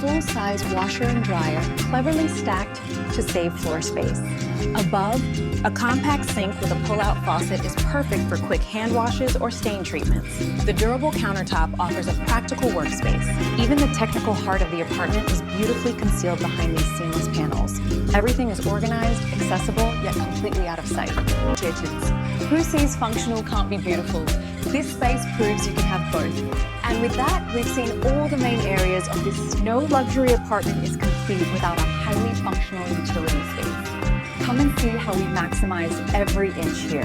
Full-size washer and dryer, cleverly stacked to save floor space. Above, a compact sink with a pull-out faucet is perfect for quick hand washes or stain treatments. The durable countertop offers a practical workspace. Even the technical heart of the apartment is beautifully concealed behind these seamless panels. Everything is organized, accessible, yet completely out of sight. Who says functional can't be beautiful? This space proves you can have both. And with that, we've seen all the main areas of this. No luxury apartment is complete without a highly functional utility space. Come and see how we maximize every inch here.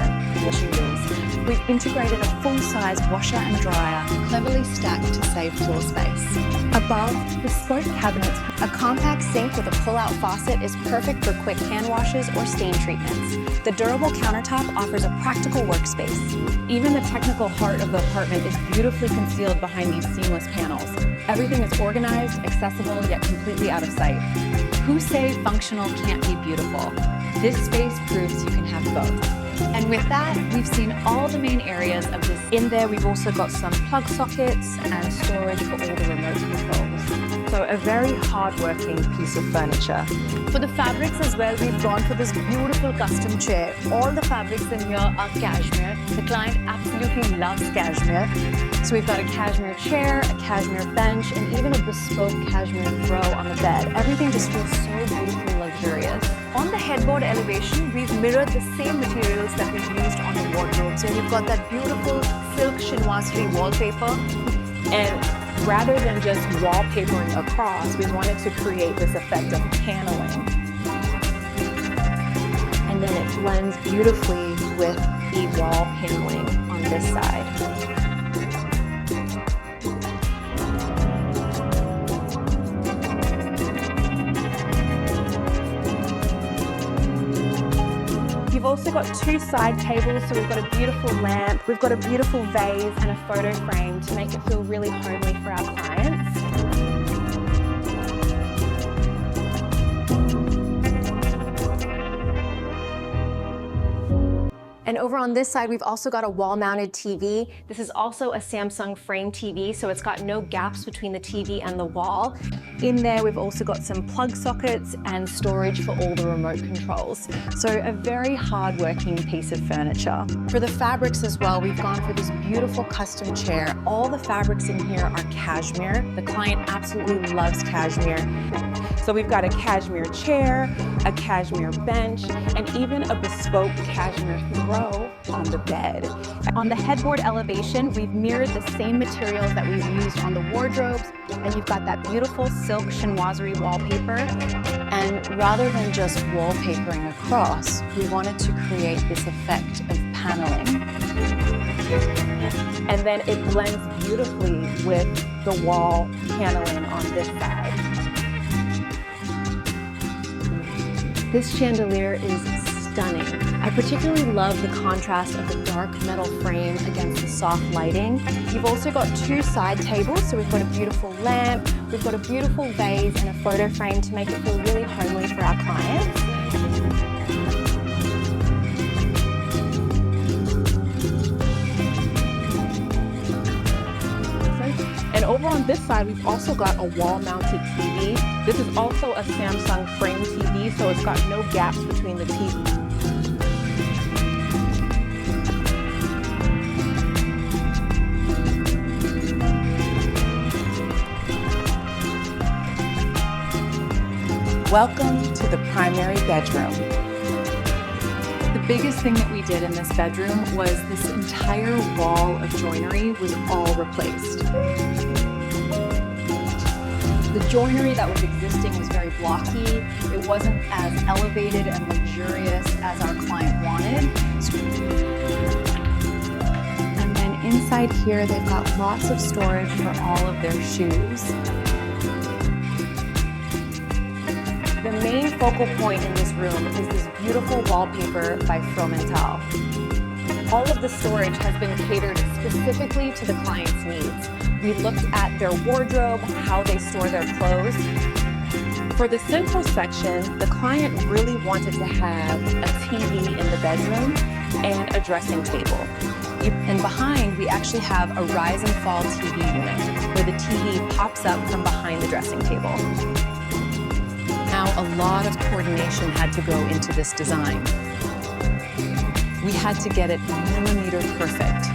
We've integrated a full-size washer and dryer, cleverly stacked to save floor space. Above, bespoke cabinets, a compact sink with a pull-out faucet is perfect for quick hand washes or stain treatments. The durable countertop offers a practical workspace. Even the technical heart of the apartment is beautifully concealed behind these seamless panels. Everything is organized, accessible, yet completely out of sight. Who say functional can't be beautiful? This space proves you can have both. And with that, we've seen all the main areas of this. In there, we've also got some plug sockets and storage for all the remote controls. So a very hard-working piece of furniture. For the fabrics as well, we've gone for this beautiful custom chair. All the fabrics in here are cashmere. The client absolutely loves cashmere. So we've got a cashmere chair, a cashmere bench, and even a bespoke cashmere throw on the bed. Everything just feels so beautifully luxurious. On the headboard elevation, we've mirrored the same materials that we've used on the wardrobe. So you've got that beautiful silk chinoiserie wallpaper. And rather than just wallpapering across, we wanted to create this effect of paneling. And then it blends beautifully with the wall paneling on this side. We've also got two side tables, so we've got a beautiful lamp, we've got a beautiful vase and a photo frame to make it feel really homely for our clients. And over on this side, we've also got a wall-mounted TV. This is also a Samsung frame TV, so it's got no gaps between the TV and the wall. In there, we've also got some plug sockets and storage for all the remote controls. So a very hard-working piece of furniture. For the fabrics as well, we've gone for this beautiful custom chair. All the fabrics in here are cashmere. The client absolutely loves cashmere. So we've got a cashmere chair, a cashmere bench, and even a bespoke cashmere throw on the bed. On the headboard elevation, we've mirrored the same materials that we've used on the wardrobes, and you've got that beautiful silk chinoiserie wallpaper. And rather than just wallpapering across, we wanted to create this effect of paneling. And then it blends beautifully with the wall paneling on this side. This chandelier is stunning. I particularly love the contrast of the dark metal frame against the soft lighting. You've also got two side tables, so we've got a beautiful lamp, we've got a beautiful vase and a photo frame to make it feel really homely for our clients. And over on this side, we've also got a wall-mounted TV. This is also a Samsung frame TV, so it's got no gaps between the TVs. Welcome to the primary bedroom. The biggest thing that we did in this bedroom was this entire wall of joinery was all replaced. The joinery that was existing was very blocky. It wasn't as elevated and luxurious as our client wanted. And then inside here, they've got lots of storage for all of their shoes. The main focal point in this room is this beautiful wallpaper by Fromental. All of the storage has been catered specifically to the client's needs. We looked at their wardrobe, how they store their clothes. For the central section, the client really wanted to have a TV in the bedroom and a dressing table. And behind, we actually have a rise and fall TV unit. where the TV pops up from behind the dressing table. Now, a lot of coordination had to go into this design. We had to get it millimeter perfect.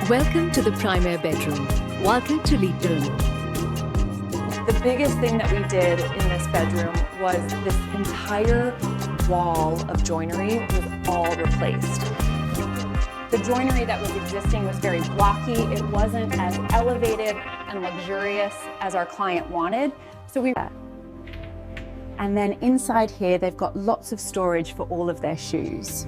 Welcome to the primary bedroom. Welcome to Leadroom. The biggest thing that we did in this bedroom was this entire wall of joinery was all replaced. The joinery that was existing was very blocky. It wasn't as elevated and luxurious as our client wanted. And then inside here, they've got lots of storage for all of their shoes.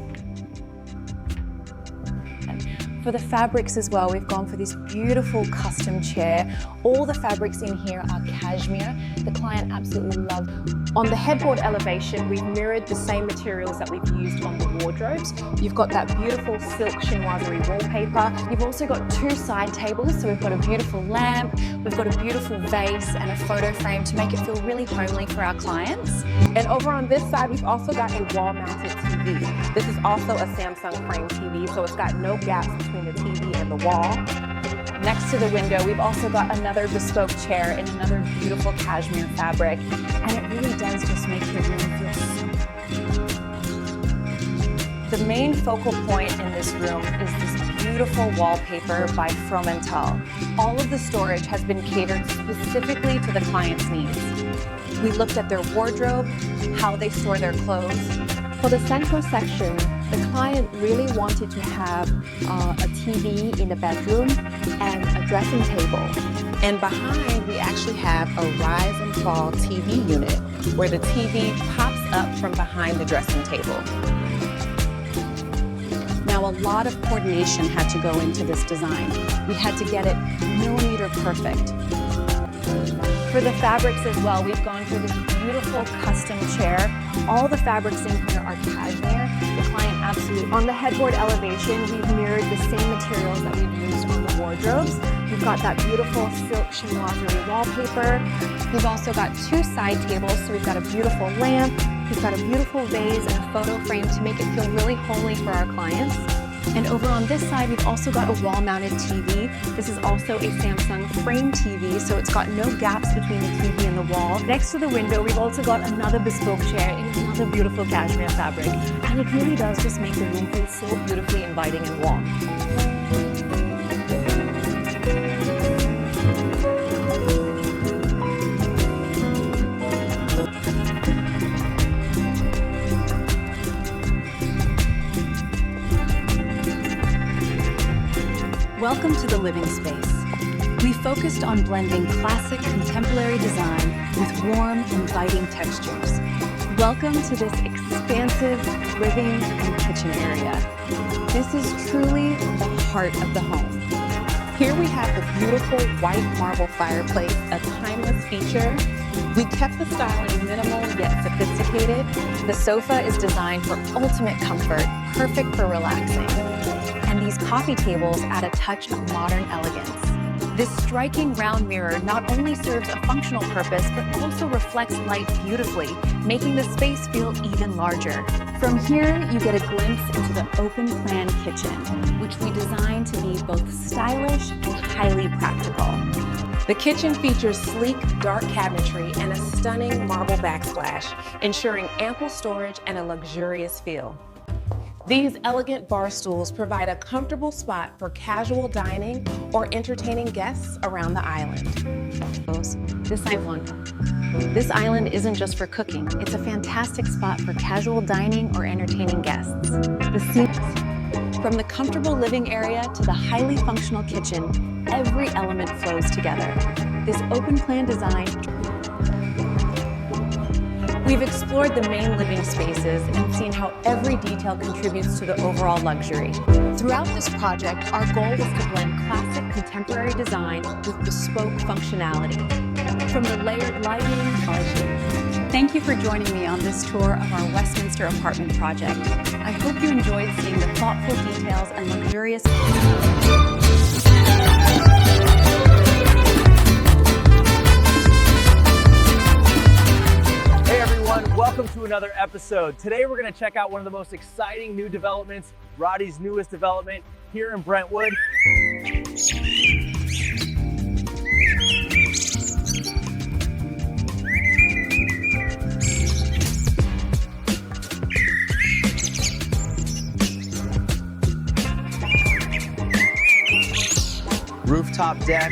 For the fabrics as well, we've gone for this beautiful custom chair. All the fabrics in here are cashmere. The client absolutely loved. On the headboard elevation, we've mirrored the same materials that we've used on the wardrobes. You've got that beautiful silk chinoiserie wallpaper. You've also got two side tables, so we've got a beautiful lamp, we've got a beautiful vase and a photo frame to make it feel really homely for our clients. And over on this side, we've also got a wall-mounted TV. This is also a Samsung frame TV, so it's got no gaps between the TV and the wall. Next to the window, we've also got another bespoke chair in another beautiful cashmere fabric, and it really does just make the room feel so. The main focal point in this room is this beautiful wallpaper by Fromental. All of the storage has been catered specifically to the client's needs. We looked at their wardrobe, how they store their clothes. For the central section, the client really wanted to have a TV in the bedroom and a dressing table. And behind, we actually have a rise and fall TV unit where the TV pops up from behind the dressing table. Now, a lot of coordination had to go into this design. We had to get it millimeter perfect. For the fabrics as well, we've gone for this beautiful custom chair. All the fabrics in here are cashmere. The client absolutely. On the headboard elevation, we've mirrored the same materials that we've used on the wardrobes. We've got that beautiful silk chinoiserie wallpaper. We've also got two side tables, so we've got a beautiful lamp, we've got a beautiful vase and a photo frame to make it feel really homely for our clients. And over on this side, we've also got a wall-mounted TV. This is also a Samsung frame TV, so it's got no gaps between the TV and the wall. Next to the window, we've also got another bespoke chair in another beautiful cashmere fabric. And it really does just make the room feel so beautifully inviting and warm. Welcome to the living space. We focused on blending classic contemporary design with warm, inviting textures. Welcome to this expansive living and kitchen area. This is truly the heart of the home. Here we have the beautiful white marble fireplace, a timeless feature. We kept the styling minimal yet sophisticated. The sofa is designed for ultimate comfort, perfect for relaxing. And these coffee tables add a touch of modern elegance. This striking round mirror not only serves a functional purpose, but also reflects light beautifully, making the space feel even larger. From here, you get a glimpse into the open-plan kitchen, which we designed to be both stylish and highly practical. The kitchen features sleek, dark cabinetry and a stunning marble backsplash, ensuring ample storage and a luxurious feel. These elegant bar stools provide a comfortable spot for casual dining or entertaining guests around the island. This island isn't just for cooking. It's a fantastic spot for casual dining or entertaining guests. From the comfortable living area to the highly functional kitchen, every element flows together. This open plan design. We've explored the main living spaces and seen how every detail contributes to the overall luxury. Throughout this project, our goal was to blend classic contemporary design with bespoke functionality. From the layered lighting, thank you for joining me on this tour of our Westminster apartment project. I hope you enjoyed seeing the thoughtful details and luxurious everyone, welcome to another episode. Today we're going to check out one of the most exciting new developments, Roddy's newest development here in Brentwood. Rooftop deck,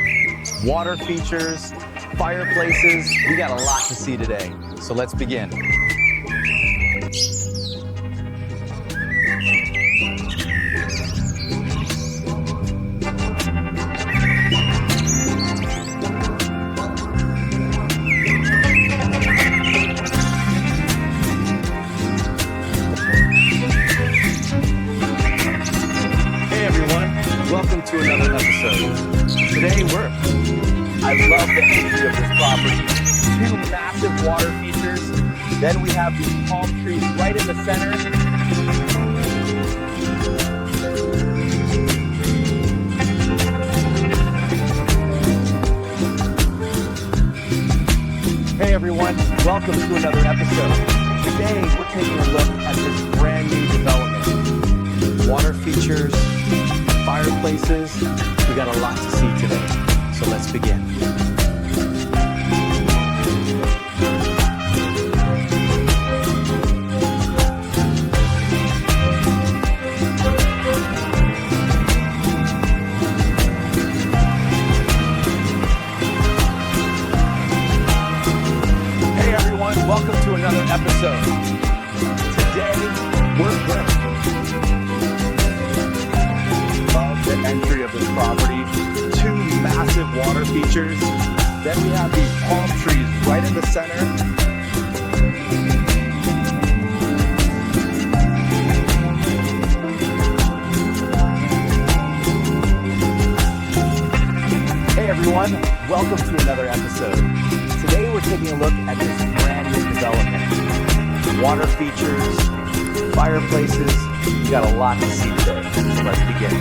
water features, fireplaces. We got a lot to see today, so let's begin. Hey everyone, welcome to another episode. Today I love the entry of this property. Two massive water features. Then we have these palm trees right in the center. Hey everyone, welcome to another episode. Today we're taking a look at this brand new development. Water features, fireplaces. We got a lot to see today, so let's begin. Hey everyone, welcome to another episode. Today, we're here. Love the entry of this property. Two massive water features. Then we have these palm trees right in the center. Hey everyone, welcome to another episode. Today we're taking a look at this brand new development. Water features, fireplaces. We got a lot to see today, so let's begin.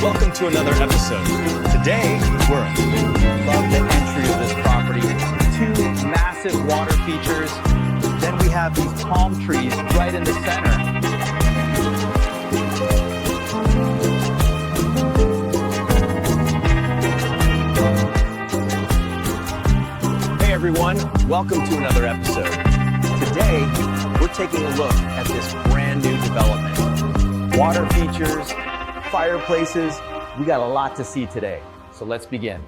Welcome to another episode. Today, love the entry of this property. Two massive water features. Then we have these palm trees right in the center. Hey everyone, welcome to another episode. Today, we're taking a look at this brand new development. Water features, fireplaces. We got a lot to see today, so let's begin.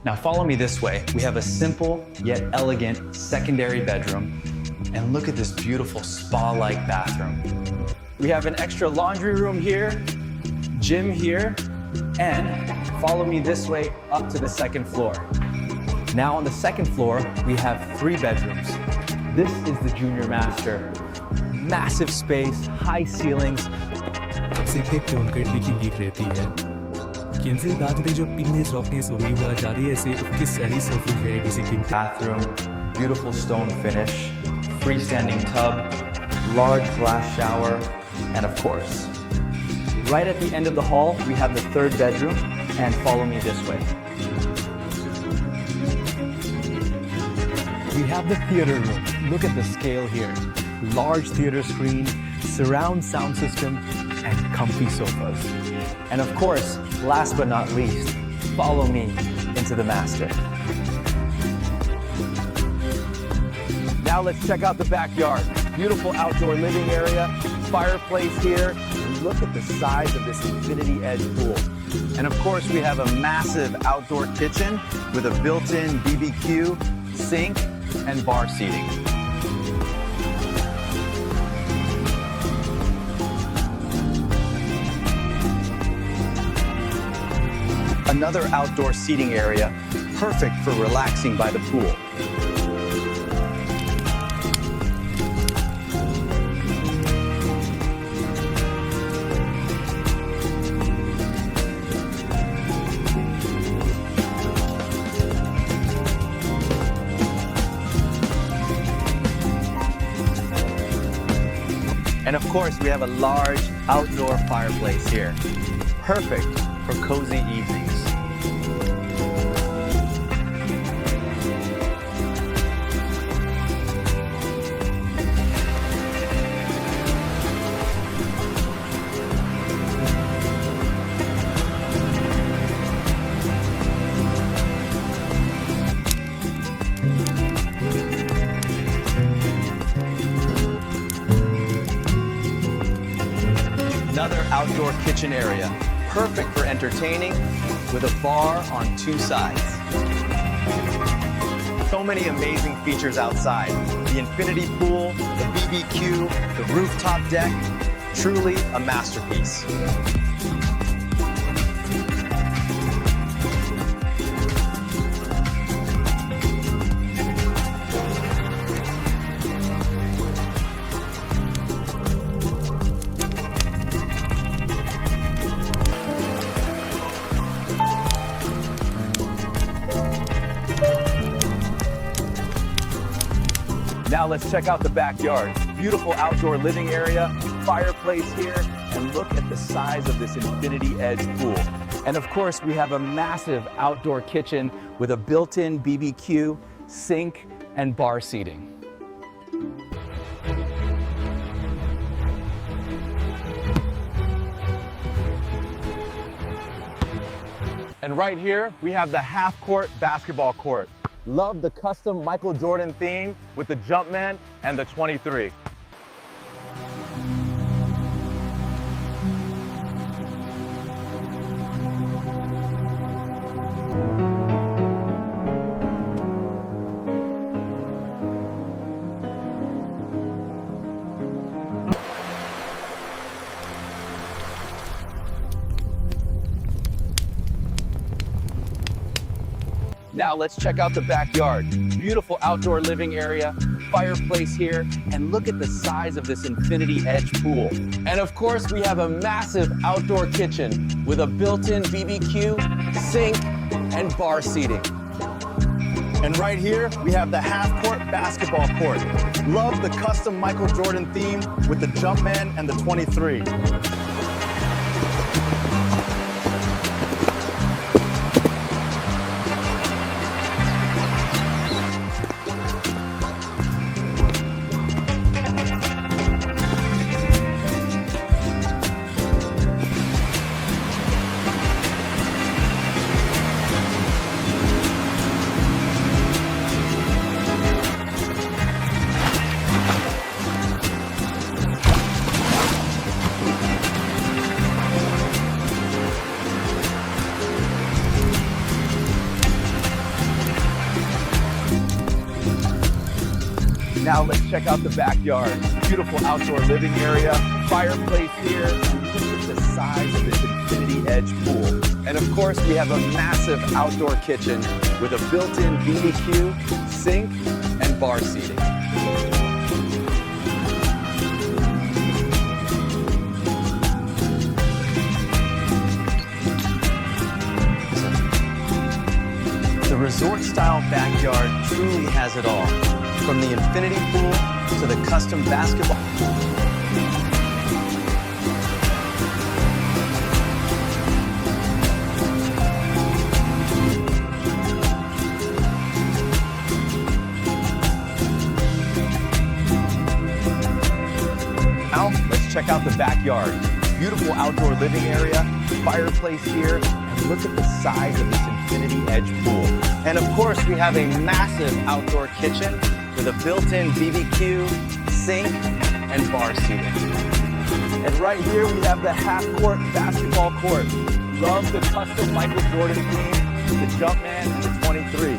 Now follow me this way. We have a simple yet elegant secondary bedroom. And look at this beautiful spa-like bathroom. We have an extra laundry room here, gym here, and follow me this way up to the second floor. Now on the second floor, we have 3 bedrooms. This is the junior master. Massive space, high ceilings. Bathroom, beautiful stone finish, freestanding tub, large glass shower, and of course, right at the end of the hall, we have the 3rd bedroom, and follow me this way. We have the theater room. Look at the scale here. Large theater screen, surround sound system, and comfy sofas. And of course, last but not least, follow me into the master. Now let's check out the backyard. Beautiful outdoor living area, fireplace here. And look at the size of this infinity edge pool. And of course, we have a massive outdoor kitchen with a built-in BBQ, sink, and bar seating. Another outdoor seating area, perfect for relaxing by the pool. And of course, we have a large outdoor fireplace here, perfect for cozy evenings. Another outdoor kitchen area, perfect for entertaining with a bar on two sides. So many amazing features outside. The infinity pool, the BBQ, the rooftop deck, truly a masterpiece. Now let's check out the backyard. Beautiful outdoor living area, fireplace here, and look at the size of this infinity edge pool. And of course, we have a massive outdoor kitchen with a built-in BBQ, sink, and bar seating. And right here, we have the half-court basketball court. Love the custom Michael Jordan theme with the Jumpman and the 23. Now let's check out the backyard. Beautiful outdoor living area, fireplace here, and look at the size of this infinity edge pool. And of course, we have a massive outdoor kitchen with a built-in BBQ, sink, and bar seating. And right here, we have the half-court basketball court. Love the custom Michael Jordan theme with the Jumpman and the 23. Now let's check out the backyard. Beautiful outdoor living area, fireplace here, and look at the size of this infinity edge pool. And of course, we have a massive outdoor kitchen with a built-in BBQ, sink, and bar seating. The resort-style backyard truly has it all, from the infinity pool to the custom basketball. Now, let's check out the backyard. Beautiful outdoor living area, fireplace here, and look at the size of this infinity edge pool. And of course, we have a massive outdoor kitchen with a built-in BBQ, sink, and bar seating. And right here we have the half-court basketball court. Love the custom Michael Jordan theme, the Jumpman and the 23.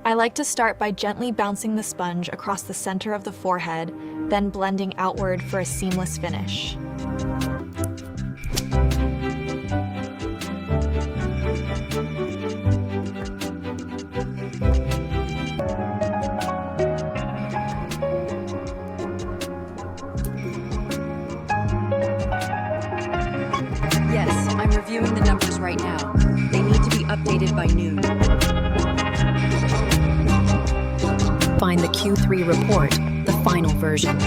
I like to start by gently bouncing the sponge across the center of the forehead, then blending outward for a seamless finish. Yes, I'm reviewing the numbers right now. They need to be updated by noon. Find the Q3 report, the final version.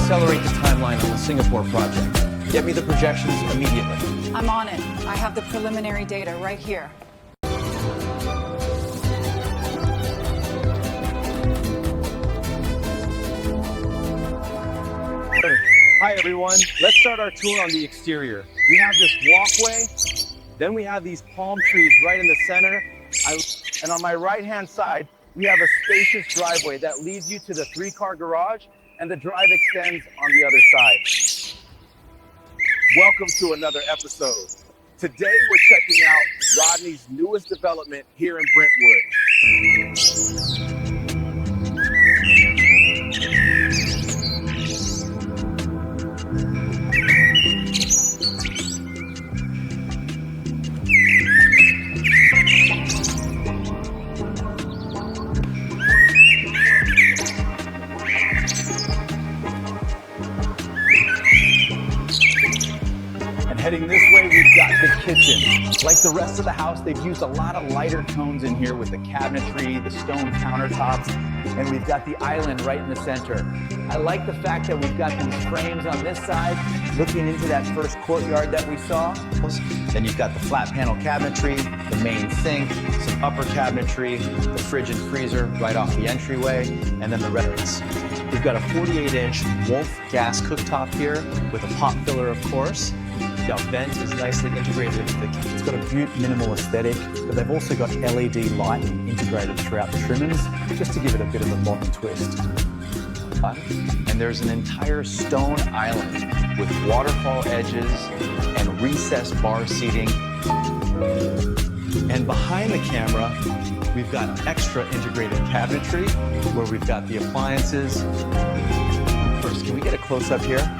Accelerate the timeline on the Singapore project. Get me the projections immediately. I'm on it. I have the preliminary data right here. Hi everyone, let's start our tour on the exterior. We have this walkway, then we have these palm trees right in the center, and on my right-hand side, we have a spacious driveway that leads you to the 3-car garage, and the drive extends on the other side. Welcome to another episode. Today we're checking out Rodney's newest development here in Brentwood. Heading this way, we've got the kitchen. Like the rest of the house, they've used a lot of lighter tones in here with the cabinetry, the stone countertops, and we've got the island right in the center. I like the fact that we've got these frames on this side, looking into that first courtyard that we saw. Then you've got the flat panel cabinetry, the main sink, some upper cabinetry, the fridge and freezer right off the entryway, and then the restaurants. We've got a 48-inch Wolf gas cooktop here with a pot filler, of course. The vent is nicely integrated into the kitchen. It's got a beaut minimal aesthetic, but they've also got LED lighting integrated throughout the trimmings, just to give it a bit of a modern twist. And there's an entire stone island with waterfall edges and recessed bar seating. And behind the camera, we've got extra integrated cabinetry where we've got the appliances. First, can we get a close-up here?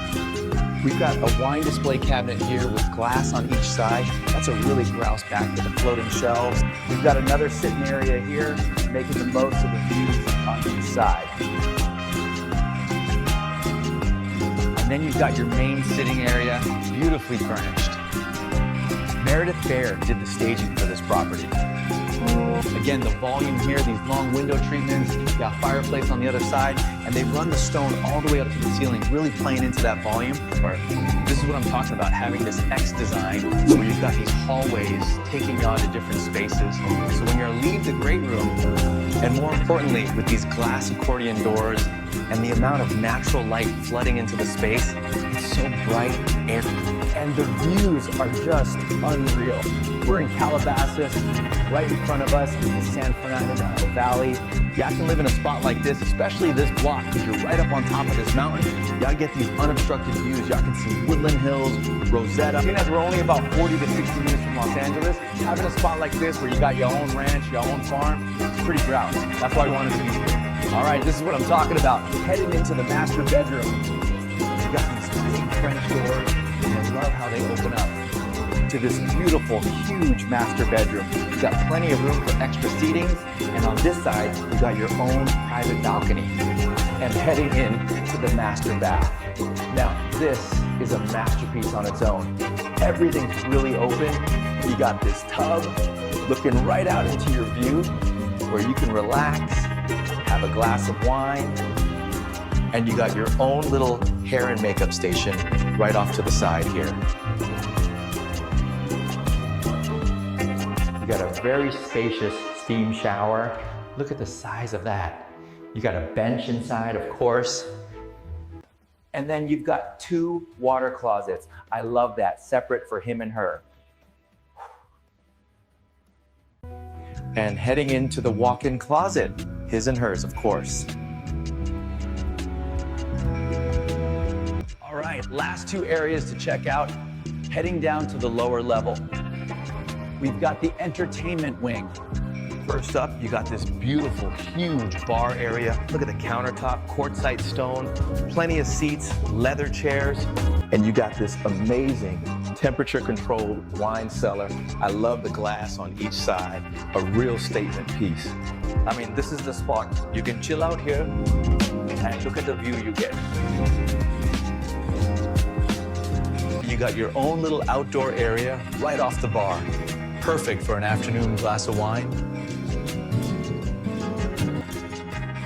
We've got a wine display cabinet here with glass on each side. That's a really grouse back to the floating shelves. We've got another sitting area here, making the most of the views on each side. And then you've got your main sitting area, beautifully furnished. Meredith Baer did the staging for this property. Again, the volume here, these long window treatments, you got fireplace on the other side, and they run the stone all the way up to the ceiling, really playing into that volume. This is what I'm talking about, having this X design where you've got these hallways taking you on to different spaces. So when you're leave the great room, and more importantly, with these glass accordion doors and the amount of natural light flooding into the space, it's so bright, airy, and the views are just unreal. We're in Calabasas. Right in front of us is the San Fernando Valley. Y'all can live in a spot like this, especially this block, because you're right up on top of this mountain. Y'all get these unobstructed views. Y'all can see Woodland Hills, Rosetta. Seeing as we're only about 40 to 60 minutes from Los Angeles, having a spot like this where you got your own ranch, your own farm, it's pretty proud. That's why we wanted to be here. All right, this is what I'm talking about. Heading into the master bedroom. You got these big French doors, and I love how they open up to this beautiful, huge master bedroom. You've got plenty of room for extra seatings, and on this side, you got your own private balcony. And heading in to the master bath. Now, this is a masterpiece on its own. Everything's really open. You got this tub looking right out into your view, where you can relax, have a glass of wine, and you got your own little hair and makeup station right off to the side here. You got a very spacious steam shower. Look at the size of that. You got a bench inside, of course. And then you've got 2 water closets. I love that, separate for him and her. And heading into the walk-in closet, his and hers, of course. All right, last 2 areas to check out. Heading down to the lower level. We've got the entertainment wing. First up, you got this beautiful, huge bar area. Look at the countertop, quartzite stone, plenty of seats, leather chairs, and you got this amazing temperature-controlled wine cellar. I love the glass on each side, a real statement piece. I mean, this is the spot. You can chill out here and look at the view you get. You got your own little outdoor area right off the bar. Perfect for an afternoon glass of wine.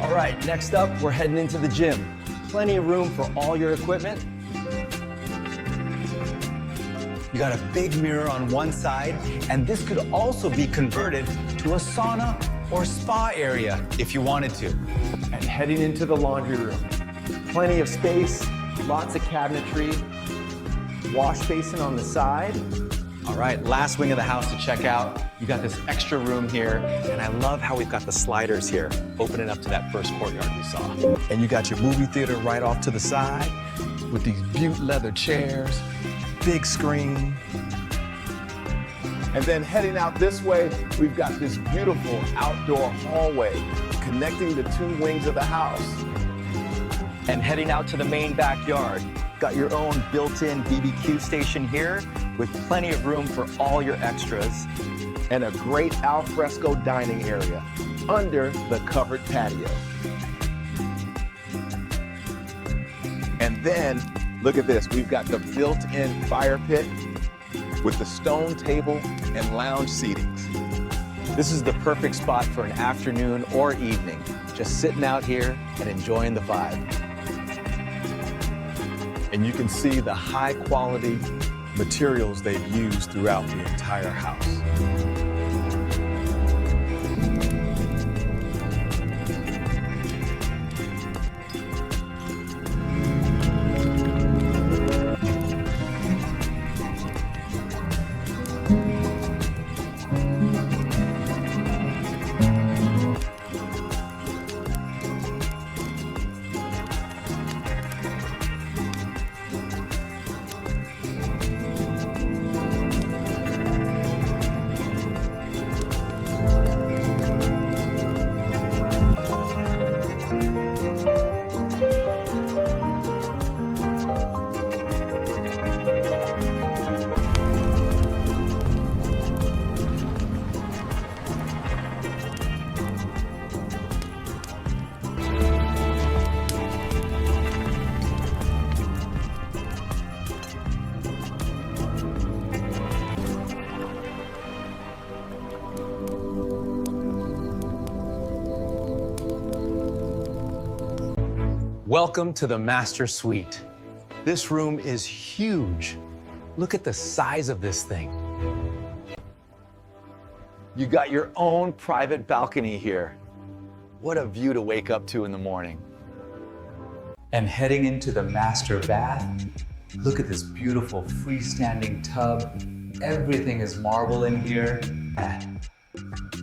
All right, next up, we're heading into the gym. Plenty of room for all your equipment. You got a big mirror on one side, and this could also be converted to a sauna or spa area if you wanted to. And heading into the laundry room. Plenty of space, lots of cabinetry, wash basin on the side. All right, last wing of the house to check out. You got this extra room here, and I love how we've got the sliders here, opening up to that first courtyard we saw. And you got your movie theater right off to the side with these butte leather chairs, big screen. And then heading out this way, we've got this beautiful outdoor hallway connecting the 2 wings of the house. And heading out to the main backyard. Got your own built-in BBQ station here with plenty of room for all your extras and a great al fresco dining area under the covered patio. And then look at this, we've got the built-in fire pit with the stone table and lounge seatings. This is the perfect spot for an afternoon or evening, just sitting out here and enjoying the vibe. And you can see the high quality materials they've used throughout the entire house. Welcome to the master suite. This room is huge. Look at the size of this thing. You got your own private balcony here. What a view to wake up to in the morning. And heading into the master bath, look at this beautiful freestanding tub. Everything is marble in here.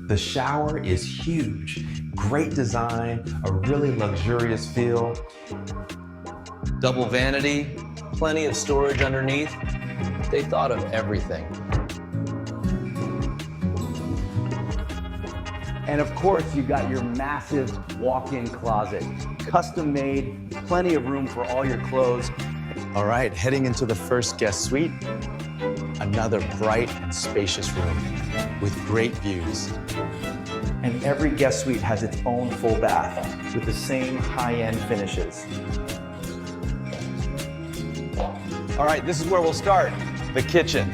The shower is huge. Great design, a really luxurious feel. Double vanity, plenty of storage underneath. They thought of everything. And of course, you got your massive walk-in closet. Custom made, plenty of room for all your clothes. All right, heading into the first guest suite. Another bright and spacious room with great views. And every guest suite has its own full bath with the same high-end finishes. All right, this is where we'll start, the kitchen.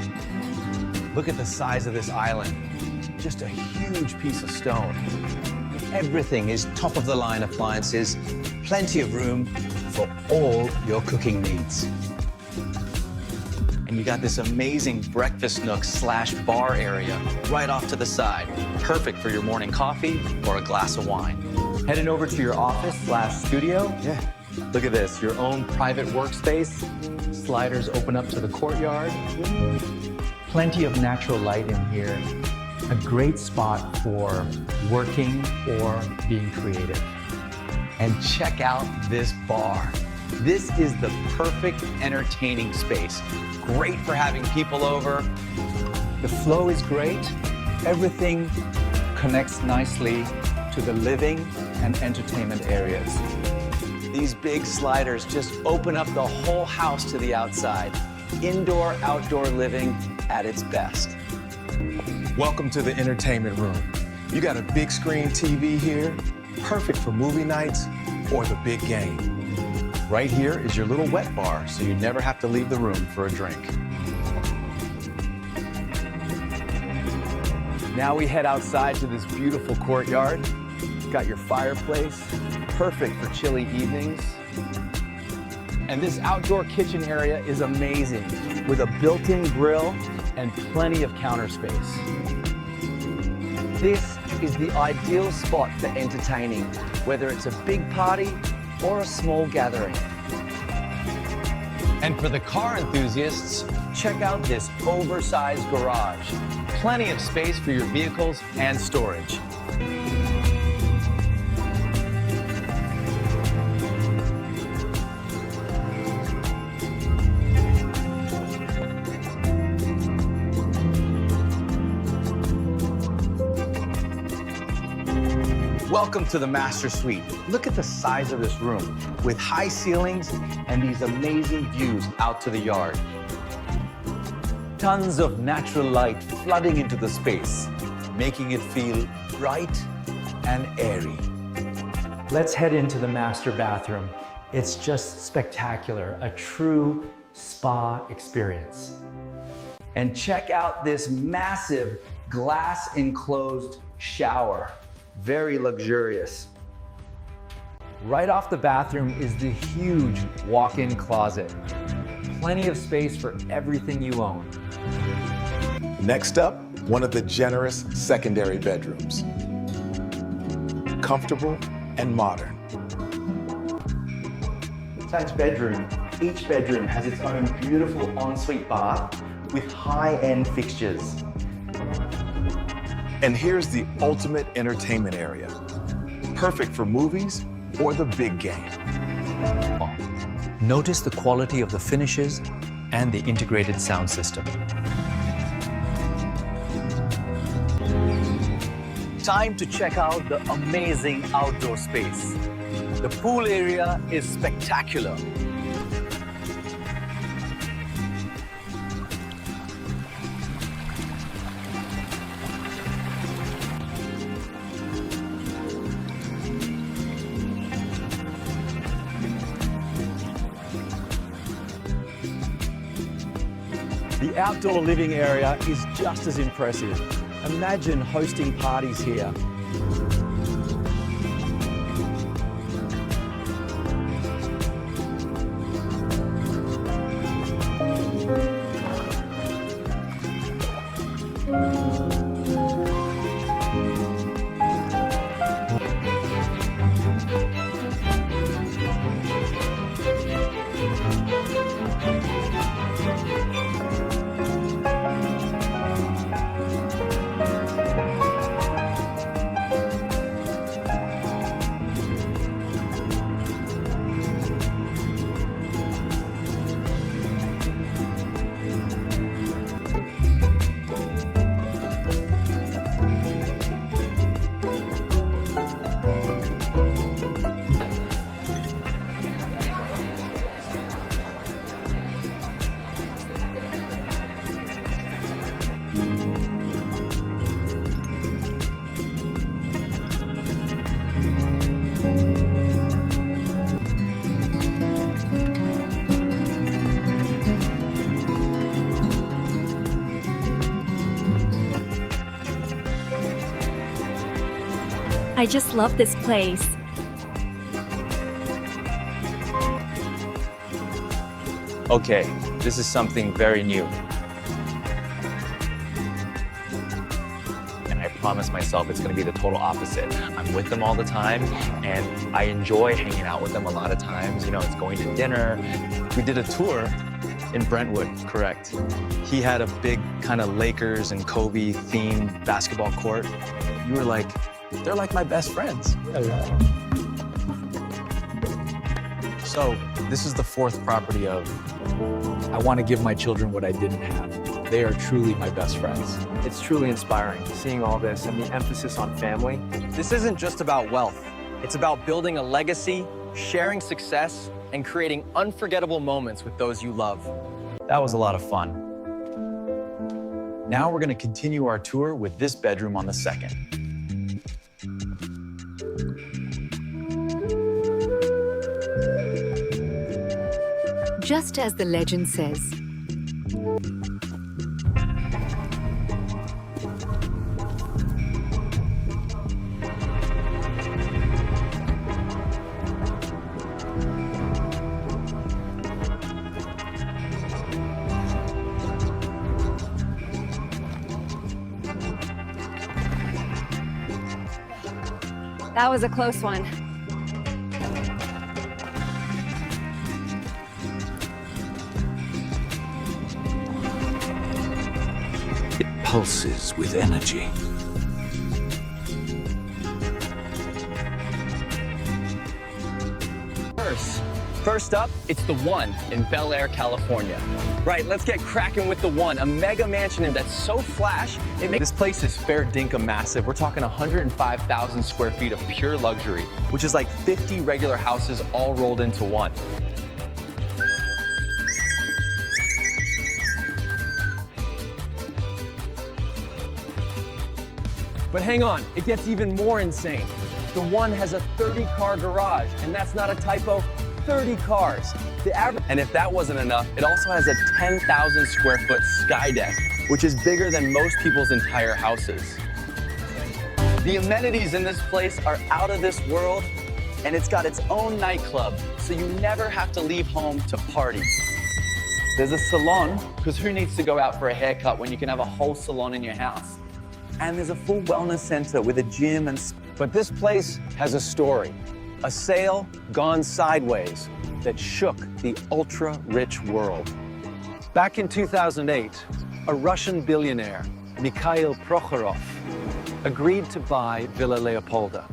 Look at the size of this island. Just a huge piece of stone. Everything is top-of-the-line appliances, plenty of room for all your cooking needs. And you got this amazing breakfast nook / bar area right off to the side. Perfect for your morning coffee or a glass of wine. Heading over to your office / studio. Yeah, look at this, your own private workspace. Sliders open up to the courtyard. Plenty of natural light in here. A great spot for working or being creative. And check out this bar. This is the perfect entertaining space. Great for having people over. The flow is great. Everything connects nicely to the living and entertainment areas. These big sliders just open up the whole house to the outside. Indoor-outdoor living at its best. Welcome to the entertainment room. You got a big screen TV here, perfect for movie nights or the big game. Right here is your little wet bar, so you never have to leave the room for a drink. Now we head outside to this beautiful courtyard. Got your fireplace, perfect for chilly evenings. And this outdoor kitchen area is amazing, with a built-in grill and plenty of counter space. This is the ideal spot for entertaining, whether it's a big party or a small gathering. And for the car enthusiasts, check out this oversized garage. Plenty of space for your vehicles and storage. Welcome to the master suite. Look at the size of this room with high ceilings and these amazing views out to the yard. Tons of natural light flooding into the space, making it feel bright and airy. Let's head into the master bathroom. It's just spectacular, a true spa experience. And check out this massive glass enclosed shower. Very luxurious. Right off the bathroom is the huge walk-in closet. Plenty of space for everything you own. Next up, one of the generous secondary bedrooms. Comfortable and modern. Besides bedroom, each bedroom has its own beautiful ensuite bath with high-end fixtures. And here's the ultimate entertainment area. Perfect for movies or the big game. Notice the quality of the finishes and the integrated sound system. Time to check out the amazing outdoor space. The pool area is spectacular. The outdoor living area is just as impressive. Imagine hosting parties here. I just love this place. Okay, this is something very new. And I promise myself it's gonna be the total opposite. I'm with them all the time, and I enjoy hanging out with them a lot of times. You know, it's going to dinner. We did a tour in Brentwood, correct. He had a big kind of Lakers and Kobe themed basketball court. You were like, they're like my best friends. So this is the fourth property of I want to give my children what I didn't have. They are truly my best friends. It's truly inspiring, seeing all this and the emphasis on family. This isn't just about wealth. It's about building a legacy, sharing success, and creating unforgettable moments with those you love. That was a lot of fun. Now we're going to continue our tour with this bedroom on the second. Just as the legend says, that was a close one. Pulses with energy. First up, it's the One in Bel Air, California. Right, let's get cracking with the One, a mega mansion that's so flash, it makes... This place is fair dinkum massive. We're talking 105,000 square feet of pure luxury, which is like 50 regular houses all rolled into one. But hang on, it gets even more insane. The One has a 30-car garage, and that's not a typo, 30 cars. The average... And if that wasn't enough, it also has a 10,000 square foot sky deck, which is bigger than most people's entire houses. The amenities in this place are out of this world, and it's got its own nightclub, so you never have to leave home to party. There's a salon, because who needs to go out for a haircut when you can have a whole salon in your house? And there's a full wellness center with a gym and... But this place has a story. A sale gone sideways that shook the ultra-rich world. Back in 2008, a Russian billionaire, Mikhail Prokhorov, agreed to buy Villa Leopolda.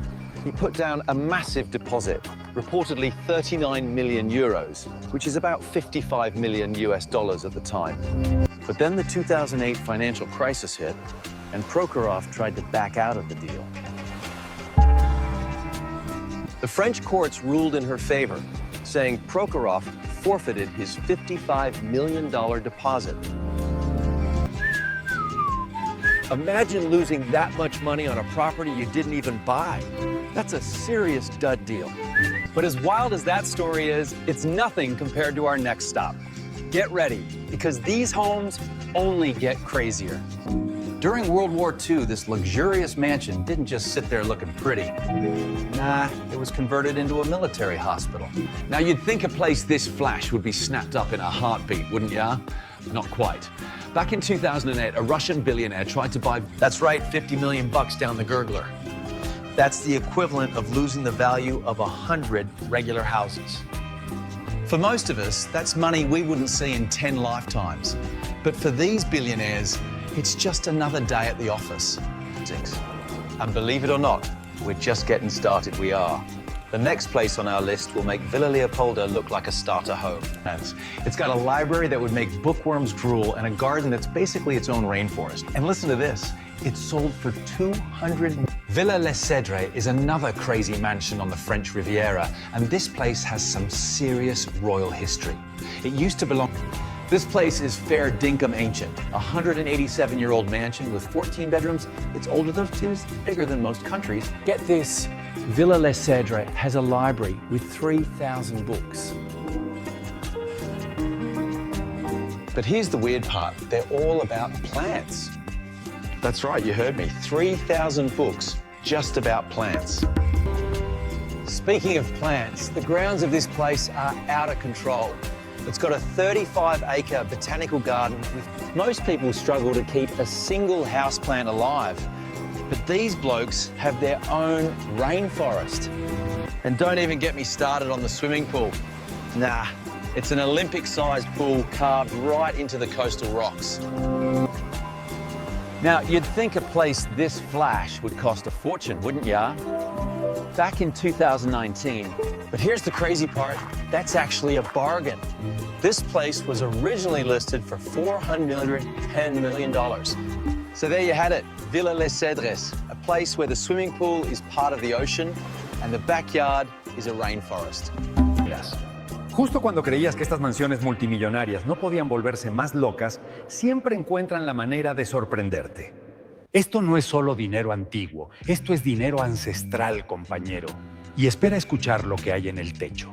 He put down a massive deposit, reportedly 39 million euros, which is about 55 million US dollars at the time. But then the 2008 financial crisis hit, and Prokhorov tried to back out of the deal. The French courts ruled in her favor, saying Prokhorov forfeited his $55 million deposit. Imagine losing that much money on a property you didn't even buy. That's a serious dud deal. But as wild as that story is, it's nothing compared to our next stop. Get ready, because these homes only get crazier. During World War II, this luxurious mansion didn't just sit there looking pretty. Nah, it was converted into a military hospital. Now, you'd think a place this flash would be snapped up in a heartbeat, wouldn't ya? Not quite. Back in 2008, a Russian billionaire tried to buy... That's right, 50 million bucks down the gurgler. That's the equivalent of losing the value of 100 regular houses. For most of us, that's money we wouldn't see in 10 lifetimes. But for these billionaires, it's just another day at the office. And believe it or not, we're just getting started, we are. The next place on our list will make Villa Leopolda look like a starter home. It's got a library that would make bookworms drool and a garden that's basically its own rainforest. And listen to this, it's sold for 200... Villa Les Cèdres is another crazy mansion on the French Riviera, and this place has some serious royal history. It used to belong... This place is fair dinkum ancient. A 187-year-old mansion with 14 bedrooms. It's older than it's bigger than most countries. Get this, Villa Les Cèdres has a library with 3,000 books. But here's the weird part. They're all about plants. That's right, you heard me. 3,000 books just about plants. Speaking of plants, the grounds of this place are out of control. It's got a 35-acre botanical garden. Most people struggle to keep a single houseplant alive, but these blokes have their own rainforest. And don't even get me started on the swimming pool. Nah, it's an Olympic-sized pool carved right into the coastal rocks. Now, you'd think a place this flash would cost a fortune, wouldn't ya? Back in 2019, but here's the crazy part, that's actually a bargain. This place was originally listed for $410 million. So there you had it, Villa Les Cedres, a place where the swimming pool is part of the ocean and the backyard is a rainforest. Yes. Justo cuando creías que estas mansiones multimillonarias no podían volverse más locas, siempre encuentran la manera de sorprenderte. Esto no es solo dinero antiguo, esto es dinero ancestral, compañero. Y espera escuchar lo que hay en el techo.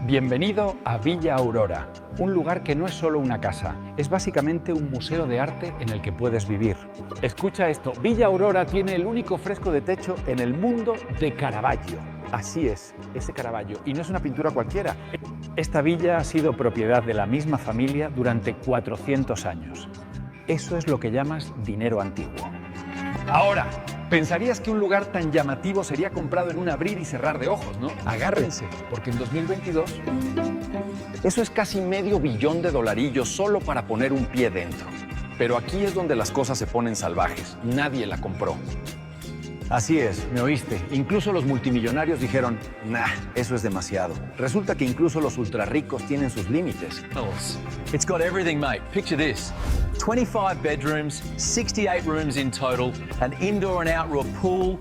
Bienvenido a Villa Aurora, un lugar que no es solo una casa, es básicamente un museo de arte en el que puedes vivir. Escucha esto, Villa Aurora tiene el único fresco de techo en el mundo de Caravaggio. Así es, ese Caravaggio, y no es una pintura cualquiera. Esta villa ha sido propiedad de la misma familia durante 400 años. Eso es lo que llamas dinero antiguo. Ahora, pensarías que un lugar tan llamativo sería comprado en un abrir y cerrar de ojos, ¿no? Agárrense, porque en 2022 eso es casi $500 millones solo para poner un pie dentro. Pero aquí es donde las cosas se ponen salvajes. Nadie la compró. Así es, me oíste. Incluso los multimillonarios dijeron, nah, eso es demasiado. Resulta que incluso los ultrarricos tienen sus límites. It's got everything, mate. Picture this. 25 bedrooms, 68 rooms in total, an indoor and outdoor pool.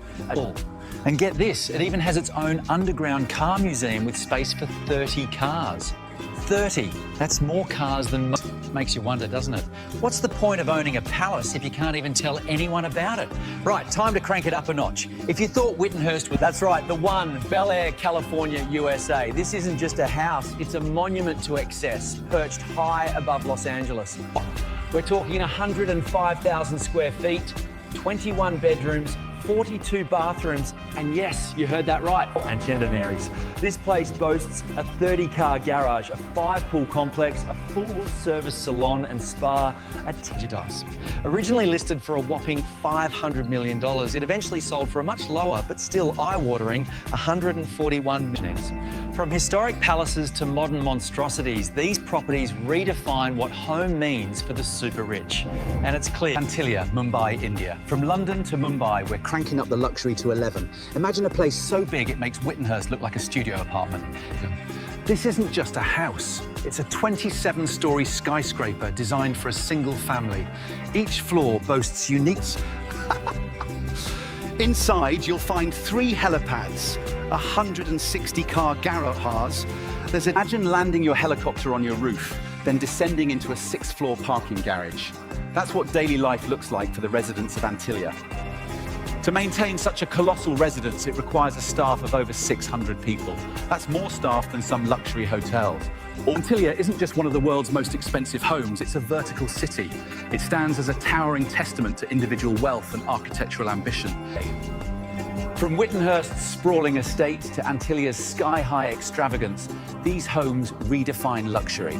And get this, it even has its own underground car museum with space for 30 cars. 30. That's more cars than most. Makes you wonder, doesn't it? What's the point of owning a palace if you can't even tell anyone about it? Right, time to crank it up a notch. If you thought Whittenhurst was... That's right, the one, Bel Air, California, USA. This isn't just a house, it's a monument to excess, perched high above Los Angeles. We're talking 105,000 square feet, 21 bedrooms, 42 bathrooms, and yes, you heard that right, and gendarmeries. This place boasts a 30-car garage, a 5-pool complex, a full-service salon and spa, a Digitas. Originally listed for a whopping $500 million, it eventually sold for a much lower, but still eye-watering, $141 million. From historic palaces to modern monstrosities, these properties redefine what home means for the super rich. And it's clear. Antilia, Mumbai, India. From London to Mumbai, we're cranking up the luxury to 11. Imagine a place so big it makes Whittenhurst look like a studio apartment. This isn't just a house. It's a 27-story skyscraper designed for a single family. Each floor boasts unique... Inside, you'll find 3 helipads, 160-car garages. Imagine landing your helicopter on your roof, then descending into a 6th-floor parking garage. That's what daily life looks like for the residents of Antilia. To maintain such a colossal residence, it requires a staff of over 600 people. That's more staff than some luxury hotels. Antilia isn't just one of the world's most expensive homes, it's a vertical city. It stands as a towering testament to individual wealth and architectural ambition. From Whittenhurst's sprawling estate to Antilia's sky-high extravagance, these homes redefine luxury.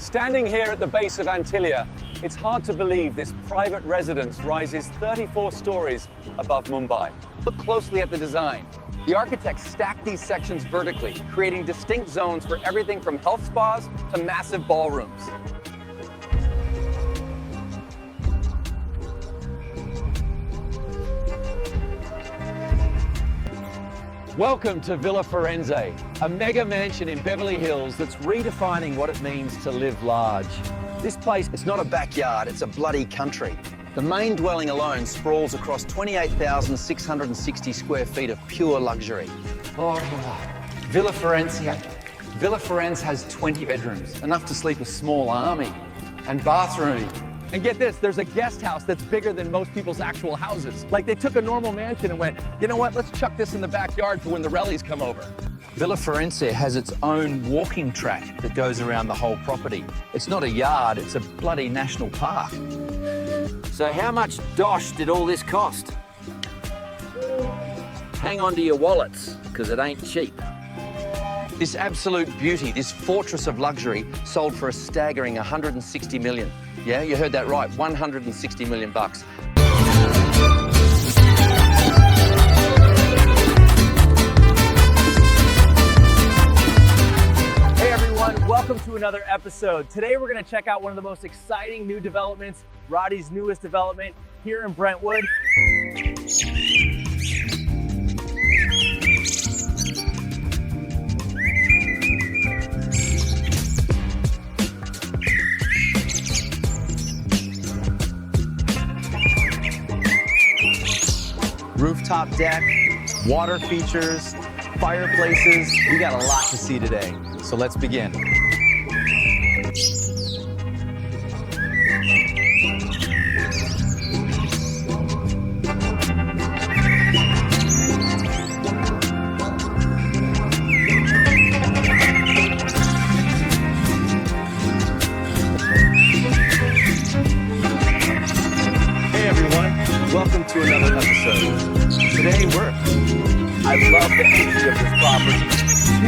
Standing here at the base of Antilia, it's hard to believe this private residence rises 34 stories above Mumbai. Look closely at the design. The architects stacked these sections vertically, creating distinct zones for everything from health spas to massive ballrooms. Welcome to Villa Firenze, a mega mansion in Beverly Hills that's redefining what it means to live large. This place, it's not a backyard, it's a bloody country. The main dwelling alone sprawls across 28,660 square feet of pure luxury. Oh, Villa Firenze. Villa Firenze has 20 bedrooms, enough to sleep a small army, and bathroom. And get this, there's a guest house that's bigger than most people's actual houses. Like they took a normal mansion and went, you know what, let's chuck this in the backyard for when the rellies come over. Villa Firenze has its own walking track that goes around the whole property. It's not a yard, it's a bloody national park. So how much dosh did all this cost? Hang on to your wallets, because it ain't cheap. This absolute beauty, this fortress of luxury, sold for a staggering 160 million. Yeah, you heard that right, 160 million bucks. Hey everyone, welcome to another episode. Today we're going to check out one of the most exciting new developments, Roddy's newest development here in Brentwood. Rooftop deck, water features, fireplaces. We got a lot to see today, so let's begin. Hey everyone, welcome to another episode. Today I love the entry of this property.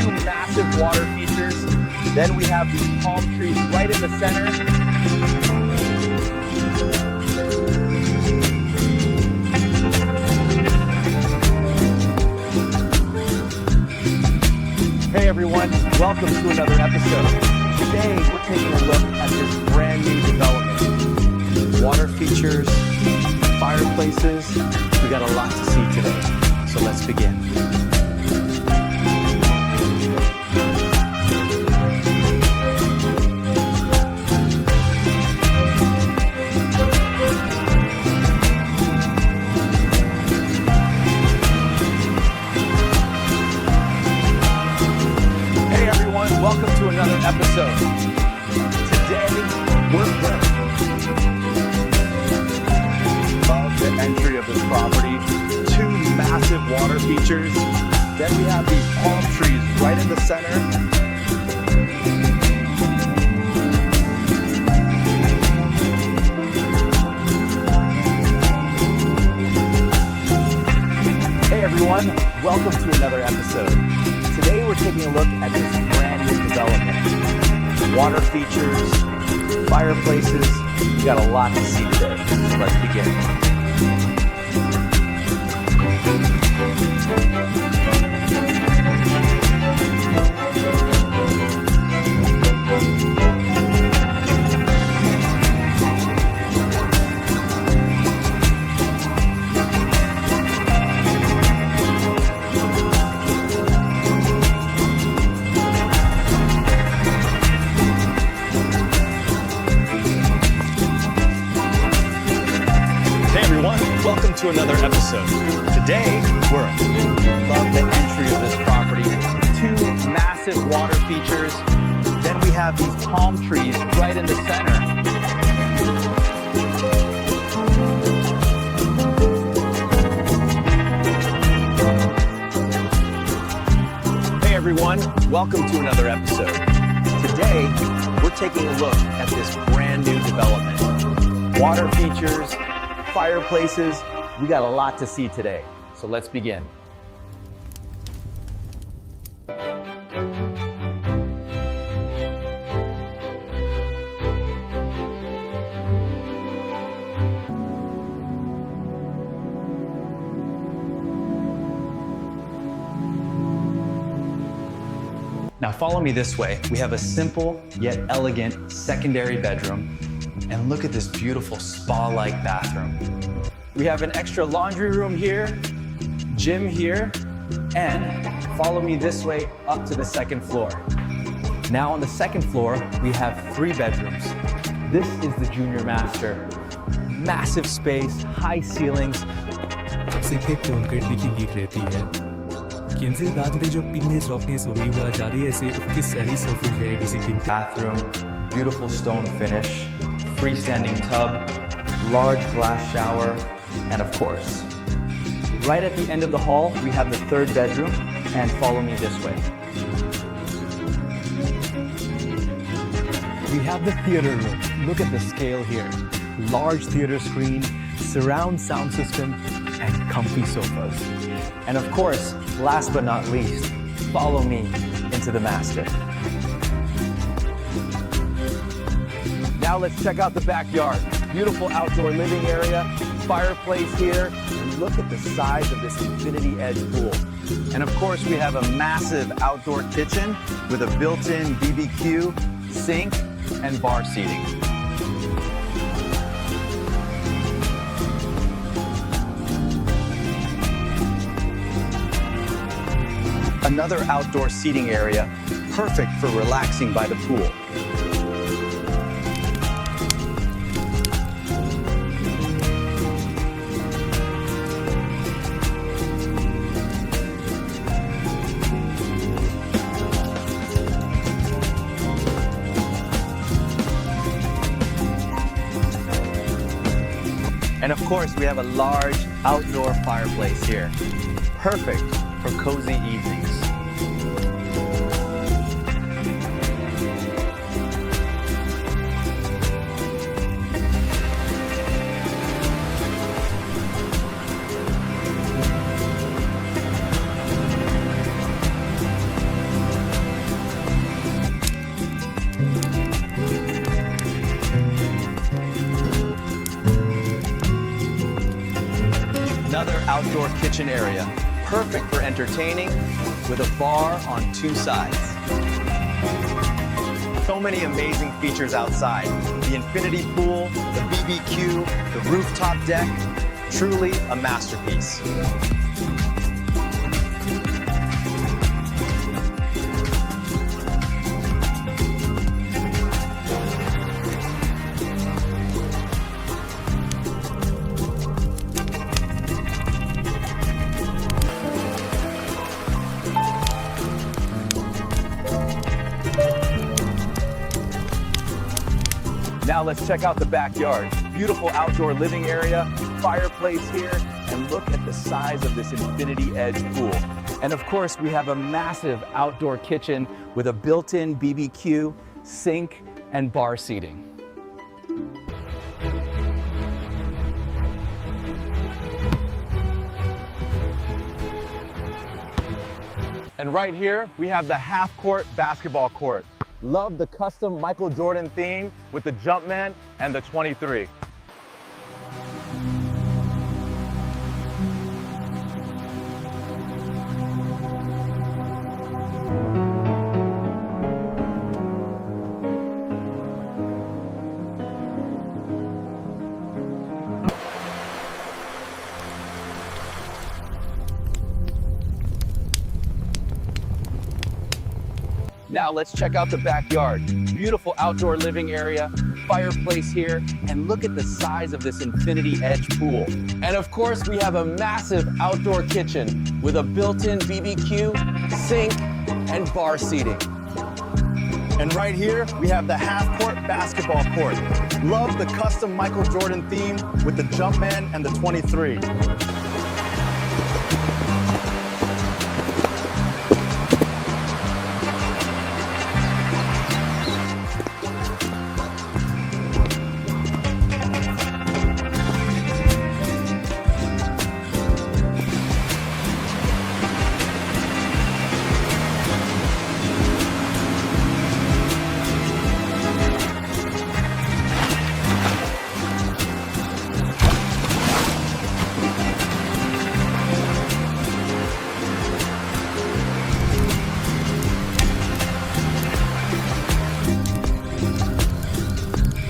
2 massive water features. Then we have these palm trees right in the center. Hey everyone, welcome to another episode. Today we're taking a look at this brand new development. Water features, fireplaces. We got a lot to see today, so let's begin. Hey everyone, welcome to another episode. Today, we're Brent. Love the entry of this property. 2 massive water features. Then we have these palm trees right in the center. Hey everyone, welcome to another episode. Today we're taking a look at this brand new development. Water features, fireplaces. We got a lot to see today, so let's begin. Welcome to another episode. Today, love the entry of this property. 2 massive water features. Then we have these palm trees right in the center. Hey everyone, welcome to another episode. Today, we're taking a look at this brand new development. Water features, fireplaces. We got a lot to see today, so let's begin. Now follow me this way. We have a simple yet elegant secondary bedroom. And look at this beautiful spa-like bathroom. We have an extra laundry room here, gym here, and follow me this way up to the 2nd floor. Now on the 2nd floor, we have 3 bedrooms. This is the junior master. massive space, high ceilings. Bathroom, beautiful stone finish, freestanding tub, large glass shower, and of course, right at the end of the hall, we have the third bedroom, and follow me this way. We have the theater room. Look at the scale here. Large theater screen, surround sound system, and comfy sofas. And of course, last but not least, follow me into the master. Now let's check out the backyard. Beautiful outdoor living area, fireplace here, and look at the size of this infinity edge pool. And of course, we have a massive outdoor kitchen with a built-in BBQ, sink, and bar seating. Another outdoor seating area, perfect for relaxing by the pool. And of course, we have a large outdoor fireplace here, perfect for cozy evenings. Another outdoor kitchen area, perfect for entertaining with a bar on two sides. So many amazing features outside. The infinity pool, the BBQ, the rooftop deck, truly a masterpiece. Now let's check out the backyard. Beautiful outdoor living area, fireplace here, and look at the size of this infinity edge pool. And of course, we have a massive outdoor kitchen with a built-in BBQ, sink, and bar seating. And right here, we have the half-court basketball court. Love the custom Michael Jordan theme with the Jumpman and the 23. Now let's check out the backyard. Beautiful outdoor living area, fireplace here, and look at the size of this infinity edge pool. And of course, we have a massive outdoor kitchen with a built-in BBQ, sink, and bar seating. And right here, we have the half-court basketball court. Love the custom Michael Jordan theme with the Jumpman and the 23.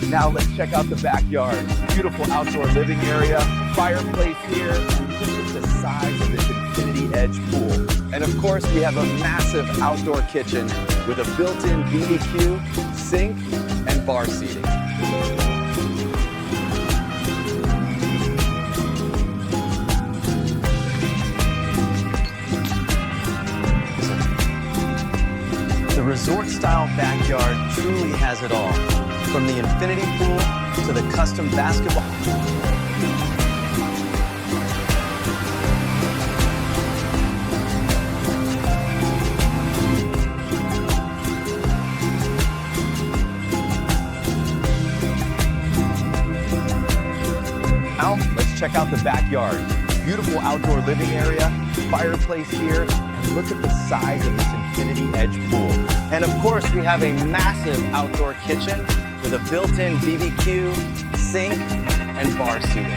Now let's check out the backyard. Beautiful outdoor living area, fireplace here, and look at the size of this infinity edge pool. And of course, we have a massive outdoor kitchen with a built-in BBQ, sink, and bar seating. resort-style backyard truly has it all, from the infinity pool to the custom basketball. Now, let's check out the backyard. Beautiful outdoor living area, fireplace here, and look at the size of this infinity edge pool. And of course, we have a massive outdoor kitchen with a built-in BBQ, sink, and bar seating.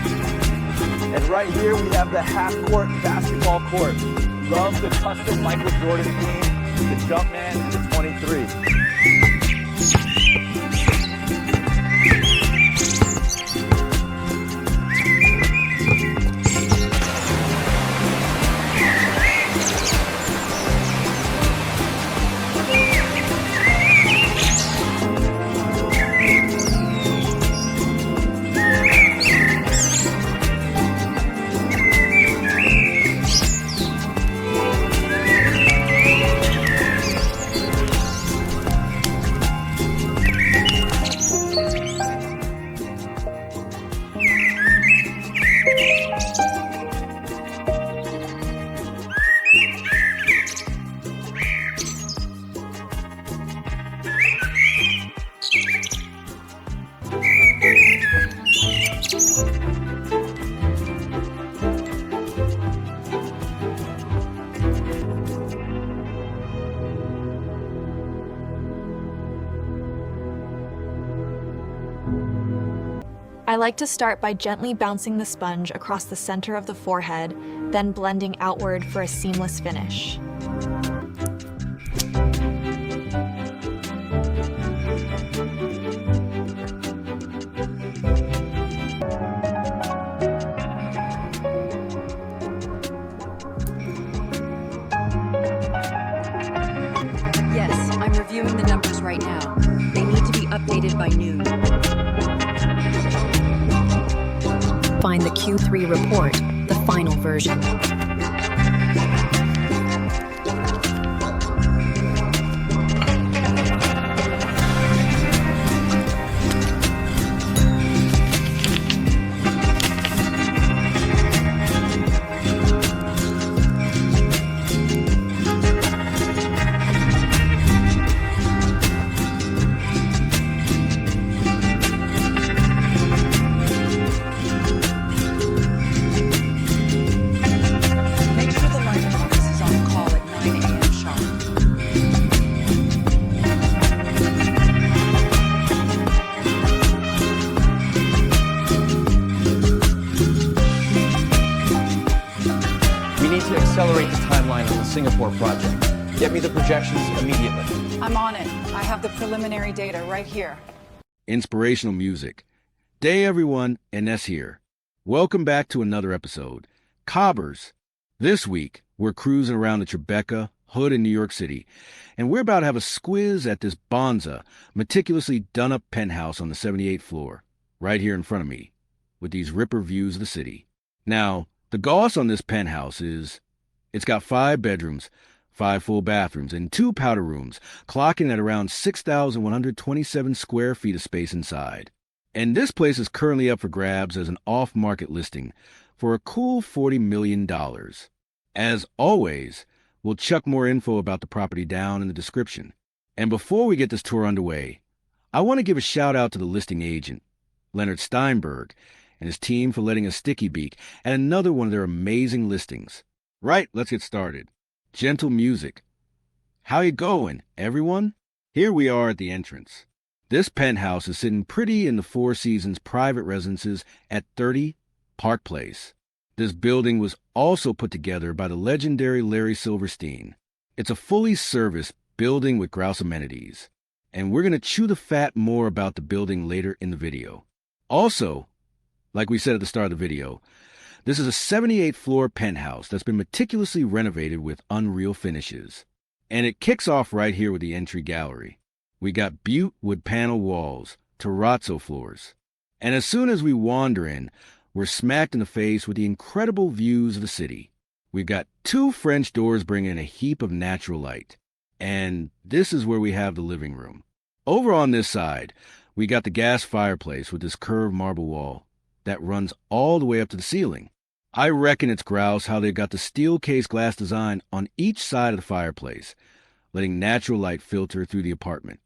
And right here, we have the half-court basketball court. Love the custom Michael Jordan theme, the Jumpman, and the 23. I like to start by gently bouncing the sponge across the center of the forehead, then blending outward for a seamless finish. Yes, I'm reviewing the numbers right now. They need to be updated by noon. Find the Q3 report, the final version. Accelerate the timeline on the Singapore project. Get me the projections immediately. I'm on it. I have the preliminary data right here. Inspirational music. Day everyone, Ines here. Welcome back to another episode. Cobbers. This week, we're cruising around the Tribeca, Hood in New York City, and we're about to have a squiz at this bonza, meticulously done-up penthouse on the 78th floor, right here in front of me, with these ripper views of the city. Now, the goss on this penthouse is it's got 5 bedrooms, 5 full bathrooms, and 2 powder rooms, clocking at around 6,127 square feet of space inside. And this place is currently up for grabs as an off-market listing for a cool $40 million. As always, we'll chuck more info about the property down in the description. And before we get this tour underway, I want to give a shout out to the listing agent, Leonard Steinberg, and his team for letting us sticky beak at another one of their amazing listings. Right, let's get started. Gentle music. How you going, everyone? Here we are at the entrance. This penthouse is sitting pretty in the Four Seasons private residences at 30 Park Place. This building was also put together by the legendary Larry Silverstein. It's a fully serviced building with grouse amenities. And we're going to chew the fat more about the building later in the video. Also, like we said at the start of the video, this is a 78th floor penthouse that's been meticulously renovated with unreal finishes. And it kicks off right here with the entry gallery. We got butte wood panel walls, terrazzo floors. And as soon as we wander in, we're smacked in the face with the incredible views of the city. We've got 2 French doors bringing in a heap of natural light. And this is where we have the living room. Over on this side, we got the gas fireplace with this curved marble wall that runs all the way up to the ceiling. I reckon it's grouse how they've got the steel case glass design on each side of the fireplace, letting natural light filter through the apartment.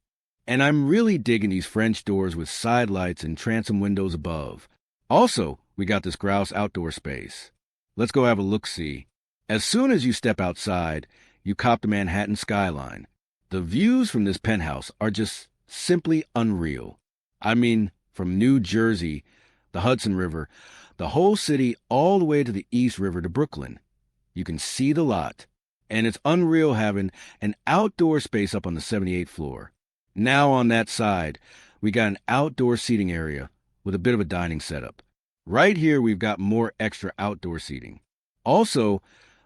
And I'm really digging these French doors with side lights and transom windows above. Also, we got this grouse outdoor space. Let's go have a look-see. As soon as you step outside, you cop the Manhattan skyline. The views from this penthouse are just simply unreal. I mean, from New Jersey, the Hudson River, the whole city all the way to the East River to Brooklyn. You can see the lot, and it's unreal having an outdoor space up on the 78th floor. Now on that side, we got an outdoor seating area with a bit of a dining setup. Right here, we've got more extra outdoor seating. Also,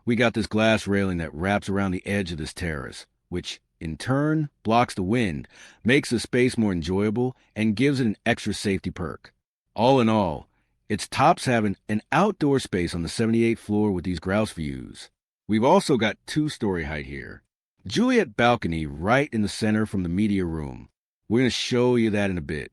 we got this glass railing that wraps around the edge of this terrace, which in turn blocks the wind, makes the space more enjoyable, and gives it an extra safety perk. All in all, it's tops having an outdoor space on the 78th floor with these grouse views. We've also got 2-story height here. Juliet balcony right in the center from the media room. We're going to show you that in a bit.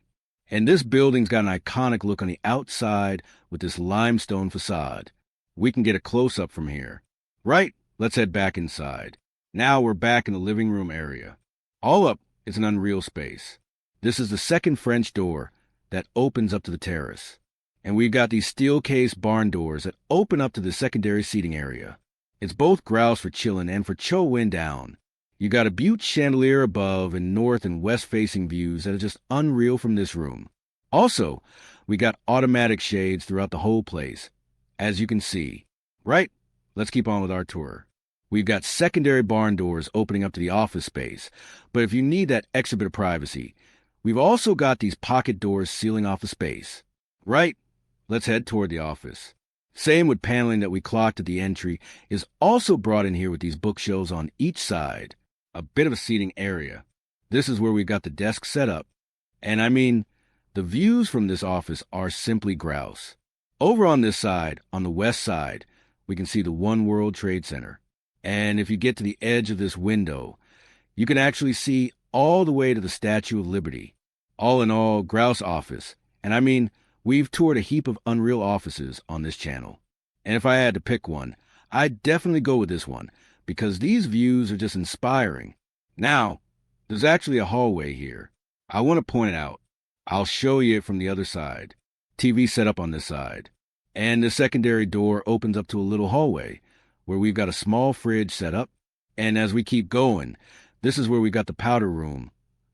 And this building's got an iconic look on the outside with this limestone facade. We can get a close-up from here. Right, let's head back inside. Now we're back in the living room area. All up, it's an unreal space. This is the second French door that opens up to the terrace. And we've got these steel case barn doors that open up to the secondary seating area. It's both grouse for chilling and for chill wind down. You got a butte chandelier above and north and west facing views that are just unreal from this room. Also, we got automatic shades throughout the whole place, as you can see. Right? Let's keep on with our tour. We've got secondary barn doors opening up to the office space, but if you need that extra bit of privacy, we've also got these pocket doors sealing off the space. Right? Let's head toward the office. Same with paneling that we clocked at the entry is also brought in here with these bookshelves on each side. A bit of a seating area. This is where we got the desk set up. And I mean, the views from this office are simply grouse. Over on this side, on the west side, we can see the One World Trade Center. And if you get to the edge of this window, you can actually see all the way to the Statue of Liberty. All in all, grouse office. And I mean, we've toured a heap of unreal offices on this channel. And if I had to pick one, I'd definitely go with this one, because these views are just inspiring. Now, there's actually a hallway here. I want to point it out. I'll show you it from the other side. TV set up on this side. And the secondary door opens up to a little hallway where we've got a small fridge set up. And as we keep going, this is where we got the powder room,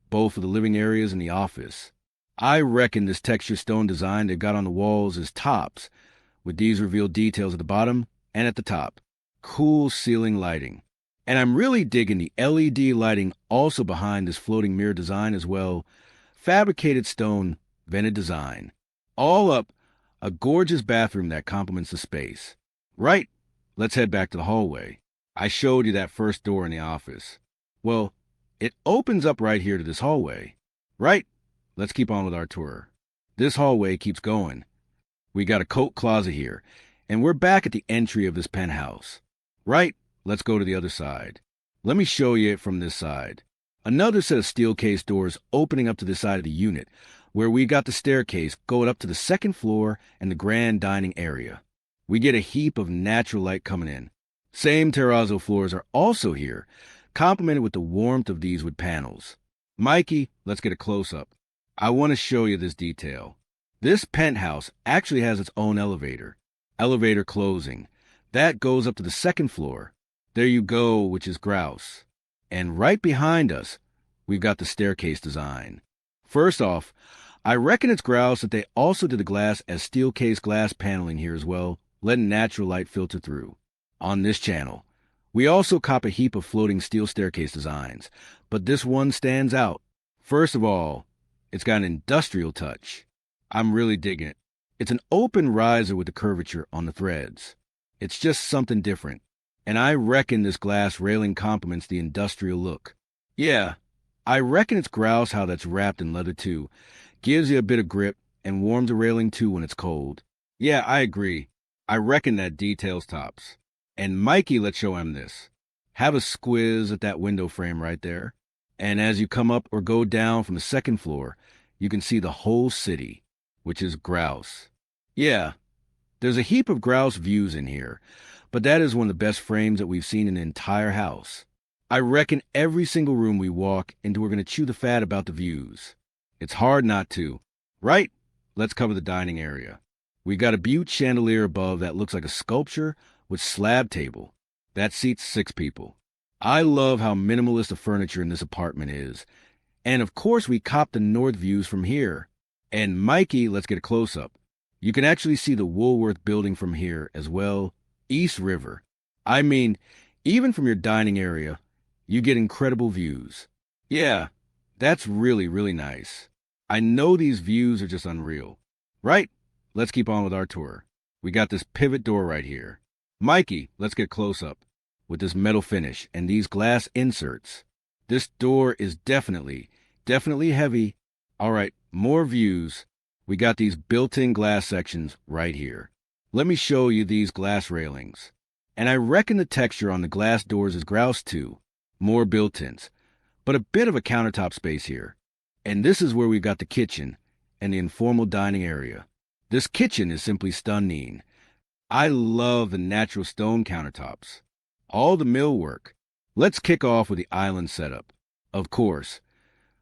both for the living areas and the office. I reckon this texture stone design they've got on the walls is tops, with these revealed details at the bottom and at the top. Cool ceiling lighting. And I'm really digging the LED lighting also behind this floating mirror design as well. Fabricated stone, vented design. All up, a gorgeous bathroom that complements the space. Right, let's head back to the hallway. I showed you that first door in the office. Well, it opens up right here to this hallway. Right, let's keep on with our tour. This hallway keeps going. We got a coat closet here, and we're back at the entry of this penthouse. Right, let's go to the other side. Let me show you it from this side. Another set of steel case doors opening up to the side of the unit, where we got the staircase going up to the second floor and the grand dining area. We get a heap of natural light coming in. Same terrazzo floors are also here, complemented with the warmth of these wood panels. Mikey, let's get a close-up. I want to show you this detail. This penthouse actually has its own elevator. Elevator closing. That goes up to the second floor. There you go, which is grouse. And right behind us, we've got the staircase design. First off, I reckon it's grouse that they also did the glass as steel case glass paneling here as well, letting natural light filter through. On this channel, we also cop a heap of floating steel staircase designs, but this one stands out. First of all, it's got an industrial touch. I'm really digging it. It's an open riser with the curvature on the threads. It's just something different. And I reckon this glass railing complements the industrial look. Yeah, I reckon it's grouse how that's wrapped in leather too. Gives you a bit of grip and warms the railing too when it's cold. Yeah, I agree. I reckon that details tops. And Mikey, let's show him this. Have a squiz at that window frame right there. And as you come up or go down from the second floor, you can see the whole city, which is grouse. Yeah, there's a heap of grouse views in here, but that is one of the best frames that we've seen in the entire house. I reckon every single room we walk into, we're going to chew the fat about the views. It's hard not to, right? Let's cover the dining area. We got a butte chandelier above that looks like a sculpture with slab table. That seats 6 people. I love how minimalist the furniture in this apartment is. And of course, we cop the north views from here. And Mikey, let's get a close-up. You can actually see the Woolworth building from here as well, East River. I mean, even from your dining area, you get incredible views. Yeah, that's really, really nice. I know these views are just unreal. Right? Let's keep on with our tour. We got this pivot door right here. Mikey, let's get close up with this metal finish and these glass inserts. This door is definitely heavy. All right, more views. We got these built-in glass sections right here. Let me show you these glass railings. And I reckon the texture on the glass doors is grouse too. More built-ins, but a bit of a countertop space here. And this is where we got the kitchen and the informal dining area. This kitchen is simply stunning. I love the natural stone countertops. All the millwork. Let's kick off with the island setup. Of course,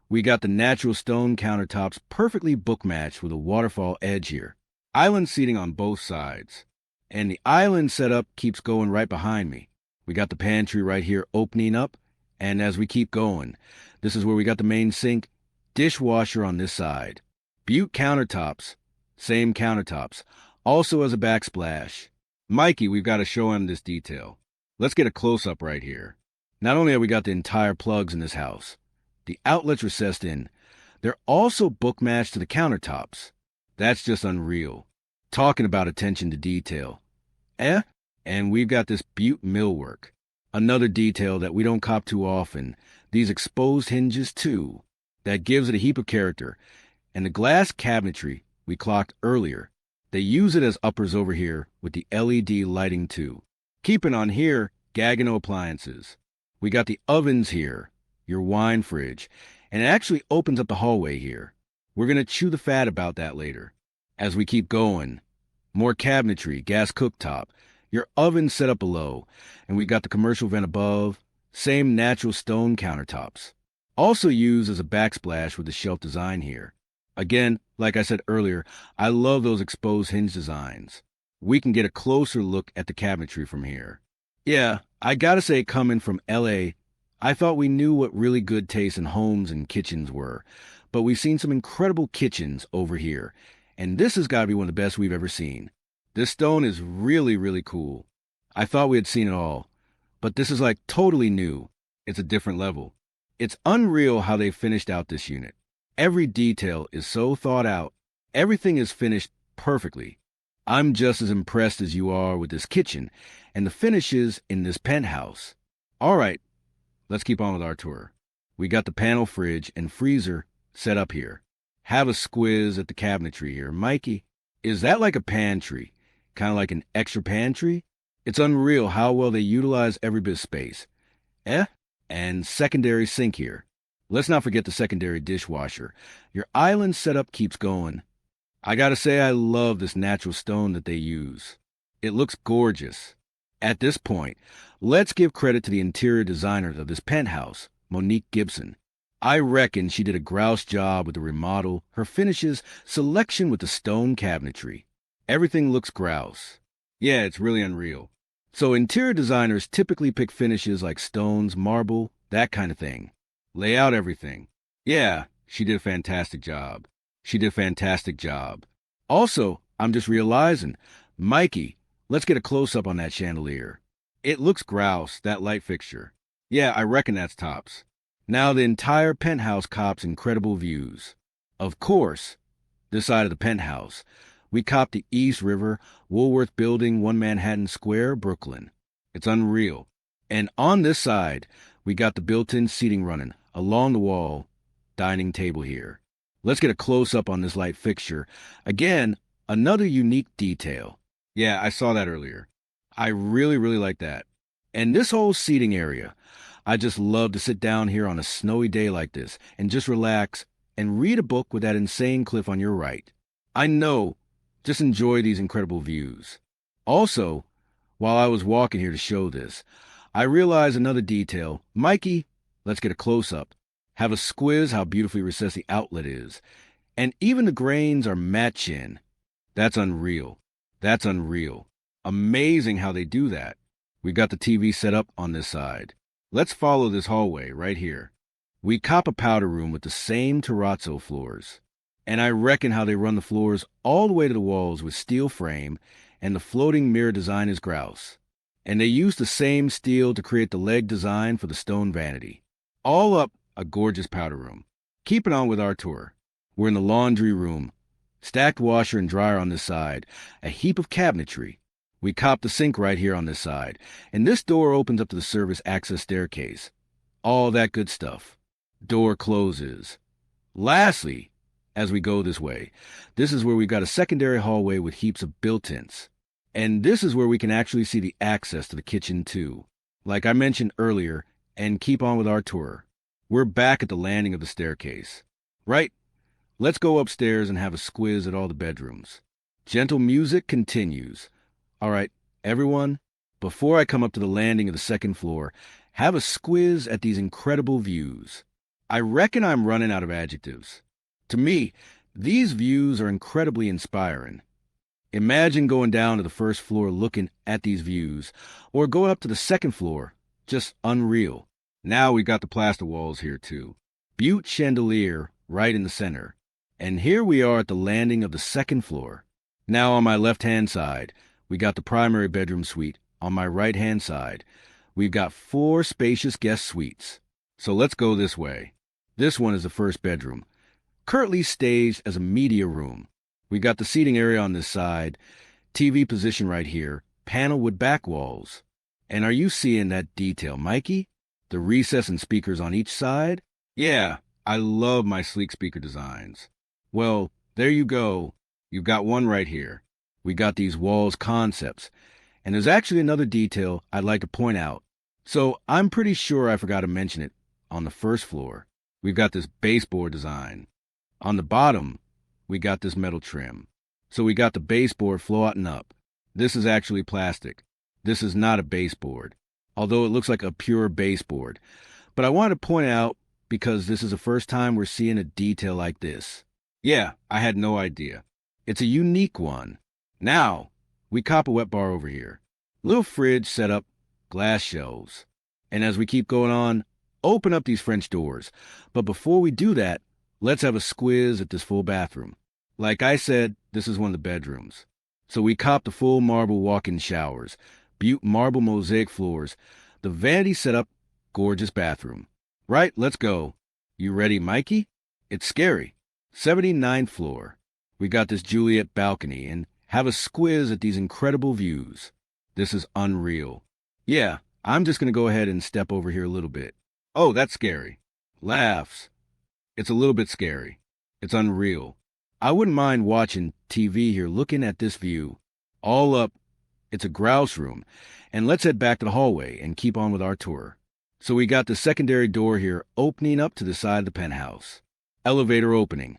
we got the natural stone countertops perfectly book-matched with a waterfall edge here. Island seating on both sides. And the island setup keeps going right behind me. We got the pantry right here opening up. And as we keep going, this is where we got the main sink, dishwasher on this side. Butte countertops. Same countertops. Also as a backsplash. Mikey, we've got to show him this detail. Let's get a close-up right here. Not only have we got the entire plugs in this house, the outlets recessed in, they're also book-matched to the countertops. That's just unreal. Talking about attention to detail. And we've got this butte millwork. Another detail that we don't cop too often. These exposed hinges too. That gives it a heap of character. And the glass cabinetry we clocked earlier. They use it as uppers over here with the LED lighting too. Keeping on here, Gagano appliances. We got the ovens here, your wine fridge, and it actually opens up the hallway here. We're going to chew the fat about that later. As we keep going, more cabinetry, gas cooktop, your oven set up below, and we got the commercial vent above, same natural stone countertops. Also used as a backsplash with the shelf design here. Again, like I said earlier, I love those exposed hinge designs. We can get a closer look at the cabinetry from here. Yeah, I gotta say, coming from LA, I thought we knew what really good taste in homes and kitchens were, but we've seen some incredible kitchens over here, and this has got to be one of the best we've ever seen. This stone is really, really cool. I thought we had seen it all, but this is like totally new. It's a different level. It's unreal how they finished out this unit. Every detail is so thought out. Everything is finished perfectly. I'm just as impressed as you are with this kitchen and the finishes in this penthouse. All right, let's keep on with our tour. We got the panel fridge and freezer set up here. Have a squiz at the cabinetry here. Mikey, is that like a pantry? Kind of like an extra pantry? It's unreal how well they utilize every bit of space. And secondary sink here. Let's not forget the secondary dishwasher. Your island setup keeps going. I gotta say, I love this natural stone that they use. It looks gorgeous. At this point, let's give credit to the interior designers of this penthouse, Monique Gibson. I reckon she did a grouse job with the remodel, her finishes, selection with the stone cabinetry. Everything looks grouse. Yeah, it's really unreal. So interior designers typically pick finishes like stones, marble, that kind of thing. Lay out everything. Yeah, she did a fantastic job. She did a fantastic job. Also, I'm just realizing, Mikey, let's get a close-up on that chandelier. It looks grouse, that light fixture. Yeah, I reckon that's tops. Now the entire penthouse cops incredible views. Of course, this side of the penthouse, we cop the East River, Woolworth Building, 1 Manhattan Square, Brooklyn. It's unreal. And on this side, we got the built-in seating running along the wall, dining table here. Let's get a close-up on this light fixture. Again, another unique detail. Yeah, I saw that earlier. I really, really like that. And this whole seating area, I just love to sit down here on a snowy day like this and just relax and read a book with that insane cliff on your right. I know, just enjoy these incredible views. Also, while I was walking here to show this, I realized another detail. Mikey, let's get a close-up. Have a squiz how beautifully recessed the outlet is. And even the grains are matching. That's unreal. That's unreal. Amazing how they do that. We got the TV set up on this side. Let's follow this hallway right here. We cop a powder room with the same terrazzo floors. And I reckon how they run the floors all the way to the walls with steel frame, and the floating mirror design is grouse. And they use the same steel to create the leg design for the stone vanity. All up, a gorgeous powder room. Keeping on with our tour. We're in the laundry room. Stacked washer and dryer on this side. A heap of cabinetry. We cop the sink right here on this side. And this door opens up to the service access staircase. All that good stuff. Door closes. Lastly, as we go this way, this is where we got a secondary hallway with heaps of built-ins. And this is where we can actually see the access to the kitchen too. Like I mentioned earlier, and keep on with our tour. We're back at the landing of the staircase. Right? Let's go upstairs and have a squiz at all the bedrooms. Gentle music continues. All right, everyone, before I come up to the landing of the second floor, have a squiz at these incredible views. I reckon I'm running out of adjectives. To me, these views are incredibly inspiring. Imagine going down to the first floor looking at these views, or going up to the second floor. Just unreal. Now we got the plaster walls here too. Butte chandelier right in the center. And here we are at the landing of the second floor. Now on my left-hand side, we got the primary bedroom suite. On my right-hand side, we've got 4 spacious guest suites. So let's go this way. This one is the first bedroom, currently staged as a media room. We got the seating area on this side, TV position right here, panel with back walls. And are you seeing that detail, Mikey? The recess and speakers on each side? Yeah, I love my sleek speaker designs. Well, there you go. You've got one right here. We got these walls concepts. And there's actually another detail I'd like to point out. So I'm pretty sure I forgot to mention it. On the first floor, we've got this baseboard design. On the bottom, we got this metal trim. So we got the baseboard floating up. This is actually plastic. This is not a baseboard, although it looks like a pure baseboard. But I want to point out because this is the first time we're seeing a detail like this. Yeah, I had no idea. It's a unique one. Now, we cop a wet bar over here. Little fridge set up, glass shelves. And as we keep going on, open up these French doors. But before we do that, let's have a squiz at this full bathroom. Like I said, this is one of the bedrooms. So we cop the full marble walk-in showers, Butte marble mosaic floors, the vanity set up, gorgeous bathroom. Right, let's go. You ready, Mikey? It's scary. 79th floor. We got this Juliet balcony and have a squiz at these incredible views. This is unreal. Yeah, I'm just going to go ahead and step over here a little bit. Oh, that's scary. Laughs. It's a little bit scary. It's unreal. I wouldn't mind watching TV here looking at this view. All up, it's a grouse room. And let's head back to the hallway and keep on with our tour. So we got the secondary door here opening up to the side of the penthouse. Elevator opening.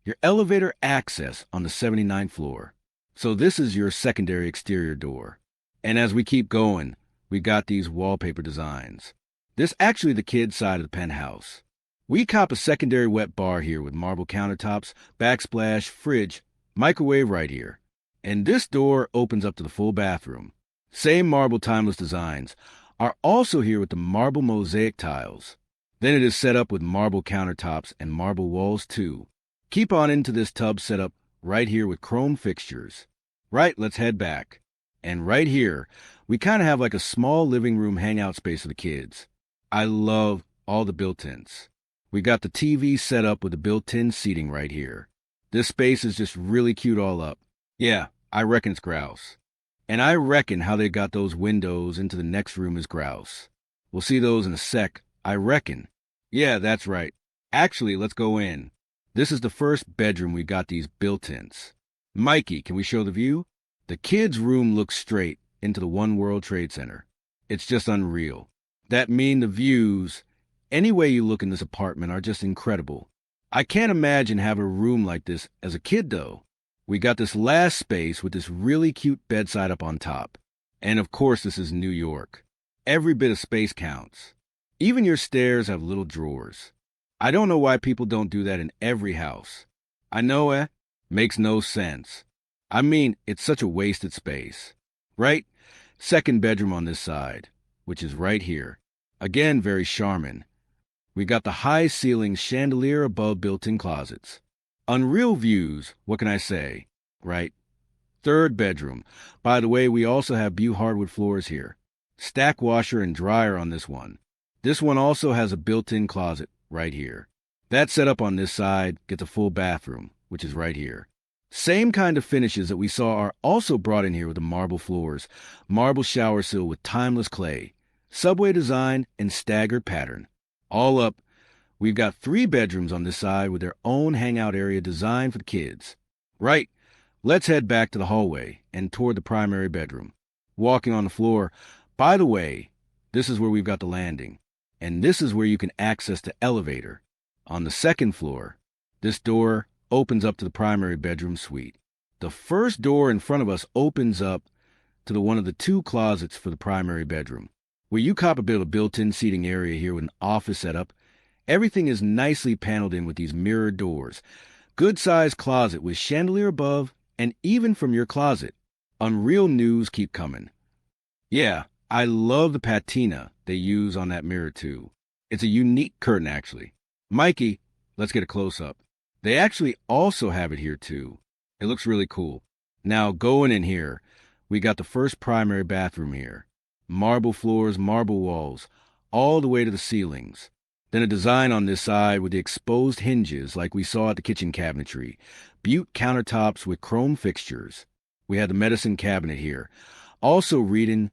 Your elevator access on the 79th floor. So this is your secondary exterior door. And as we keep going, we got these wallpaper designs. This actually the kids' side of the penthouse. We cop a secondary wet bar here with marble countertops, backsplash, fridge, microwave right here. And this door opens up to the full bathroom. Same marble timeless designs are also here with the marble mosaic tiles. Then it is set up with marble countertops and marble walls too. Keep on into this tub setup right here with chrome fixtures. Right, let's head back. And right here, we kind of have like a small living room hangout space for the kids. I love all the built-ins. We got the TV set up with the built-in seating right here. This space is just really cute all up. Yeah, I reckon it's grouse. And I reckon how they got those windows into the next room is grouse. We'll see those in a sec, I reckon. Yeah, that's right. Actually, let's go in. This is the first bedroom we got these built-ins. Mikey, can we show the view? The kids' room looks straight into the One World Trade Center. It's just unreal. That mean the views, any way you look in this apartment, are just incredible. I can't imagine having a room like this as a kid, though. We got this last space with this really cute bedside up on top. And of course, this is New York. Every bit of space counts. Even your stairs have little drawers. I don't know why people don't do that in every house. I know it makes no sense. I mean, it's such a wasted space. Right? Second bedroom on this side, which is right here. Again, very charming. We got the high ceiling chandelier above built-in closets. Unreal views, what can I say? Right? Third bedroom. By the way, we also have Bew hardwood floors here. Stack washer and dryer on this one. This one also has a built-in closet right here. That setup on this side gets a full bathroom, which is right here. Same kind of finishes that we saw are also brought in here with the marble floors, marble shower sill with timeless clay, subway design, and staggered pattern. All up, we've got 3 bedrooms on this side with their own hangout area designed for the kids. Right, let's head back to the hallway and toward the primary bedroom. Walking on the floor, by the way, this is where we've got the landing, and this is where you can access the elevator. On the second floor, this door opens up to the primary bedroom suite. The first door in front of us opens up to one of the 2 closets for the primary bedroom, where you cop a bit of built-in seating area here with an office setup. Everything is nicely paneled in with these mirrored doors. Good-sized closet with chandelier above, and even from your closet, unreal news keep coming. Yeah, I love the patina they use on that mirror too. It's a unique curtain, actually. Mikey, let's get a close-up. They actually also have it here too. It looks really cool. Now, going in here, we got the first primary bathroom here. Marble floors, marble walls, all the way to the ceilings. Then a design on this side with the exposed hinges like we saw at the kitchen cabinetry. Butte countertops with chrome fixtures. We had the medicine cabinet here. Also eating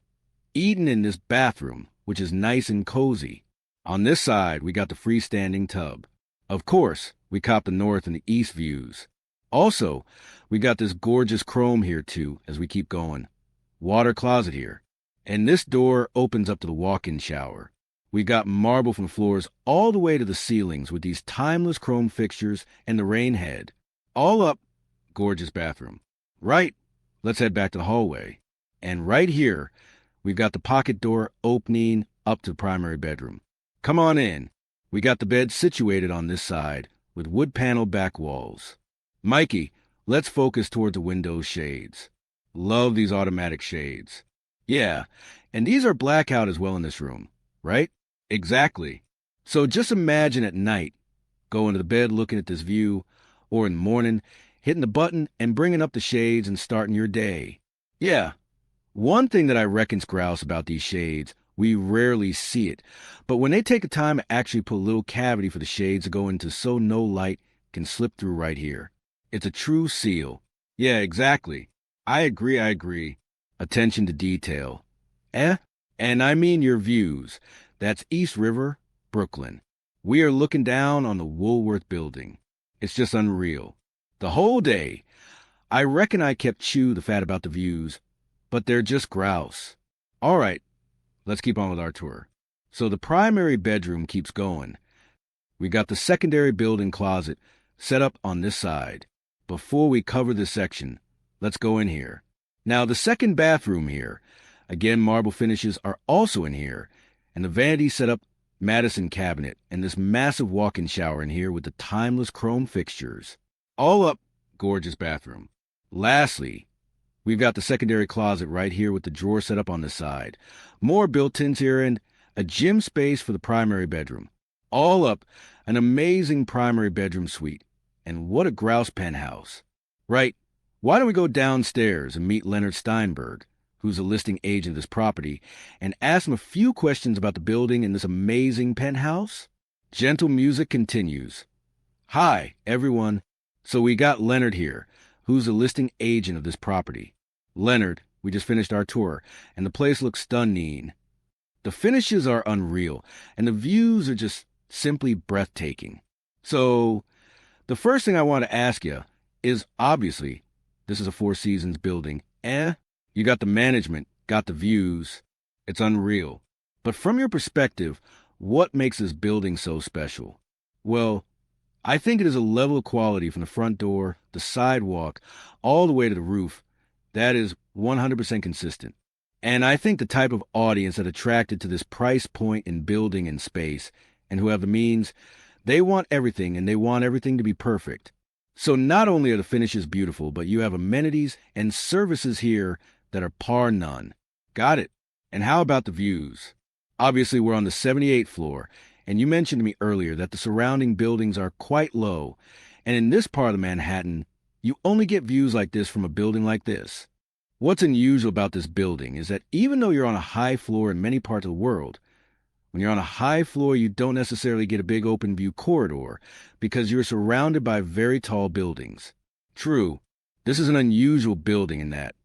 in this bathroom, which is nice and cozy. On this side, we got the freestanding tub. Of course, we cop the north and the east views. Also, we got this gorgeous chrome here too as we keep going. Water closet here. And this door opens up to the walk-in shower. We got marble from floors all the way to the ceilings with these timeless chrome fixtures and the rain head. All up, gorgeous bathroom. Right, let's head back to the hallway. And right here, we've got the pocket door opening up to the primary bedroom. Come on in. We got the bed situated on this side with wood panel back walls. Mikey, let's focus toward the window shades. Love these automatic shades. Yeah, and these are blackout as well in this room, right? Exactly. So just imagine at night, going to the bed looking at this view, or in the morning, hitting the button and bringing up the shades and starting your day. Yeah, one thing that I reckon's grouse about these shades, we rarely see it, but when they take the time to actually put a little cavity for the shades to go into so no light can slip through right here. It's a true seal. Yeah, exactly. I agree. Attention to detail. And I mean your views. That's East River, Brooklyn. We are looking down on the Woolworth building. It's just unreal. The whole day. I reckon I kept Chew the fat about the views, but they're just grouse. All right, let's keep on with our tour. So the primary bedroom keeps going. We got the secondary built-in closet set up on this side. Before we cover this section, let's go in here. Now, the second bathroom here, again, marble finishes are also in here, and the vanity set up Madison cabinet and this massive walk-in shower in here with the timeless chrome fixtures. All up, gorgeous bathroom. Lastly, we've got the secondary closet right here with the drawer set up on the side. More built-ins here and a gym space for the primary bedroom. All up, an amazing primary bedroom suite. And what a grouse penthouse. Right, why don't we go downstairs and meet Leonard Steinberg, who's a listing agent of this property, and ask him a few questions about the building and this amazing penthouse? Gentle music continues. Hi, everyone. So we got Leonard here, who's a listing agent of this property. Leonard, we just finished our tour, and the place looks stunning. The finishes are unreal, and the views are just simply breathtaking. So, the first thing I want to ask you is, obviously, this is a Four Seasons building. You got the management, got the views. It's unreal. But from your perspective, what makes this building so special? Well, I think it is a level of quality from the front door, the sidewalk, all the way to the roof that is 100% consistent. And I think the type of audience that attracted to this price point in building and space and who have the means, they want everything and they want everything to be perfect. So not only are the finishes beautiful, but you have amenities and services here that are par none. Got it. And how about the views? Obviously, we're on the 78th floor, and you mentioned to me earlier that the surrounding buildings are quite low. And in this part of Manhattan, you only get views like this from a building like this. What's unusual about this building is that even though you're on a high floor in many parts of the world, when you're on a high floor, you don't necessarily get a big open view corridor because you're surrounded by very tall buildings. True, this is an unusual building in that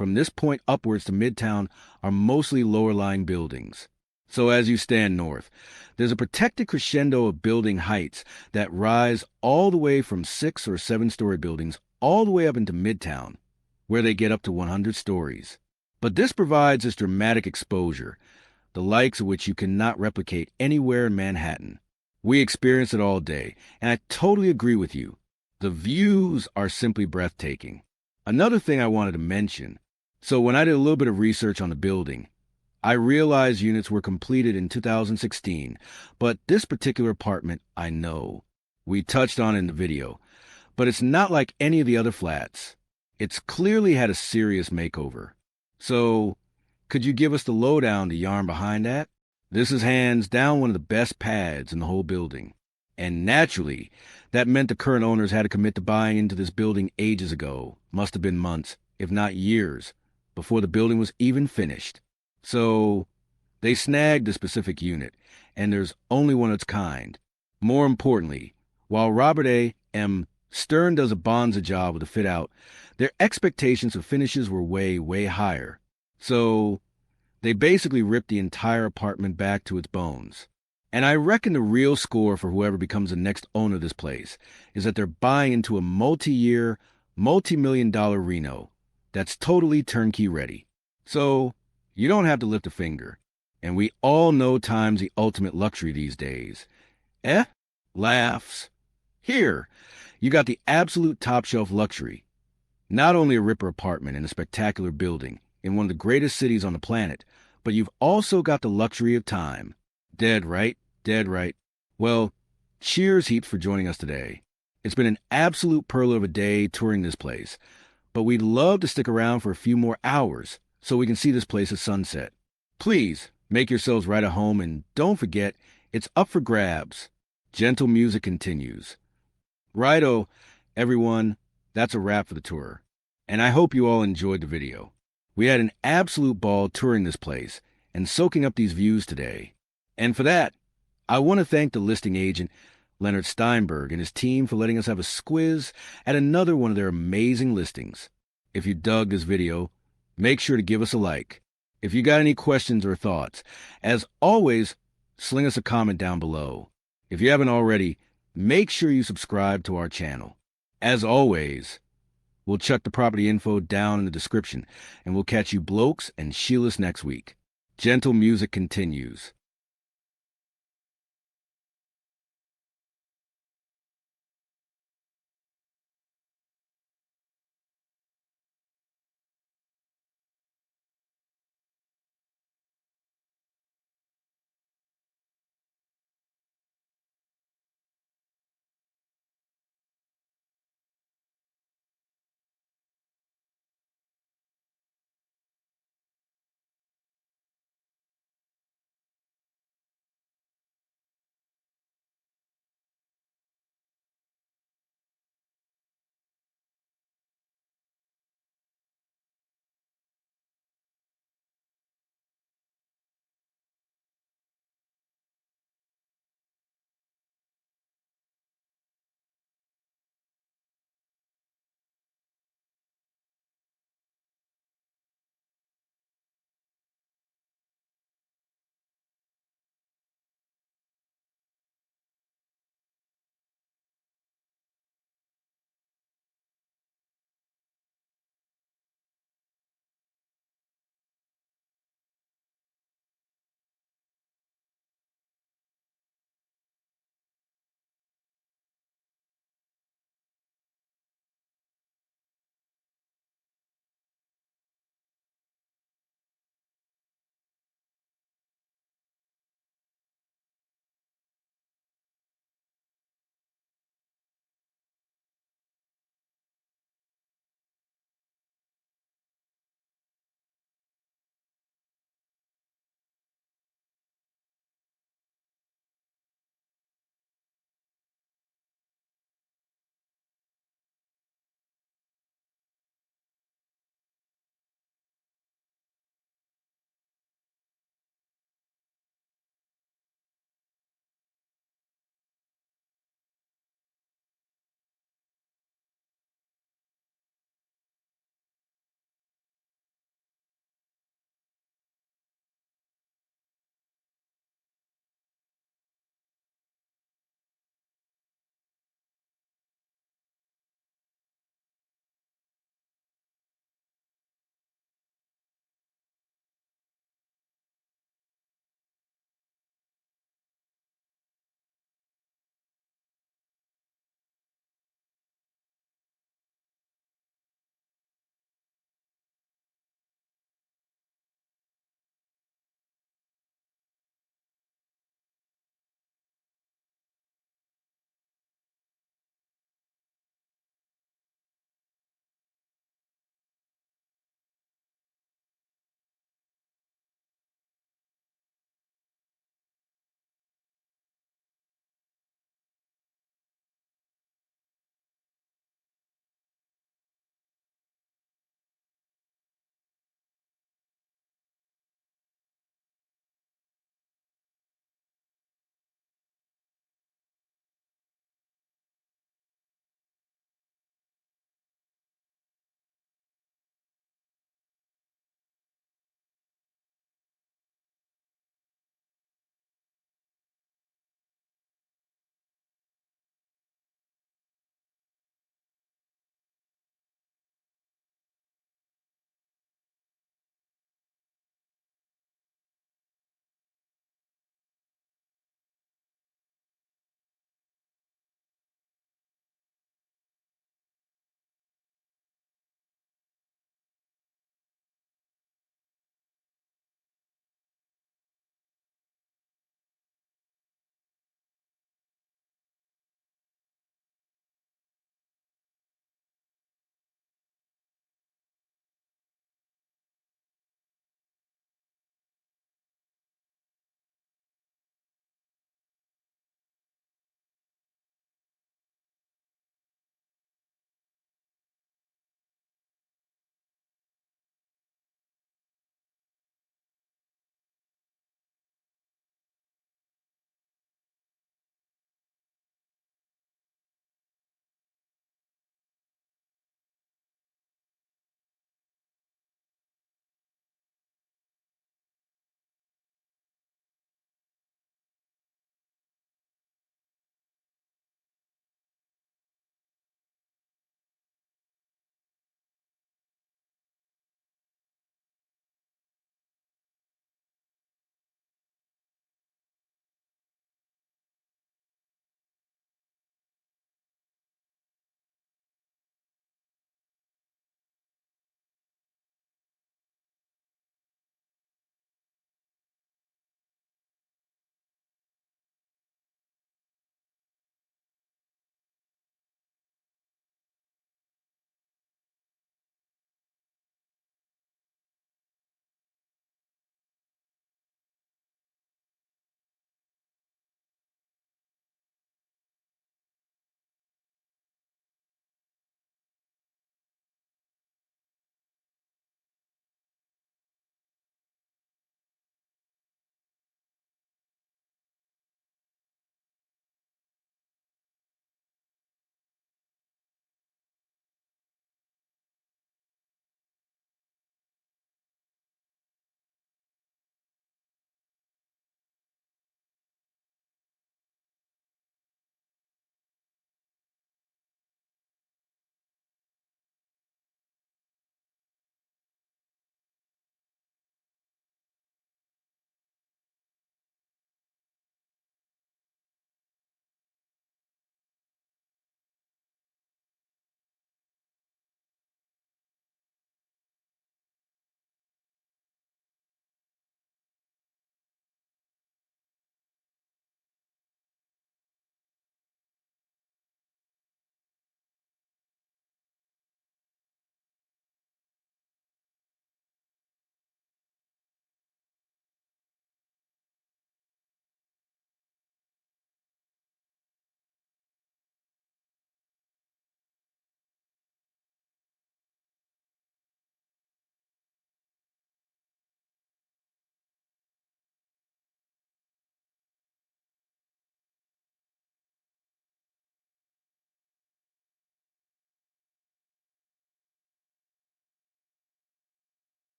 from this point upwards to Midtown are mostly lower-lying buildings. So as you stand north, there's a protected crescendo of building heights that rise all the way from 6 or 7-story buildings all the way up into Midtown, where they get up to 100 stories. But this provides this dramatic exposure, the likes of which you cannot replicate anywhere in Manhattan. We experience it all day, and I totally agree with you. The views are simply breathtaking. Another thing I wanted to mention, so when I did a little bit of research on the building, I realized units were completed in 2016, but this particular apartment I know. We touched on it in the video, but it's not like any of the other flats. It's clearly had a serious makeover. So, could you give us the lowdown, the yarn behind that? This is hands down one of the best pads in the whole building. And naturally, that meant the current owners had to commit to buying into this building ages ago. Must have been months, if not years, before the building was even finished. So, they snagged the specific unit, and there's only one of its kind. More importantly, while Robert A. M. Stern does a bonza job with the fit-out, their expectations of finishes were way, way higher. So, they basically ripped the entire apartment back to its bones. And I reckon the real score for whoever becomes the next owner of this place is that they're buying into a multi-year, multi-million-dollar reno that's totally turnkey ready. So, you don't have to lift a finger. And we all know time's the ultimate luxury these days. Eh? Laughs. Here, you got the absolute top-shelf luxury. Not only a ripper apartment in a spectacular building in one of the greatest cities on the planet, but you've also got the luxury of time. Dead right, dead right. Well, cheers heaps for joining us today. It's been an absolute pearl of a day touring this place, but we'd love to stick around for a few more hours so we can see this place at sunset. Please make yourselves right at home, and don't forget, it's up for grabs. Gentle music continues. Righto, everyone, that's a wrap for the tour. And I hope you all enjoyed the video. We had an absolute ball touring this place and soaking up these views today. And for that, I want to thank the listing agent, Leonard Steinberg, and his team for letting us have a squiz at another one of their amazing listings. If you dug this video, make sure to give us a like. If you got any questions or thoughts, as always, sling us a comment down below. If you haven't already, make sure you subscribe to our channel. As always, we'll chuck the property info down in the description, and we'll catch you blokes and Sheilas next week. Gentle music continues.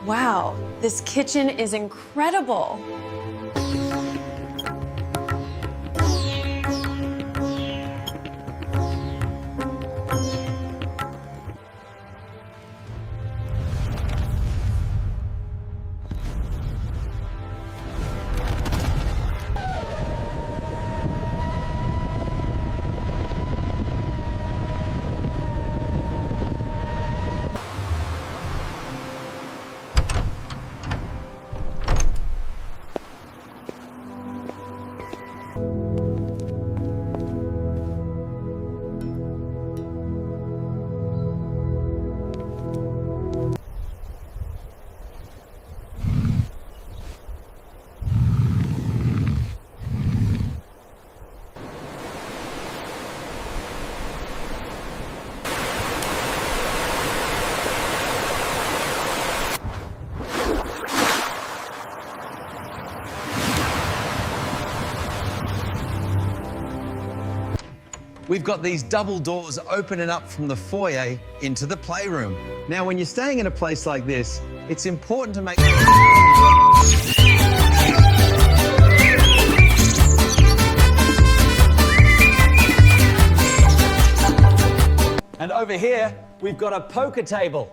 Wow, this kitchen is incredible. We've got these double doors opening up from the foyer into the playroom. Now, when you're staying in a place like this, it's important to make... And over here, we've got a poker table.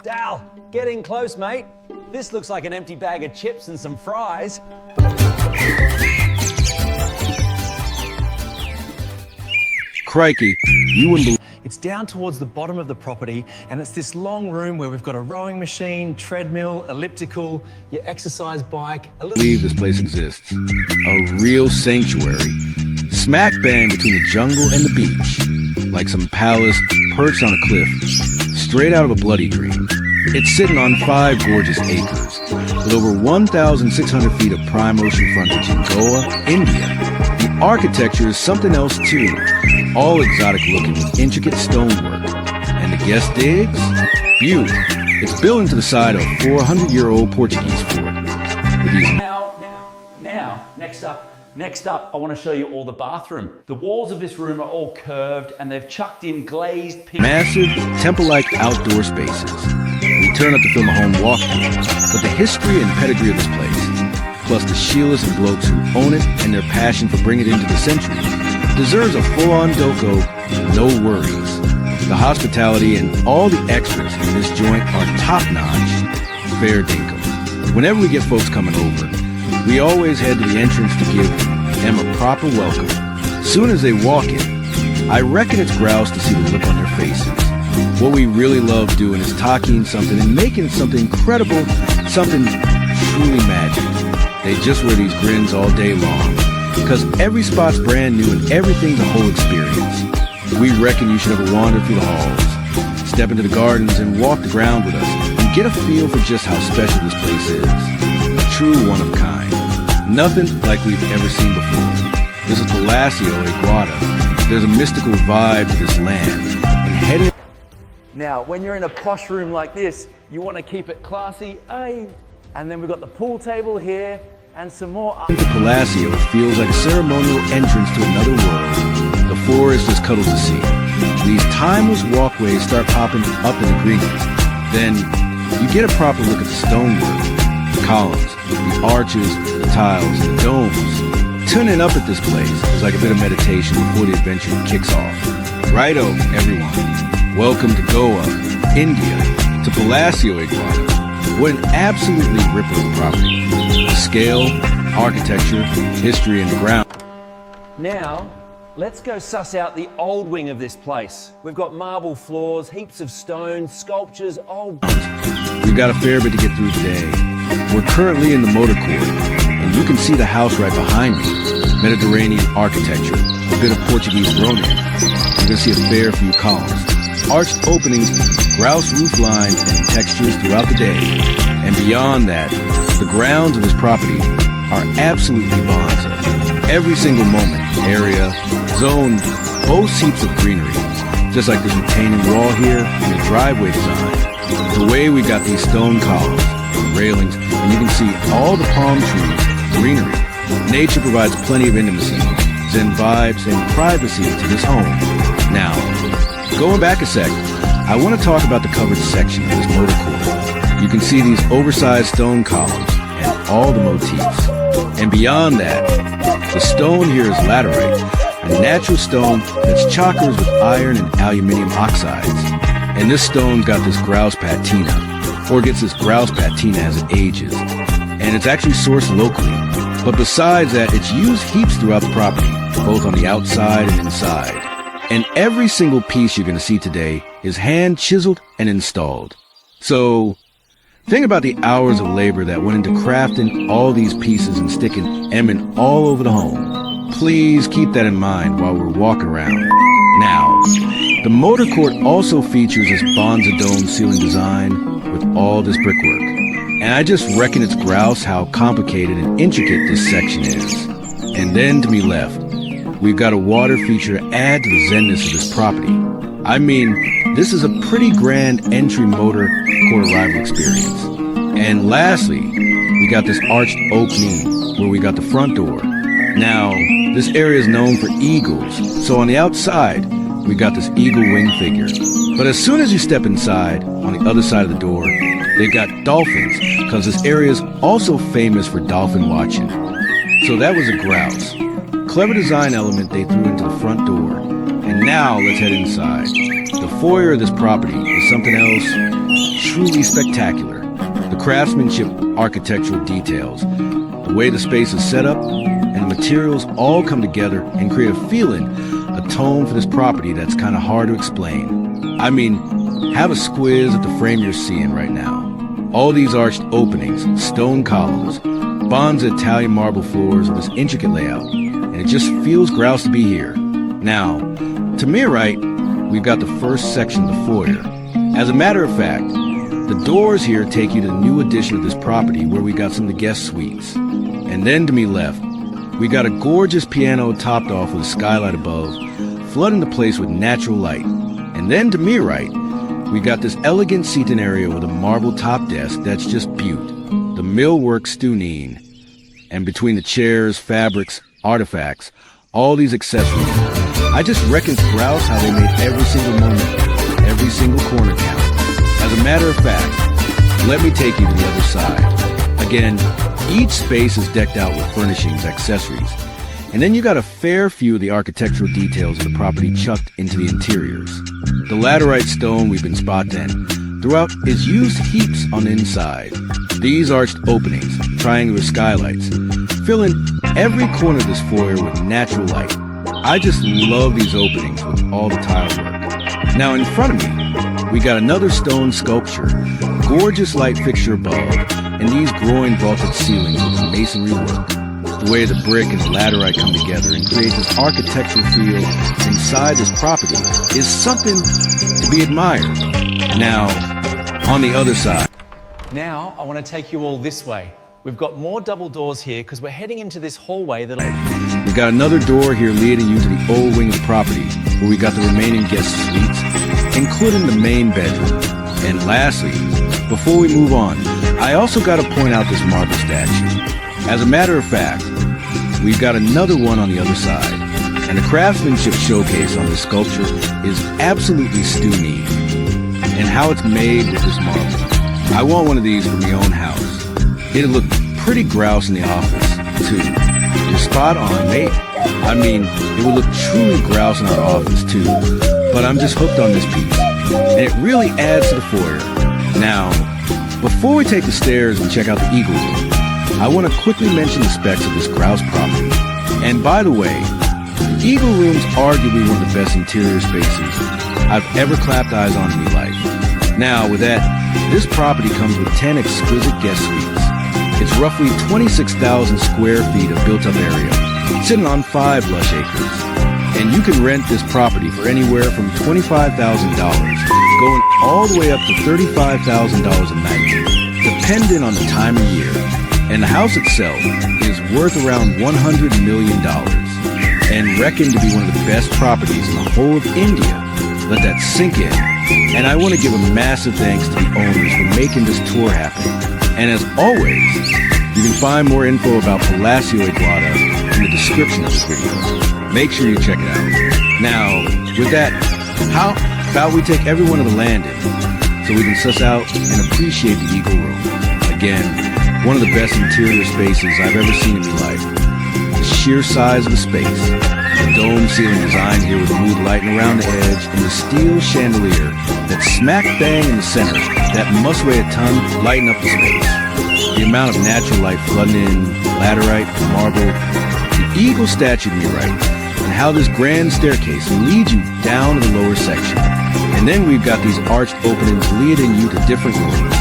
Dal, get in close, mate. This looks like an empty bag of chips and some fries. Crikey, you wouldn't believe. It's down towards the bottom of the property, and it's this long room where we've got a rowing machine, treadmill, elliptical, your exercise bike. Believe this place exists. A real sanctuary. Smack bang between the jungle and the beach. Like some palace perched on a cliff, straight out of a bloody dream. It's sitting on 5 gorgeous acres, with over 1,600 feet of prime ocean frontage in Goa, India. The architecture is something else too. All exotic looking with intricate stonework. And the guest digs? Beautiful. It's built into the side of a 400-year-old Portuguese fort. With these Now, next up, I want to show you all the bathroom. The walls of this room are all curved and they've chucked in glazed pink. massive, temple-like outdoor spaces. We turn up to film a home walkthrough, but the history and pedigree of this place, plus the Sheilas and blokes who own it and their passion for bringing it into the century, deserves a full-on doco, no worries. The hospitality and all the extras in this joint are top-notch, fair dinkum. Whenever we get folks coming over, we always head to the entrance to give them a proper welcome. Soon as they walk in, I reckon it's grouse to see the look on their faces. What we really love doing is talking something and making something incredible, something truly magic. They just wear these grins all day long. Because every spot's brand new and everything's a whole experience. We reckon you should ever wander through the halls, step into the gardens and walk the ground with us and get a feel for just how special this place is. A true one of a kind. Nothing like we've ever seen before. This is Palacio Iguada. There's a mystical vibe to this land. And heading... Now, when you're in a posh room like this, you want to keep it classy. And then we've got the pool table here. And some more. The Palacio feels like a ceremonial entrance to another world. The forest is cuddled to see. These timeless walkways start popping up in the greenery. Then you get a proper look at the stonework, the columns, the arches, the tiles, and the domes. Tuning up at this place is like a bit of meditation before the adventure kicks off. Righto, everyone. Welcome to Goa, India, to Palacio Iguada. What an absolutely ripping property. The scale, architecture, history, and the ground. Now, let's go suss out the old wing of this place. We've got marble floors, heaps of stones, sculptures, old... We've got a fair bit to get through today. We're currently in the motor court, and you can see the house right behind me. Mediterranean architecture, a bit of Portuguese romance. You're gonna see a fair few columns, arched openings, grouse roof lines, and textures throughout the day. And beyond that, the grounds of this property are absolutely bonza. Every single moment, area, zone, boasts heaps of greenery. Just like this retaining wall here and the driveway design. The way we got these stone columns, the railings, and you can see all the palm trees, greenery. Nature provides plenty of intimacy, zen vibes, and privacy to this home. Now, going back a sec, I want to talk about the covered section of this motor court. you can see these oversized stone columns and all the motifs. And beyond that, the stone here is laterite, a natural stone that's chockers with iron and aluminum oxides. And this stone's got this grouse patina, or gets this grouse patina as it ages. And it's actually sourced locally. But besides that, it's used heaps throughout the property, both on the outside and inside. And every single piece you're going to see today is hand chiseled and installed. So think about the hours of labor that went into crafting all these pieces and sticking them all over the home. Please keep that in mind while we're walking around. Now, the motor court also features this Bonza dome ceiling design with all this brickwork. And I just reckon it's grouse how complicated and intricate this section is. And then to me left, we've got a water feature to add to the zenness of this property. I mean, this is a pretty grand entry motor court arrival experience. And lastly, we got this arched opening where we got the front door. Now, this area is known for eagles, so on the outside, we got this eagle wing figure. But as soon as you step inside, on the other side of the door, they got dolphins, because this area is also famous for dolphin watching. So that was a grouse. Clever design element they threw into the front door. And now let's head inside. The foyer of this property is something else truly spectacular. The craftsmanship, architectural details, the way the space is set up, and the materials all come together and create a feeling, a tone for this property that's kind of hard to explain. I mean, have a squiz at the frame you're seeing right now. All these arched openings, stone columns, Bonza Italian marble floors with this intricate layout, and it just feels grouse to be here. Now, to my right, we've got the first section of the foyer. As a matter of fact, the doors here take you to the new addition of this property where we got some of the guest suites. And then to me left, we got a gorgeous piano topped off with a skylight above, flooding the place with natural light. And then to me right, we got this elegant seating area with a marble top desk that's just beaut. The millwork stunine. And between the chairs, fabrics, artifacts, all these accessories, I just reckon it's grouse how they made every single moment, every single corner count. As a matter of fact, let me take you to the other side. Again, each space is decked out with furnishings, accessories, and then you got a fair few of the architectural details of the property chucked into the interiors. The laterite stone we've been spotting throughout is used heaps on the inside. These arched openings, triangular skylights, fill in every corner of this foyer with natural light. I just love these openings with all the tile work. Now in front of me, we got another stone sculpture, gorgeous light fixture above, and these groin vaulted ceilings with the masonry work. The way the brick and the laterite come together and create this architectural feel inside this property is something to be admired. Now, on the other side. Now, I want to take you all this way. We've got more double doors here because we're heading into this hallway that... We've got another door here leading you to the old wing of the property where we got the remaining guest suites, including the main bedroom. And lastly, before we move on, I also got to point out this marble statue. As a matter of fact, we've got another one on the other side, and the craftsmanship showcase on this sculpture is absolutely stunning. And how it's made with this marble. I want one of these for my own house. It'll look pretty grouse in the office, too. You're spot on, mate. I mean, it would look truly grouse in our office, too. But I'm just hooked on this piece, and it really adds to the foyer. Now, before we take the stairs and check out the eagle room, I want to quickly mention the specs of this grouse property. And by the way, the eagle room's arguably one of the best interior spaces I've ever clapped eyes on in my life. Now, with that, this property comes with 10 exquisite guest suites. It's roughly 26,000 square feet of built-up area, sitting on 5 lush acres. And you can rent this property for anywhere from $25,000, going all the way up to $35,000 a night, depending on the time of year. And the house itself is worth around $100 million and reckoned to be one of the best properties in the whole of India. Let that sink in. And I want to give a massive thanks to the owners for making this tour happen. And as always, you can find more info about Palacio Iguada in the description of this video. Make sure you check it out. Now, with that, how about we take everyone to the landing? so we can suss out and appreciate the Eagle Room. Again, one of the best interior spaces I've ever seen in my life. The sheer size of the space, the dome ceiling design here with mood lighting around the edge, and the steel chandelier that's smack bang in the center that must weigh a ton lighting up the space. The amount of natural light flooding in, laterite, marble, the eagle statue to your right, and how this grand staircase leads you down to the lower section. And then we've got these arched openings leading you to different rooms.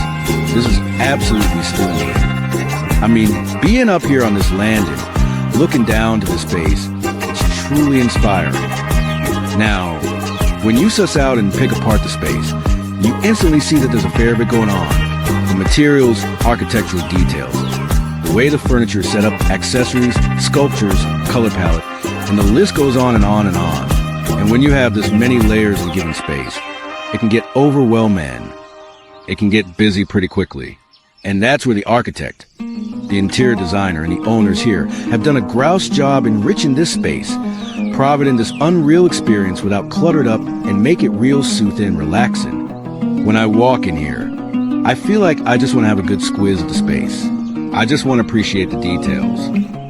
This is absolutely stunning. I mean, being up here on this landing, looking down to the space, it's truly inspiring. Now, when you suss out and pick apart the space, you instantly see that there's a fair bit going on. The materials, architectural details, the way the furniture is set up, accessories, sculptures, color palette, and the list goes on and on and on. And when you have this many layers in a given space, it can get overwhelming. It can get busy pretty quickly. And that's where the architect, the interior designer, and the owners here have done a grouse job enriching this space, providing this unreal experience without cluttered up and make it real soothing and relaxing. When I walk in here, I feel like I just want to have a good squiz at the space. I just want to appreciate the details.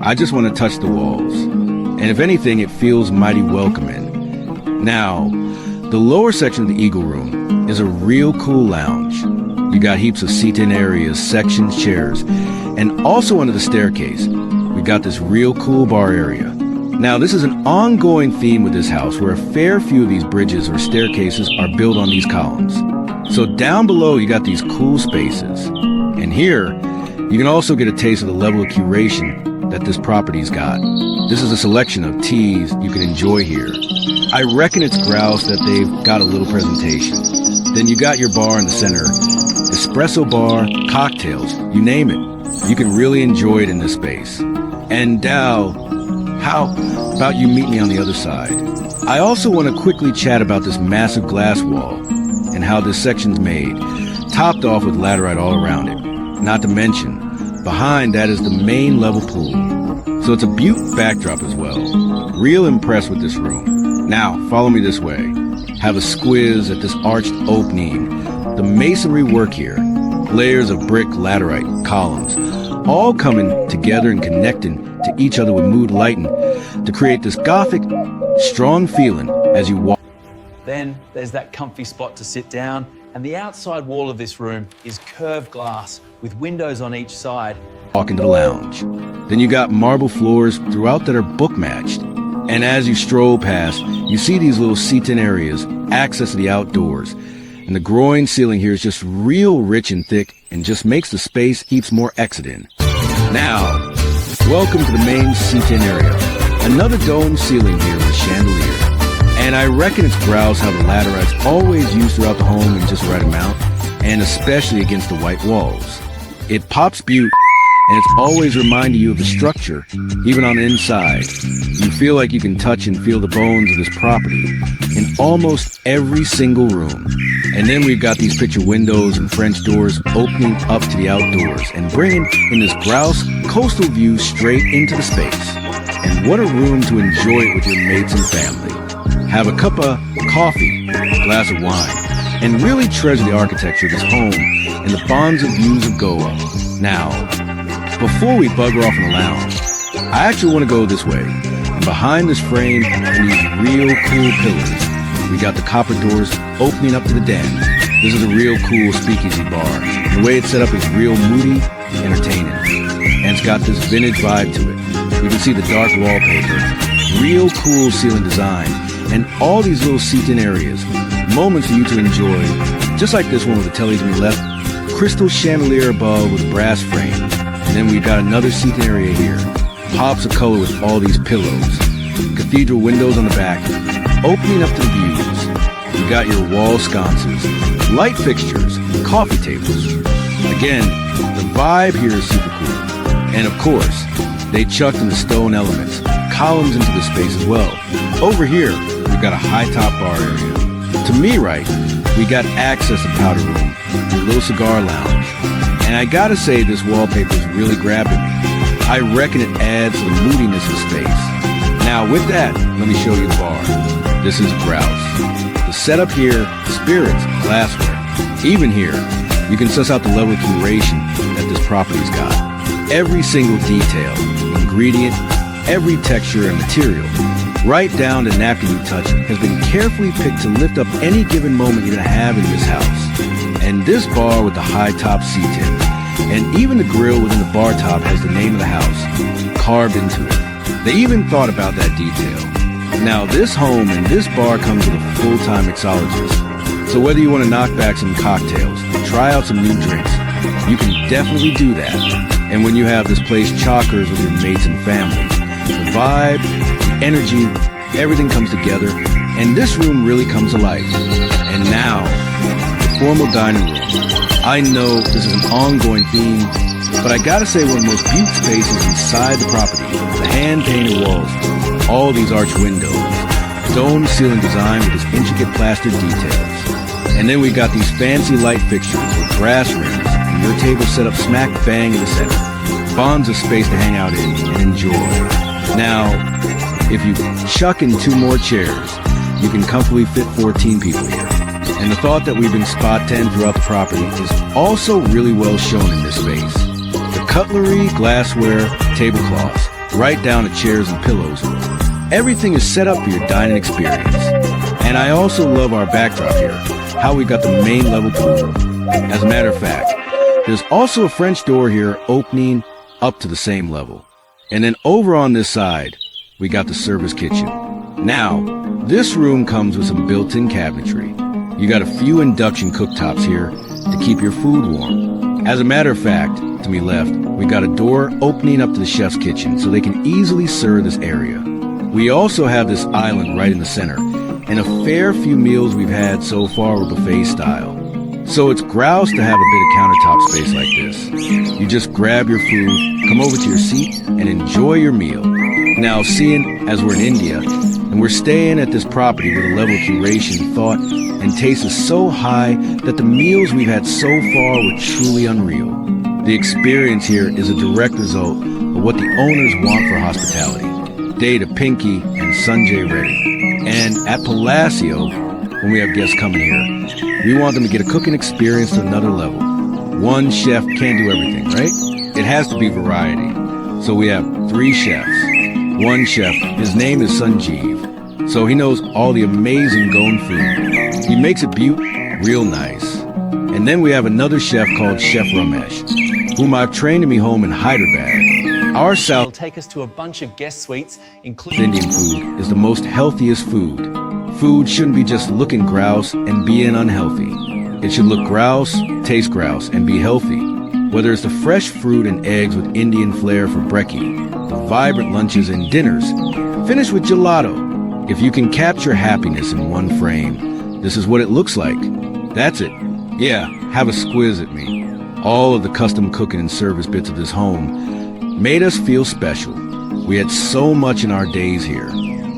I just want to touch the walls. And if anything, it feels mighty welcoming. Now, the lower section of the Eagle Room is a real cool lounge. You got heaps of seat-in areas, sections, chairs, and also under the staircase, we got this real cool bar area. Now, this is an ongoing theme with this house where a fair few of these bridges or staircases are built on these columns. So down below, you got these cool spaces. And here, you can also get a taste of the level of curation that this property's got. This is a selection of teas you can enjoy here. I reckon it's grouse that they've got a little presentation. Then you got your bar in the center, espresso bar, cocktails, you name it. You can really enjoy it in this space. And Dal, how about you meet me on the other side? I also want to quickly chat about this massive glass wall and how this section's made, topped off with laterite all around it. Not to mention, behind that is the main level pool. So it's a beaut backdrop as well. Real impressed with this room. Now, follow me this way. Have a squiz at this arched opening. The masonry work here, layers of brick, laterite, columns, all coming together and connecting to each other with mood lighting to create this gothic, strong feeling as you walk. Then there's that comfy spot to sit down, and the outside wall of this room is curved glass with windows on each side. Walk into the lounge. Then you got marble floors throughout that are book matched. And as you stroll past, you see these little seat-in areas, access to the outdoors. And the groin ceiling here is just real rich and thick and just makes the space heaps more exciting. Now, welcome to the main seat-in area. Another dome ceiling here with a chandelier. And I reckon it's grouse how the laterite's always used throughout the home in just the right amount, and especially against the white walls. It pops beaut, and it's always reminding you of the structure, even on the inside. You feel like you can touch and feel the bones of this property in almost every single room. And then we've got these picture windows and French doors opening up to the outdoors and bringing in this grouse coastal view straight into the space. And what a room to enjoy it with your mates and family. Have a cup of coffee, a glass of wine, and really treasure the architecture of this home and the bonds of views of Goa. Now, before we bugger off in the lounge, I actually want to go this way. And behind this frame are these real cool pillars. We got the copper doors opening up to the den. This is a real cool speakeasy bar. And the way it's set up is real moody, entertaining. And it's got this vintage vibe to it. You can see the dark wallpaper, real cool ceiling design, and all these little seat-in areas, moments for you to enjoy, just like this one with the telly to my left, crystal chandelier above with a brass frame. And then we've got another seat-in area here, pops of color with all these pillows, cathedral windows on the back, opening up to the views. You got your wall sconces, light fixtures, coffee tables. Again, the vibe here is super cool. And of course, they chucked in the stone elements, columns into the space as well. Over here, we've got a high top bar area. To me right, we got access to powder room, a little cigar lounge. And I gotta say this wallpaper is really grabbing me. I reckon it adds to the moodiness of the space. Now with that, let me show you the bar. This is Grouse. The setup here, spirits, glassware, Even here, you can suss out the level of curation that this property's got. Every single detail, ingredient, every texture and material, right down to napkin you touch, has been carefully picked to lift up any given moment you're gonna have in this house. And this bar with the high top C-tin, and even the grill within the bar top has the name of the house carved into it. They even thought about that detail. Now, this home and this bar comes with a full-time mixologist. So whether you want to knock back some cocktails, try out some new drinks, you can definitely do that. And when you have this place chockers with your mates and family, the vibe, the energy, everything comes together, and this room really comes to life. And now, the formal dining room. I know this is an ongoing theme, but I gotta say one of the most beautiful spaces inside the property, the hand-painted walls, all these arch windows, dome ceiling design with its intricate plastered details. And then we got these fancy light fixtures with brass rims, and your table set up smack bang in the center. Bonds of space to hang out in and enjoy. Now, if you chuck in 2 more chairs, you can comfortably fit 14 people here. And the thought that we've been spot 10 throughout the property is also really well shown in this space. The cutlery, glassware, tablecloths, right down to chairs and pillows, everything is set up for your dining experience. And I also love our backdrop here, how we got the main level pool. As a matter of fact, there's also a French door here opening up to the same level. And then over on this side, we got the service kitchen. Now, this room comes with some built-in cabinetry. You got a few induction cooktops here to keep your food warm. As a matter of fact, to me left, we got a door opening up to the chef's kitchen so they can easily serve this area. We also have this island right in the center, and a fair few meals we've had so far were buffet style. So it's grouse to have a bit of countertop space like this. You just grab your food, come over to your seat, and enjoy your meal. Now, seeing as we're in India, and we're staying at this property with a level of curation, thought, and taste is so high that the meals we've had so far were truly unreal. The experience here is a direct result of what the owners want for hospitality. Data Pinky and Sanjay Reddy. And at Palacio, when we have guests coming here, we want them to get a cooking experience to another level. One chef can't do everything, right? It has to be variety. So we have 3 chefs. One chef, his name is Sanjeev. So he knows all the amazing Goan food. He makes it real nice. And then we have another chef called Chef Ramesh, whom I've trained to be home in Hyderabad. Our South will take us to a bunch of guest suites, including Indian food is the most healthiest food. Food shouldn't be just looking grouse and being unhealthy. It should look grouse, taste grouse, and be healthy. Whether it's the fresh fruit and eggs with Indian flair for brekkie, the vibrant lunches and dinners, finish with gelato. If you can capture happiness in one frame, this is what it looks like. That's it. Yeah, have a squiz at me. All of the custom cooking and service bits of this home made us feel special. We had so much in our days here.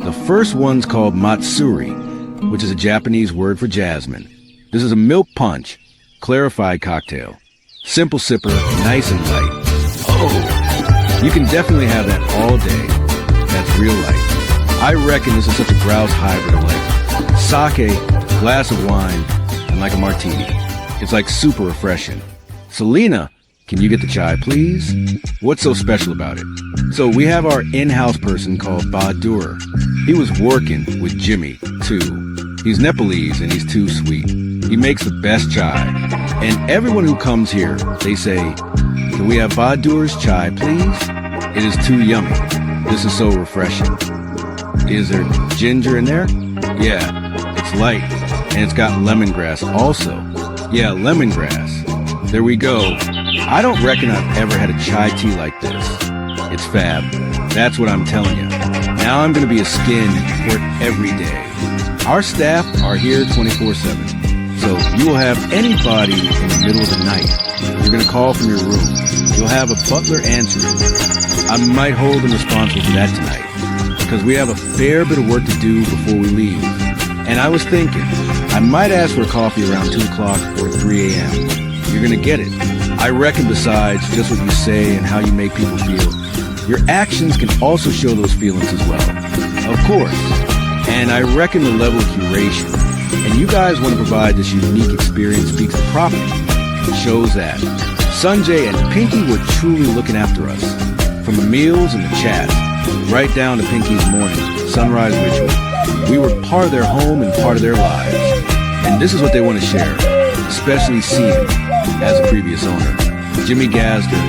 The first one's called matsuri, which is a Japanese word for jasmine. This is a milk punch, clarified cocktail. Simple sipper, nice and light. Oh, you can definitely have that all day. That's real life. I reckon this is such a grouse hybrid of like sake, glass of wine, and like a martini. It's like super refreshing. Selena, can you get the chai, please? What's so special about it? So we have our in-house person called Bahadur. He was working with Jimmy, too. He's Nepalese and he's too sweet. He makes the best chai. And everyone who comes here, they say, can we have Bahadur's chai, please? It is too yummy. This is so refreshing. Is there ginger in there? Yeah, it's light. And it's got lemongrass also. Yeah, lemongrass. There we go. I don't reckon I've ever had a chai tea like this. It's fab. That's what I'm telling you. Now I'm going to be a skin for it every day. Our staff are here 24/7. So you will have anybody in the middle of the night. You're going to call from your room. You'll have a butler answering. I might hold them responsible for that tonight, because we have a fair bit of work to do before we leave. And I was thinking, I might ask for a coffee around 2 o'clock or 3 a.m. You're going to get it. I reckon besides just what you say and how you make people feel, your actions can also show those feelings as well. Of course. And I reckon the level of curation, and you guys want to provide this unique experience speaks to property. It shows that Sanjay and Pinky were truly looking after us. From the meals and the chats, right down to Pinky's morning sunrise ritual, we were part of their home and part of their lives. And this is what they want to share, especially Sean, as a previous owner. Jimmy Gazder,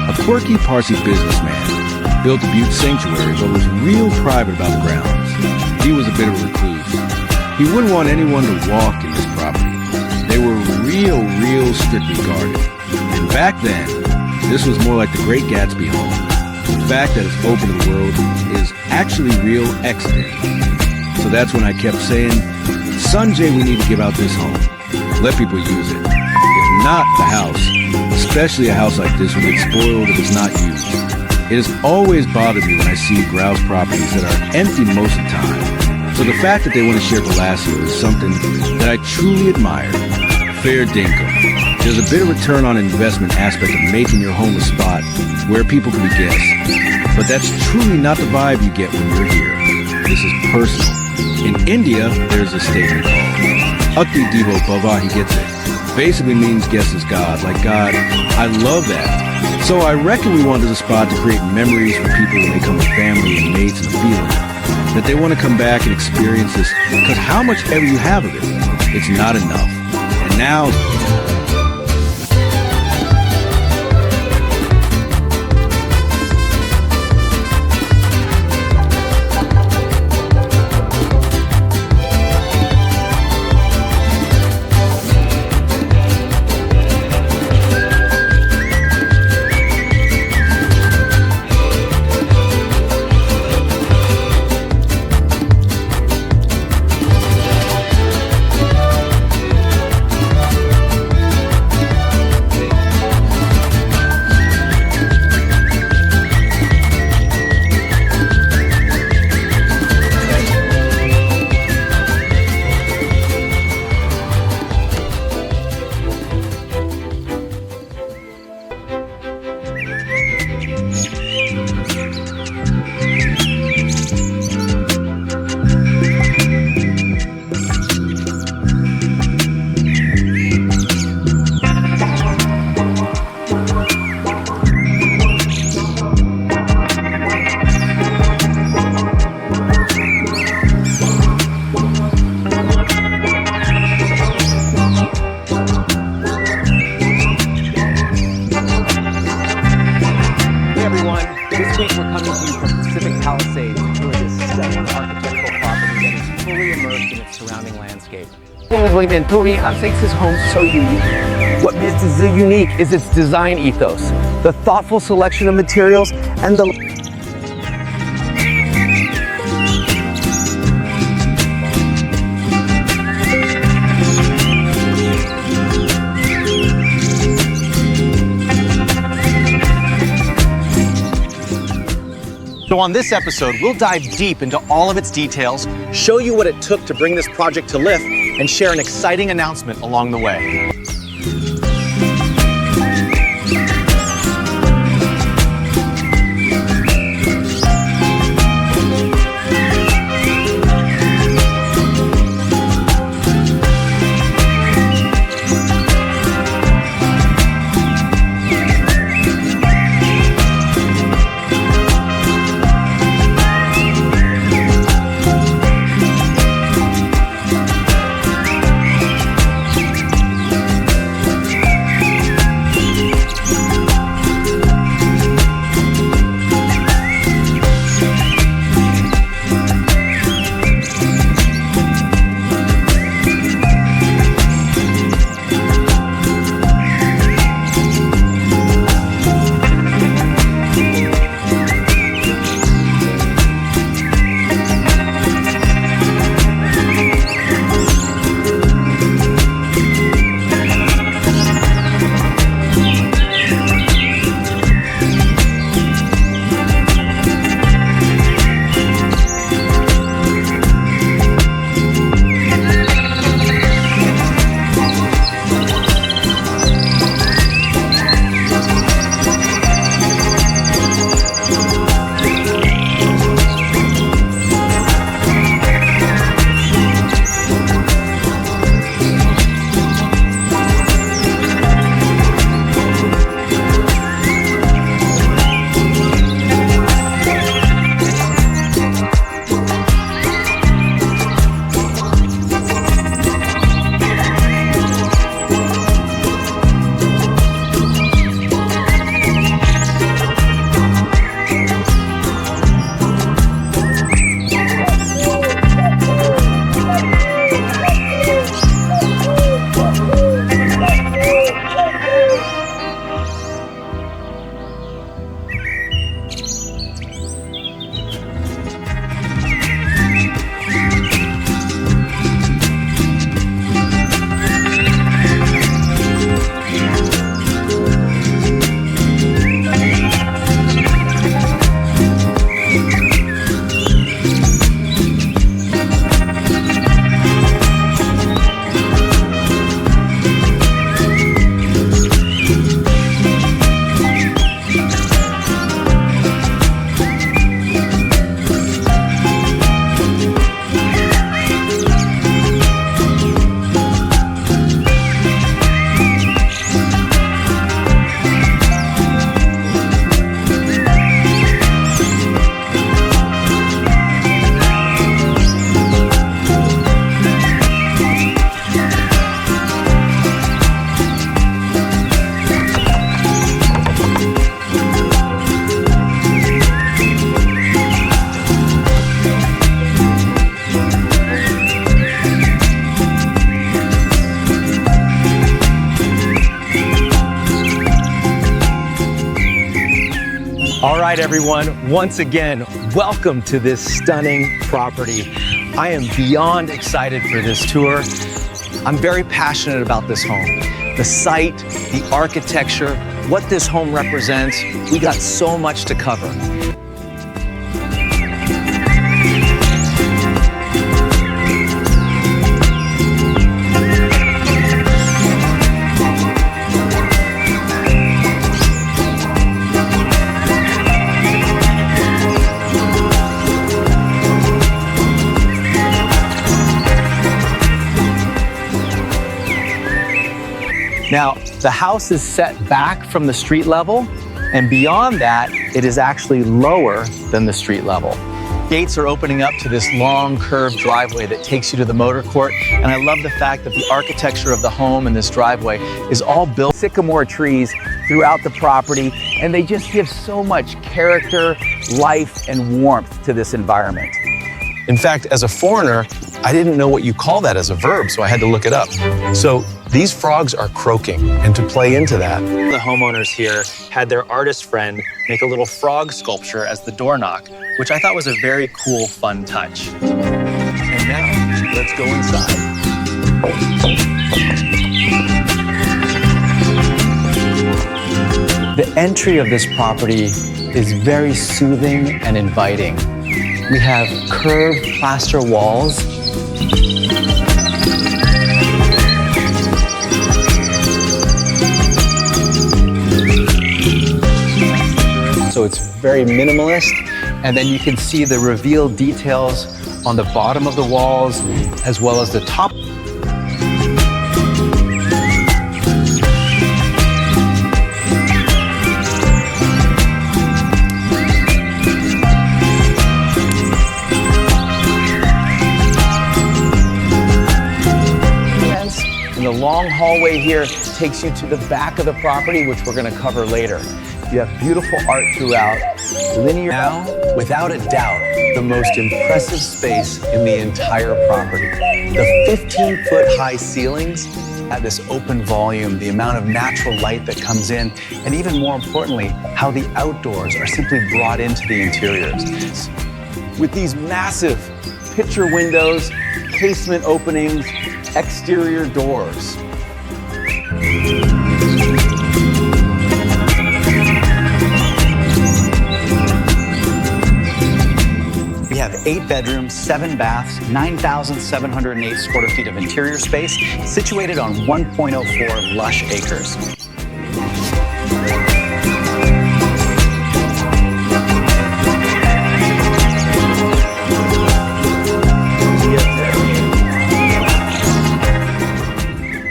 a quirky Parsi businessman, built the Butte Sanctuary but was real private about the grounds. He was a bit of a recluse. He wouldn't want anyone to walk in this property. They were real strictly guarded. And back then, this was more like the Great Gatsby home. The fact that it's open to the world is actually real extant. So that's when I kept saying, Sanjay, we need to give out this home. Let people use it. If not the house, especially a house like this will get spoiled if it's not used. It has always bothered me when I see grouse properties that are empty most of the time. So the fact that they want to share Palacio is something that I truly admire. Fair dinkum. There's a bit of return on investment aspect of making your home a spot where people can be guests. But that's truly not the vibe you get when you're here. This is personal. In India, there's a statement called Ati Devo Bhava, he gets it. Basically means guest is God, like God. I love that. So I reckon we wanted a spot to create memories for people when they come with family and mates and a feeling that they want to come back and experience this, because how much ever you have of it, it's not enough. And now, Movie makes his home so unique. What makes it unique is its design ethos, the thoughtful selection of materials, and the So on this episode, we'll dive deep into all of its details, show you what it took to bring this project to life, and share an exciting announcement along the way. All right, everyone, once again, welcome to this stunning property. I am beyond excited for this tour. I'm very passionate about this home. The site, the architecture, what this home represents. We got so much to cover. Now, the house is set back from the street level, and beyond that, it is actually lower than the street level. Gates are opening up to this long curved driveway that takes you to the motor court, and I love the fact that the architecture of the home and this driveway is all built sycamore trees throughout the property, and they just give so much character, life, and warmth to this environment. In fact, as a foreigner, I didn't know what you call that as a verb, so I had to look it up. So these frogs are croaking, and to play into that, the homeowners here had their artist friend make a little frog sculpture as the door knock, which I thought was a very cool, fun touch. And now, let's go inside. The entry of this property is very soothing and inviting. We have curved plaster walls. So it's very minimalist. And then you can see the revealed details on the bottom of the walls, as well as the top. The long hallway here takes you to the back of the property, which we're going to cover later. You have beautiful art throughout, linear. Now, without a doubt, the most impressive space in the entire property. The 15-foot high ceilings at this open volume, the amount of natural light that comes in, and even more importantly, how the outdoors are simply brought into the interiors. With these massive picture windows, casement openings, exterior doors. We have 8 bedrooms, 7 baths, 9,708 square feet of interior space, situated on 1.04 lush acres.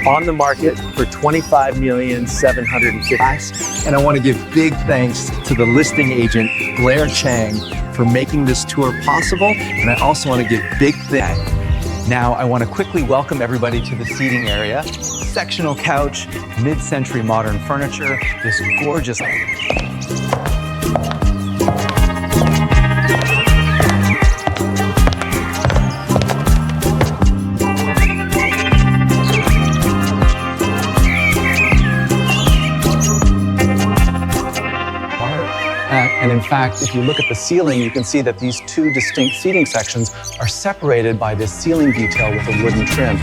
On the market for $25,750,000. And I want to give big thanks to the listing agent, Blair Chang, for making this tour possible. And I also want to give big thanks. Now, I want to quickly welcome everybody to the seating area. Sectional couch, mid-century modern furniture, this gorgeous... And in fact, if you look at the ceiling, you can see that these 2 distinct seating sections are separated by this ceiling detail with a wooden trim.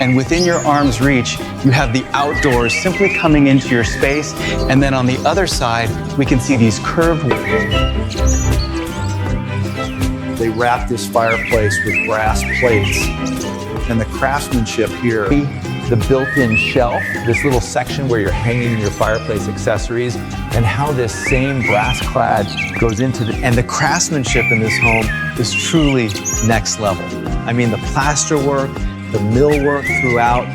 And within your arm's reach, you have the outdoors simply coming into your space. And then on the other side, we can see these curved... They wrap this fireplace with brass plates. And the craftsmanship here, the built-in shelf, this little section where you're hanging your fireplace accessories, and how this same brass clad goes into the... And the craftsmanship in this home is truly next level. I mean, the plasterwork, the millwork throughout.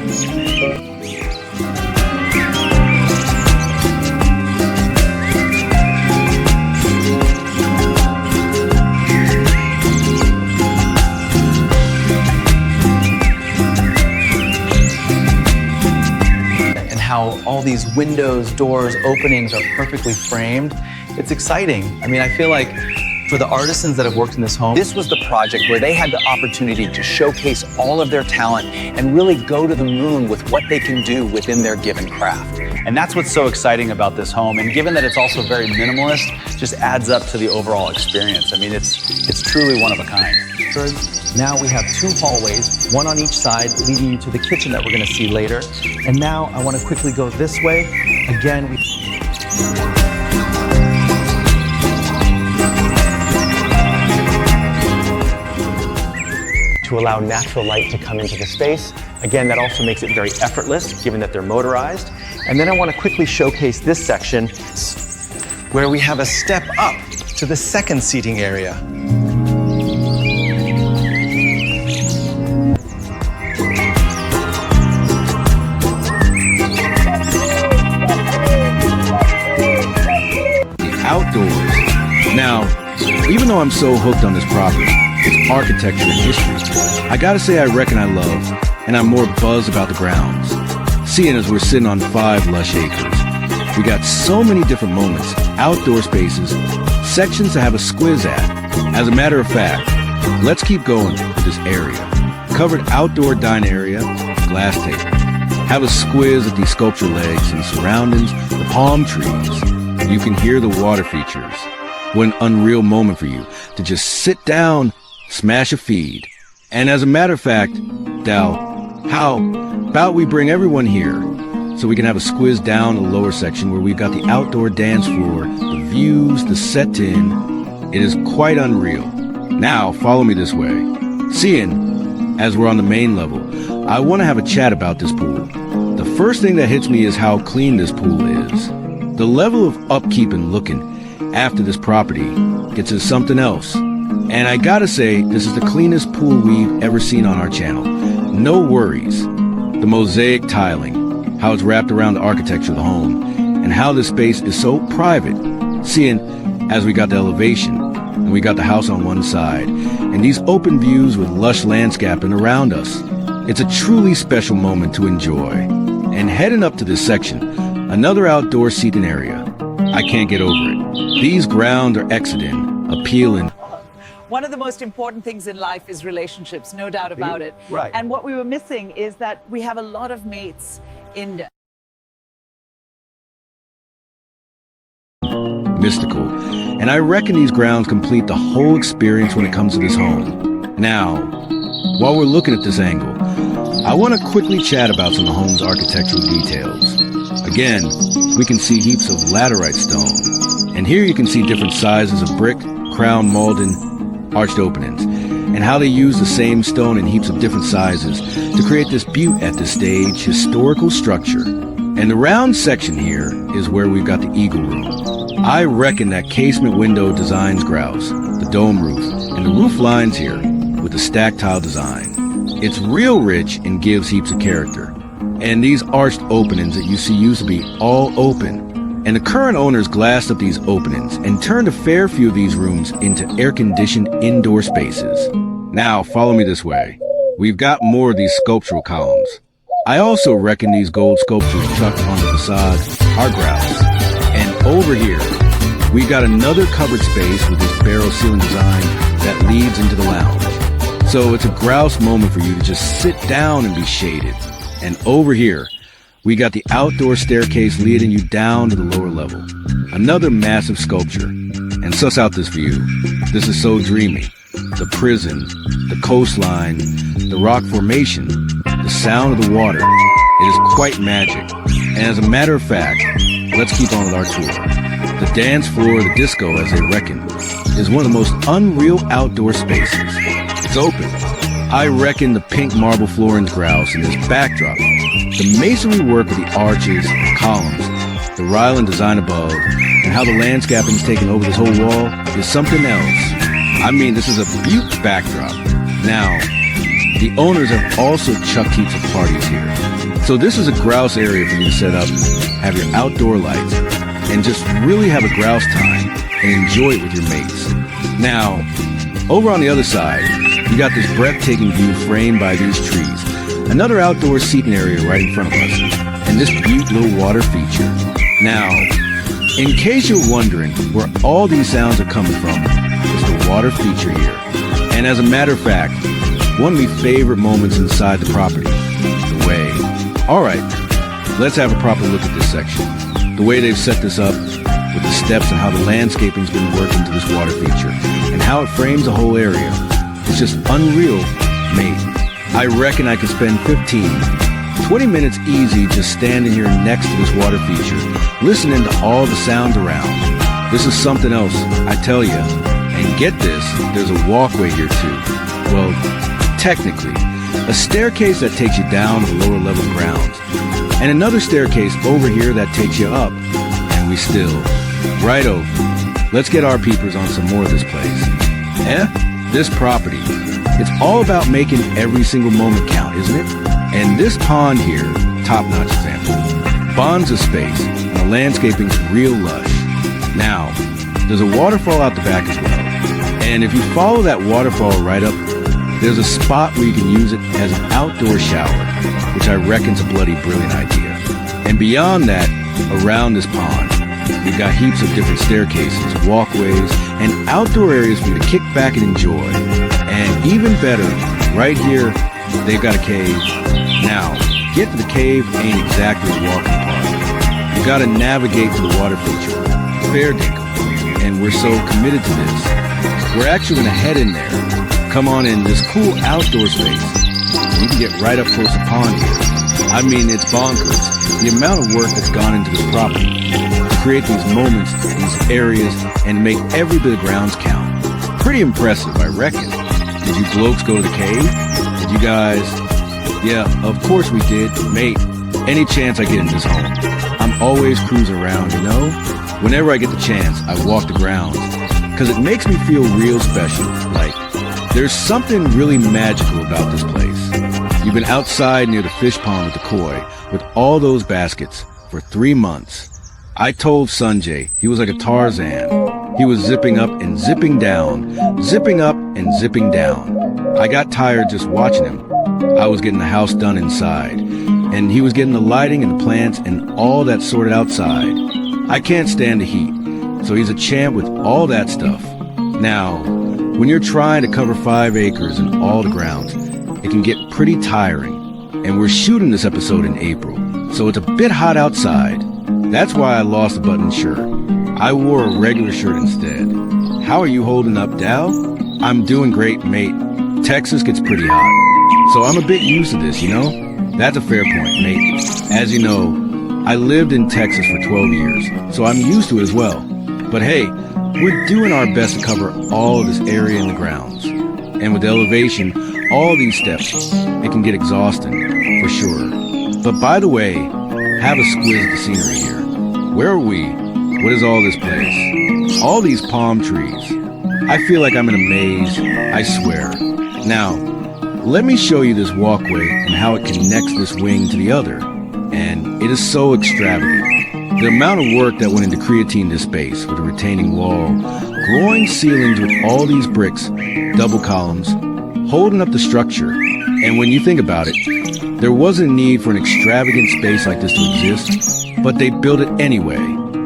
how all these windows, doors, openings are perfectly framed. It's exciting. I mean, I feel like for the artisans that have worked in this home, this was the project where they had the opportunity to showcase all of their talent and really go to the moon with what they can do within their given craft. And that's what's so exciting about this home. And given that it's also very minimalist, just adds up to the overall experience. I mean, it's truly one of a kind. Now we have 2 hallways, one on each side, leading you to the kitchen that we're going to see later. And now I want to quickly go this way. Again, to allow natural light to come into the space. Again, that also makes it very effortless, given that they're motorized. And then I want to quickly showcase this section where we have a step up to the second seating area. Outdoors. Now, even though I'm so hooked on this property, its architecture and history, I gotta say I reckon I love, and I'm more buzzed about the grounds. Seeing as we're sitting on 5 lush acres, we got so many different moments, outdoor spaces, sections to have a squiz at. As a matter of fact, let's keep going with this area. Covered outdoor dining area, glass table. Have a squiz at these sculpture legs and surroundings, the palm trees. You can hear the water features. What an unreal moment for you to just sit down, smash a feed. And as a matter of fact, Dal, how about we bring everyone here so we can have a squiz down the lower section where we've got the outdoor dance floor, the views, the set-in. It is quite unreal. Now, follow me this way. Seeing, as we're on the main level, I want to have a chat about this pool. The first thing that hits me is how clean this pool is. The level of upkeep and looking after this property gets us something else. And I gotta say, this is the cleanest pool we've ever seen on our channel. No worries. The mosaic tiling, how it's wrapped around the architecture of the home, and how this space is so private. Seeing as we got the elevation, and we got the house on one side, and these open views with lush landscaping around us. It's a truly special moment to enjoy. And heading up to this section, another outdoor seating area. I can't get over it. These grounds are excellent, appealing. One of the most important things in life is relationships, no doubt about it. Right. And what we were missing is that we have a lot of mates in mystical. And I reckon these grounds complete the whole experience when it comes to this home. Now, while we're looking at this angle, I want to quickly chat about some of the home's architectural details. Again, we can see heaps of laterite stone. And here you can see different sizes of brick, crown molded, arched openings, and how they use the same stone in heaps of different sizes to create this butte at this stage historical structure. And the round section here is where we've got the eagle room. I reckon that casement window designs grouse, the dome roof, and the roof lines here with the stacked tile design. It's real rich and gives heaps of character. And these arched openings that you see used to be all open. And the current owners glassed up these openings and turned a fair few of these rooms into air-conditioned indoor spaces. Now, follow me this way. We've got more of these sculptural columns. I also reckon these gold sculptures chucked on the facade are grouse. And over here, we've got another covered space with this barrel ceiling design that leads into the lounge. So it's a grouse moment for you to just sit down and be shaded. And over here, we got the outdoor staircase leading you down to the lower level. Another massive sculpture. And suss out this view. This is so dreamy. The prison, the coastline, the rock formation, the sound of the water. It is quite magic. And as a matter of fact, let's keep on with our tour. The dance floor, the disco as they reckon, is one of the most unreal outdoor spaces. It's open. I reckon the pink marble floorings grouse in this backdrop, the masonry work of the arches, the columns, the Ryland design above, and how the landscaping's taken over this whole wall is something else. I mean, this is a butte backdrop. Now, the owners have also chucked heaps of parties here. So this is a grouse area for you to set up, have your outdoor lights, and just really have a grouse time and enjoy it with your mates. Now, over on the other side, you got this breathtaking view framed by these trees. Another outdoor seating area right in front of us. And this beaut little water feature. Now, in case you're wondering where all these sounds are coming from, it's the water feature here. And as a matter of fact, one of my favorite moments inside the property, the way. All right, let's have a proper look at this section. The way they've set this up with the steps and how the landscaping's been worked into this water feature and how it frames the whole area. It's just unreal, mate. I reckon I could spend 20 minutes easy just standing here next to this water feature, listening to all the sounds around. This is something else, I tell you. And get this, there's a walkway here too. Well, technically, a staircase that takes you down to lower level grounds, and another staircase over here that takes you up. And we still, righto, let's get our peepers on some more of this place. This property, it's all about making every single moment count, isn't it? And this pond here, top-notch example, bonds the space, and the landscaping's real lush. Now, there's a waterfall out the back as well. And if you follow that waterfall right up, there's a spot where you can use it as an outdoor shower, which I reckon's a bloody brilliant idea. And beyond that, around this pond, you've got heaps of different staircases, walkways, and outdoor areas for you to kick back and enjoy. And even better, right here, they've got a cave. Now, get to the cave ain't exactly a walk in the park. You gotta navigate to the water feature. Fair dinkum. And we're so committed to this. We're actually gonna head in there. Come on in, this cool outdoor space. You can get right up close to pond here. I mean, it's bonkers. The amount of work that's gone into this property to create these moments, these areas, and make every bit of grounds count. Pretty impressive, I reckon. Did you blokes go to the cave? Did you guys? Yeah, of course we did. Mate, any chance I get in this home, I'm always cruising around, you know? Whenever I get the chance, I walk the grounds. Because it makes me feel real special. Like, there's something really magical about this place. You've been outside near the fish pond with the koi, with all those baskets, for 3 months. I told Sanjay he was like a Tarzan. He was zipping up and zipping down, zipping up and zipping down. I got tired just watching him. I was getting the house done inside, and he was getting the lighting and the plants and all that sorted outside. I can't stand the heat, so he's a champ with all that stuff. Now, when you're trying to cover 5 acres and all the grounds, it can get pretty tiring. And we're shooting this episode in April, so it's a bit hot outside. That's why I lost the button shirt. I wore a regular shirt instead. How are you holding up, Dal? I'm doing great, mate. Texas gets pretty hot, so I'm a bit used to this, you know? That's a fair point, mate. As you know, I lived in Texas for 12 years, so I'm used to it as well. But hey, we're doing our best to cover all of this area in the grounds. And with elevation, all these steps, it can get exhausting, for sure. But by the way, have a squiz at the scenery here. Where are we? What is all this place? All these palm trees. I feel like I'm in a maze, I swear. Now, let me show you this walkway and how it connects this wing to the other. And it is so extravagant. The amount of work that went into creating this space with a retaining wall, groin ceilings with all these bricks, double columns, holding up the structure. And when you think about it, there wasn't a need for an extravagant space like this to exist, but they built it anyway.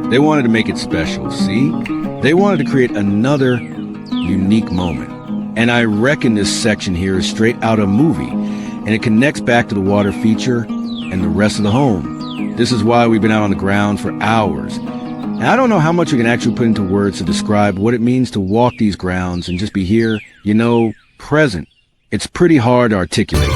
They wanted to make it special, see? They wanted to create another unique moment. And I reckon this section here is straight out of a movie, and it connects back to the water feature and the rest of the home. This is why we've been out on the ground for hours. And I don't know how much we can actually put into words to describe what it means to walk these grounds and just be here, you know, present. It's pretty hard to articulate,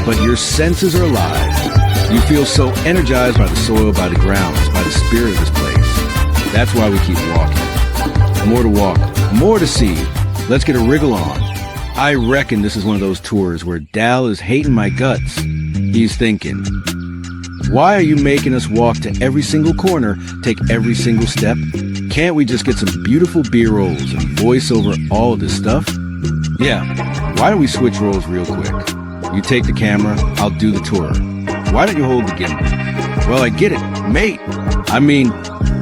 but your senses are alive. You feel so energized by the soil, by the grounds, by the spirit of this place. That's why we keep walking. More to walk, more to see. Let's get a wriggle on. I reckon this is one of those tours where Dal is hating my guts. He's thinking, why are you making us walk to every single corner, take every single step? Can't we just get some beautiful B-rolls and voice over all of this stuff? Yeah, why don't we switch roles real quick? You take the camera, I'll do the tour. Why don't you hold the gimbal? Well, I get it, mate. I mean,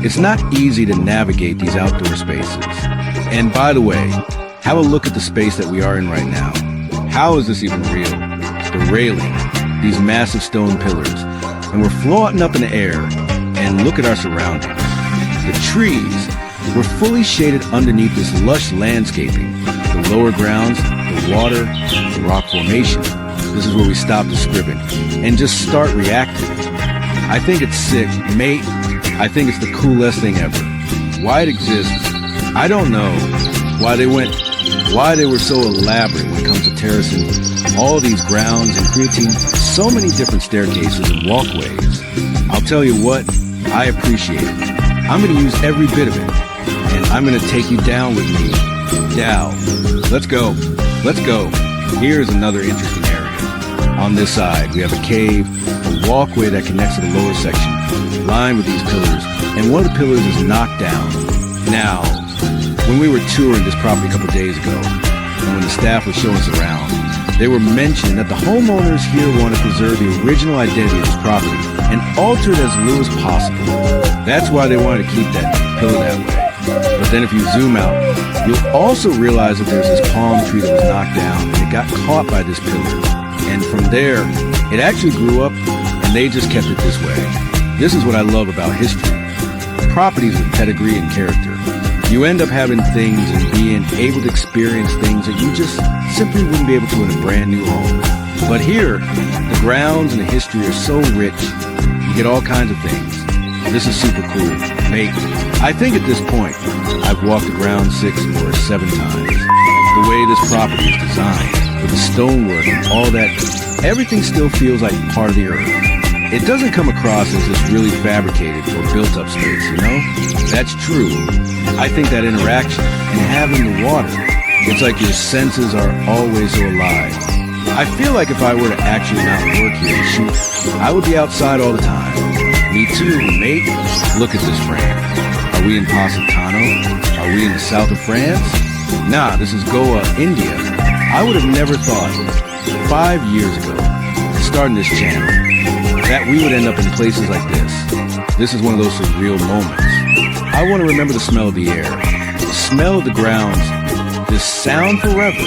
it's not easy to navigate these outdoor spaces. And by the way, have a look at the space that we are in right now. How is this even real? The railing these massive stone pillars, and we're floating up in the air, and look at our surroundings. The trees were fully shaded underneath this lush landscaping. The lower grounds, the water, the rock formation. This is where we stop the scribbing and just start reacting. I think it's sick, mate. I think it's the coolest thing ever. Why it exists, I don't know. Why they were so elaborate when it comes to terracing all these grounds and creating so many different staircases and walkways. I'll tell you what, I appreciate it. I'm going to use every bit of it, and I'm going to take you down with me. Down. Let's go. Let's go. Here's another interesting area. On this side, we have a cave, a walkway that connects to the lower section, lined with these pillars, and one of the pillars is knocked down. Now, when we were touring this property a couple days ago, and when the staff was showing us around, they were mentioning that the homeowners here want to preserve the original identity of this property and alter it as little as possible. That's why they wanted to keep that pillar that way. But then if you zoom out, you'll also realize that there's this palm tree that was knocked down and it got caught by this pillar. And from there, it actually grew up and they just kept it this way. This is what I love about history. Properties with pedigree and character. You end up having things and being able to experience things that you just simply wouldn't be able to in a brand new home. But here, the grounds and the history are so rich, you get all kinds of things. This is super cool. Mate, I think at this point, I've walked the ground 6 or 7 times. The way this property is designed, with the stonework and all that, everything still feels like part of the earth. It doesn't come across as this really fabricated or built up space, you know? That's true. I think that interaction and having the water, it's like your senses are always so alive. I feel like if I were to actually not work here and shoot, I would be outside all the time. Me too, mate. Look at this frame. Are we in Positano? Are we in the south of France? Nah, this is Goa, India. I would have never thought 5 years ago, starting this channel, that we would end up in places like this. This is one of those surreal moments. I want to remember the smell of the air, the smell of the grounds, this sound forever.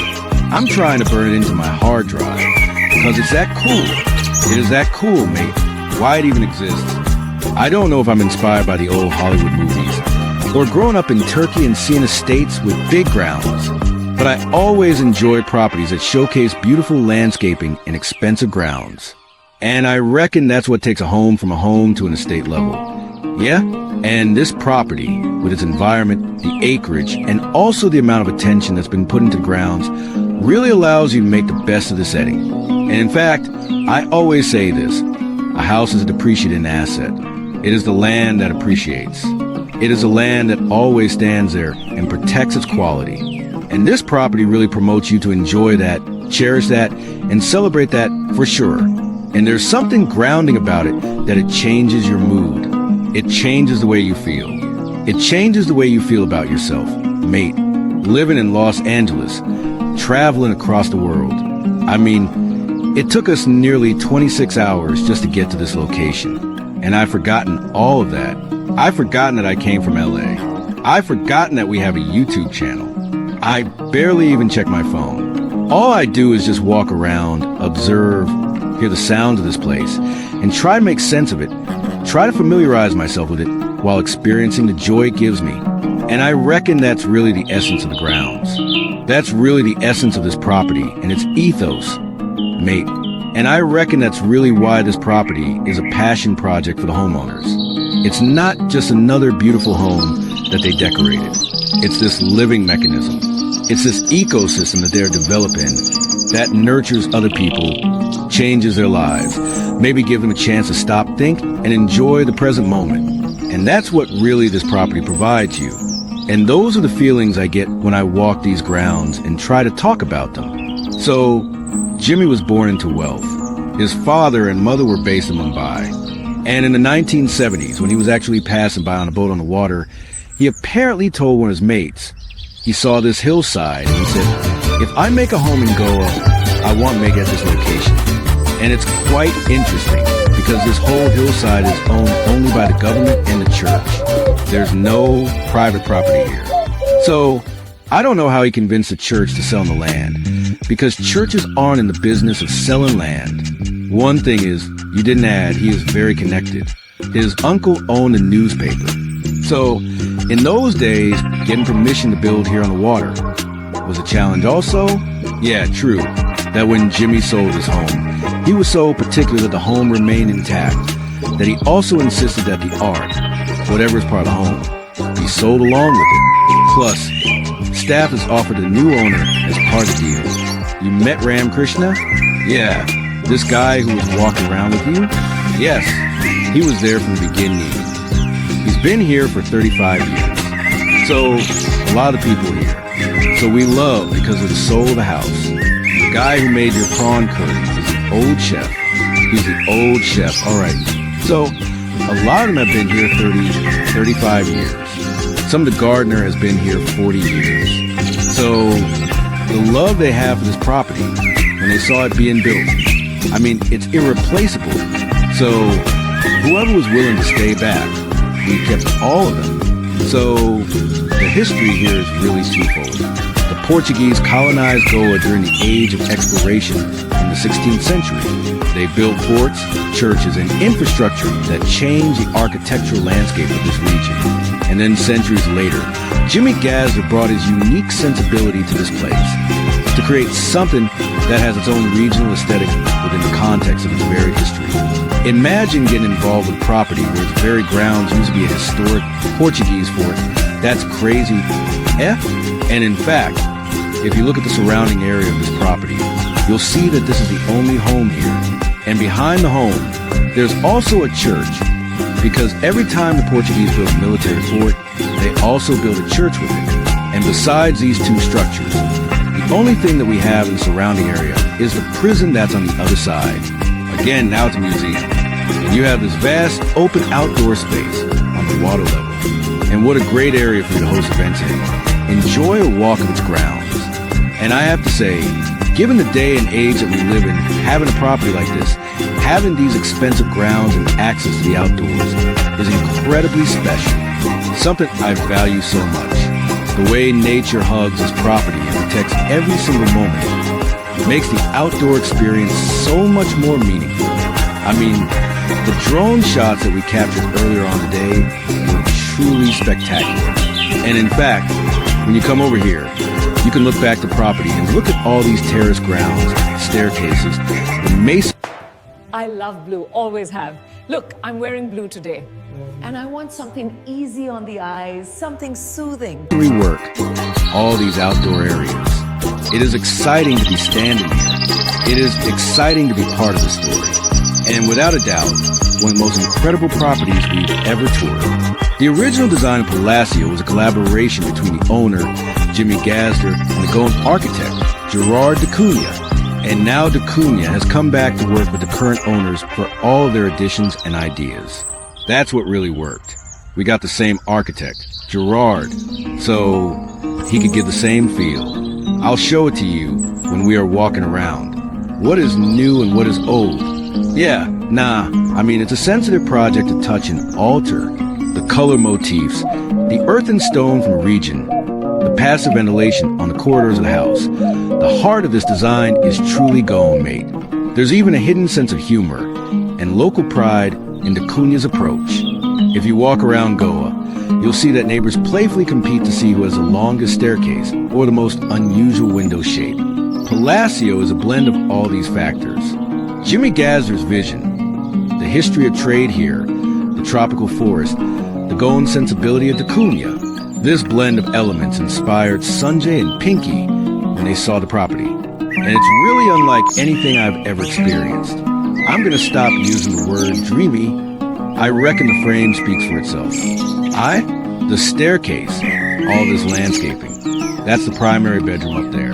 I'm trying to burn it into my hard drive because it's that cool. It is that cool, mate. Why it even exists. I don't know if I'm inspired by the old Hollywood movies or growing up in Turkey and seeing estates with big grounds, but I always enjoy properties that showcase beautiful landscaping and expensive grounds. And I reckon that's what takes a home from a home to an estate level. Yeah? And this property, with its environment, the acreage, and also the amount of attention that's been put into the grounds, really allows you to make the best of the setting. And in fact, I always say this, a house is a depreciating asset. It is the land that appreciates. It is a land that always stands there and protects its quality. And this property really promotes you to enjoy that, cherish that, and celebrate that for sure. And there's something grounding about it that it changes your mood. It changes the way you feel. It changes the way you feel about yourself. Mate, living in Los Angeles, traveling across the world. I mean, it took us nearly 26 hours just to get to this location. And I've forgotten all of that. I've forgotten that I came from LA. I've forgotten that we have a YouTube channel. I barely even check my phone. All I do is just walk around, observe, hear the sounds of this place, and try to make sense of it. Try to familiarize myself with it while experiencing the joy it gives me. And I reckon that's really the essence of the grounds. That's really the essence of this property and its ethos, mate. And I reckon that's really why this property is a passion project for the homeowners. It's not just another beautiful home that they decorated. It's this living mechanism. It's this ecosystem that they're developing that nurtures other people, changes their lives, maybe give them a chance to stop, think, and enjoy the present moment. And that's what really this property provides you. And those are the feelings I get when I walk these grounds and try to talk about them. So, Jimmy was born into wealth. His father and mother were based in Mumbai. And in the 1970s, when he was actually passing by on a boat on the water, he apparently told one of his mates, he saw this hillside and he said, if I make a home in Goa, I want to make it at this location. And it's quite interesting because this whole hillside is owned only by the government and the church. There's no private property here. So I don't know how he convinced the church to sell him the land because churches aren't in the business of selling land. One thing is, you didn't add, he is very connected. His uncle owned a newspaper. So, in those days, getting permission to build here on the water was a challenge also. Yeah, true, that when Jimmy sold his home, he was so particular that the home remained intact that he also insisted that the art, whatever is part of the home, be sold along with it. Plus, staff has offered the new owner as part of the deal. You met Ram Krishna? Yeah, this guy who was walking around with you? Yes, he was there from the beginning. He's been here for 35 years. So, a lot of people here. So we love because of the soul of the house. The guy who made your prawn curry is an old chef. He's the old chef, all right. So, a lot of them have been here 30, 35 years. Some of the gardener has been here 40 years. So, the love they have for this property, when they saw it being built, I mean, it's irreplaceable. So, whoever was willing to stay back, we kept all of them. So, the history here is really twofold. The Portuguese colonized Goa during the age of exploration in the 16th century. They built forts, churches, and infrastructure that changed the architectural landscape of this region. And then centuries later, Jimmy Gassner brought his unique sensibility to this place to create something that has its own regional aesthetic within the context of its varied history. Imagine getting involved with property where its very grounds used to be a historic Portuguese fort. That's crazy F. And in fact, if you look at the surrounding area of this property, you'll see that this is the only home here. And behind the home, there's also a church, because every time the Portuguese built a military fort, they also built a church with it. And besides these two structures, the only thing that we have in the surrounding area is the prison that's on the other side. Again, now it's a museum. And you have this vast open outdoor space on the water level. And what a great area for you to host events in. Enjoy a walk of its grounds. And I have to say, given the day and age that we live in, having a property like this, having these expensive grounds and access to the outdoors is incredibly special. Something I value so much. The way nature hugs this property and protects every single moment makes the outdoor experience so much more meaningful. I mean, the drone shots that we captured earlier on today were truly spectacular. And in fact, when you come over here, you can look back the property and look at all these terrace grounds, staircases, the mason. I love blue, always have. Look, I'm wearing blue today. And I want something easy on the eyes, something soothing. Work all these outdoor areas. It is exciting to be standing here. It is exciting to be part of the story. And without a doubt, one of the most incredible properties we've ever toured. The original design of Palacio was a collaboration between the owner, Jimmy Gassner, and the Goan architect, Gerard de Cunha. And now de Cunha has come back to work with the current owners for all of their additions and ideas. That's what really worked. We got the same architect, Gerard, so he could give the same feel. I'll show it to you when we are walking around. What is new and what is old? Yeah, I mean, it's a sensitive project to touch and alter. The color motifs, the earth and stone from the region, the passive ventilation on the corridors of the house. The heart of this design is truly Goan made. There's even a hidden sense of humor and local pride in de Cunha's approach. If you walk around Goa, you'll see that neighbors playfully compete to see who has the longest staircase or the most unusual window shape. Palacio is a blend of all these factors. Jimmy Gassner's vision, the history of trade here, the tropical forest, the Goan sensibility of de Cunha. This blend of elements inspired Sanjay and Pinky when they saw the property. And it's really unlike anything I've ever experienced. I'm gonna stop using the word dreamy. I reckon the frame speaks for itself. The staircase, all this landscaping. That's the primary bedroom up there.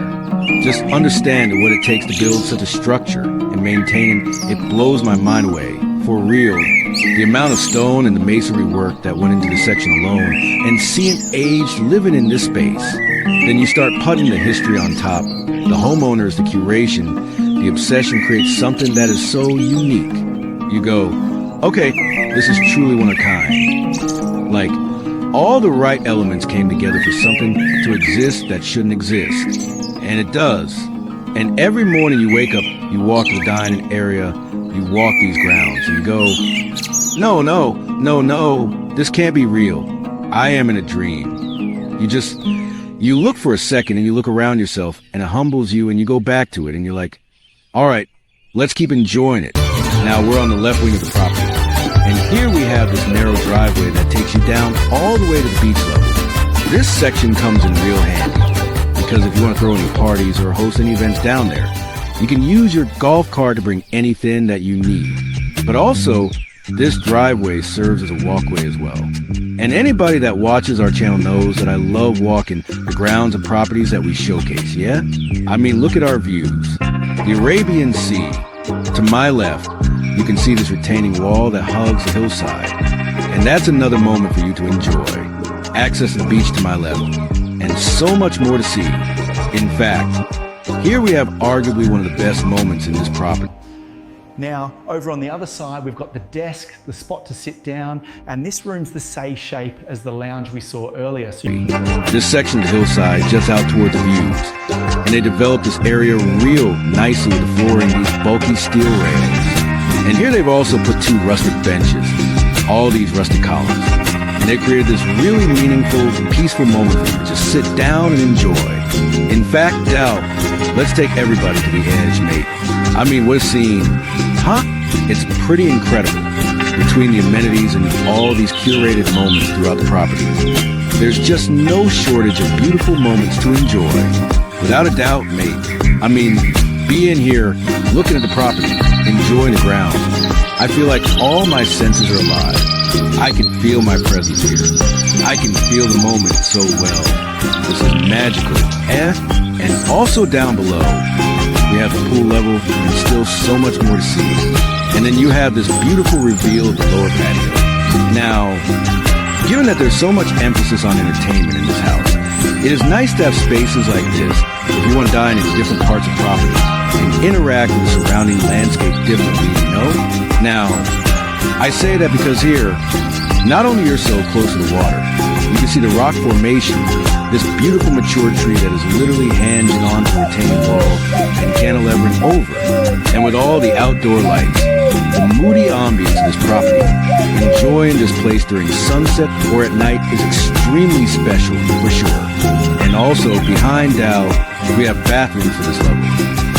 Just understanding what it takes to build such a structure and maintain it blows my mind away. For real, the amount of stone and the masonry work that went into this section alone, and seeing age living in this space. Then you start putting the history on top, the homeowners, the curation, the obsession creates something that is so unique. You go, okay, this is truly one of a kind. Like, all the right elements came together for something to exist that shouldn't exist. And it does. And every morning you wake up, you walk to the dining area, you walk these grounds and you go, no, this can't be real. I am in a dream. You look for a second and you look around yourself and it humbles you and you go back to it and you're like, all right, let's keep enjoying it. Now we're on the left wing of the property. And here we have this narrow driveway that takes you down all the way to the beach level. This section comes in real handy because if you want to throw any parties or host any events down there, you can use your golf cart to bring anything that you need. But also, this driveway serves as a walkway as well. And anybody that watches our channel knows that I love walking the grounds and properties that we showcase, yeah? I mean, look at our views. The Arabian Sea. To my left, you can see this retaining wall that hugs the hillside. And that's another moment for you to enjoy. Access to the beach to my left, and so much more to see. In fact, here we have arguably one of the best moments in this property. Now, over on the other side, we've got the desk, the spot to sit down, and this room's the same shape as the lounge we saw earlier. This section of the hillside just out toward the views, and they developed this area real nicely with the flooring, these bulky steel rails. And here they've also put 2 rustic benches, all these rustic columns. And they created this really meaningful, peaceful moment for you to just sit down and enjoy. In fact, Dal, let's take everybody to the edge, mate. I mean, we're seeing, it's pretty incredible. Between the amenities and all these curated moments throughout the property, there's just no shortage of beautiful moments to enjoy. Without a doubt, mate. I mean, being here, looking at the property, enjoying the ground, I feel like all my senses are alive. I can feel my presence here. I can feel the moment so well. This is magical. And also down below, we have the pool level and still so much more to see. And then you have this beautiful reveal of the lower patio. Now, given that there's so much emphasis on entertainment in this house, it is nice to have spaces like this if you want to dine in different parts of property and interact with the surrounding landscape differently, you know? Now, I say that because here, not only you're so close to the water, you can see the rock formation, this beautiful mature tree that is literally hanging onto the retaining wall and cantilevering over it. And with all the outdoor lights, the moody ambience of this property, enjoying this place during sunset or at night is extremely special for sure. And also behind Dal, we have bathrooms for this level.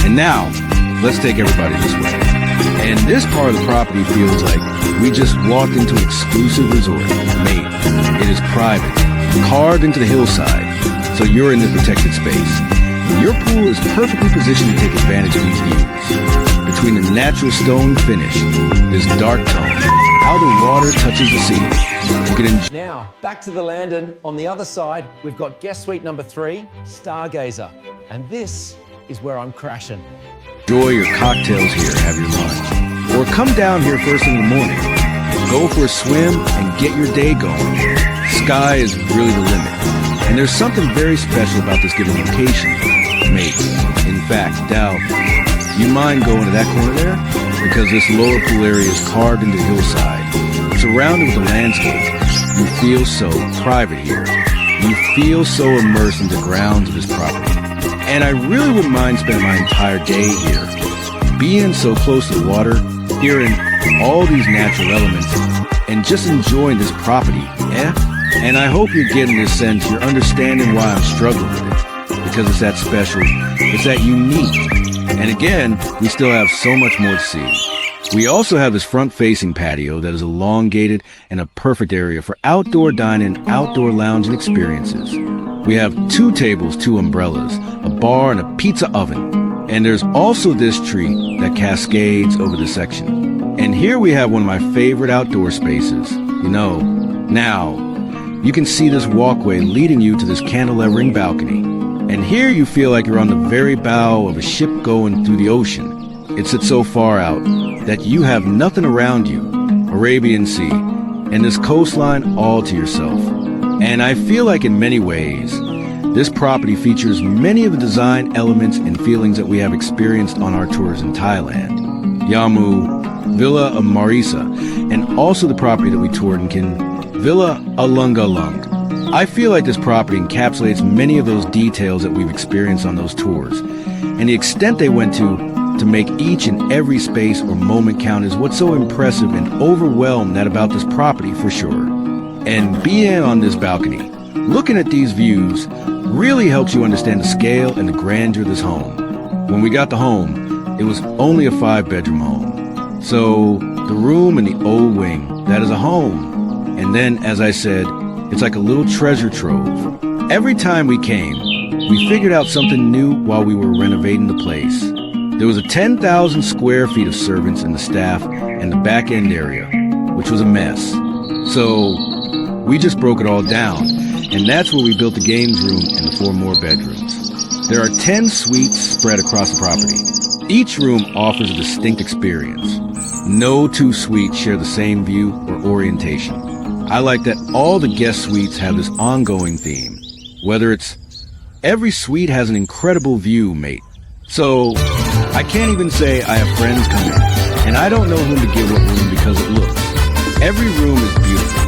And now, let's take everybody this way. And this part of the property feels like we just walked into an exclusive resort. Mate, it is private, carved into the hillside, so you're in the protected space. Your pool is perfectly positioned to take advantage of these views. Between the natural stone finish, this dark tone, how the water touches the sea. You can enjoy. Now, back to the Landon. On the other side, we've got guest suite number 3, Stargazer. And this is where I'm crashing. Enjoy your cocktails here, have your lunch. Or come down here first in the morning. Go for a swim and get your day going. Sky is really the limit. And there's something very special about this given location, mate. In fact, Dal, you mind going to that corner there? Because this lower pool area is carved into the hillside, surrounded with the landscape. You feel so private here. You feel so immersed in the grounds of this property. And I really wouldn't mind spending my entire day here, being so close to the water, hearing all these natural elements, and just enjoying this property, yeah? And I hope you're getting this sense, you're understanding why I'm struggling with it, because it's that special, it's that unique. And again, we still have so much more to see. We also have this front-facing patio that is elongated and a perfect area for outdoor dining, outdoor lounging experiences. We have 2 tables, 2 umbrellas, a bar, and a pizza oven. And there's also this tree that cascades over the section. And here we have one of my favorite outdoor spaces. You know, now, you can see this walkway leading you to this cantilevering balcony. And here you feel like you're on the very bow of a ship going through the ocean. It sits so far out that you have nothing around you, Arabian Sea, and this coastline all to yourself. And I feel like in many ways, this property features many of the design elements and feelings that we have experienced on our tours in Thailand. Yamu, Villa of Marisa, and also the property that we toured in Villa Alungalung. I feel like this property encapsulates many of those details that we've experienced on those tours. And the extent they went to to make each and every space or moment count is what's so impressive and overwhelmed that about this property for sure. And being on this balcony, looking at these views really helps you understand the scale and the grandeur of this home. When we got the home, it was only a 5-bedroom home. So the room in the old wing, that is a home. And then, as I said, it's like a little treasure trove. Every time we came, we figured out something new while we were renovating the place. There was a 10,000 square feet of servants and the staff and the back end area, which was a mess. So we just broke it all down, and that's where we built the games room and the 4 more bedrooms. There are 10 suites spread across the property. Each room offers a distinct experience. No 2 suites share the same view or orientation. I like that all the guest suites have this ongoing theme. Whether it's every suite has an incredible view, mate. So I can't even say I have friends come in, and I don't know whom to give what room because it looks. Every room is beautiful.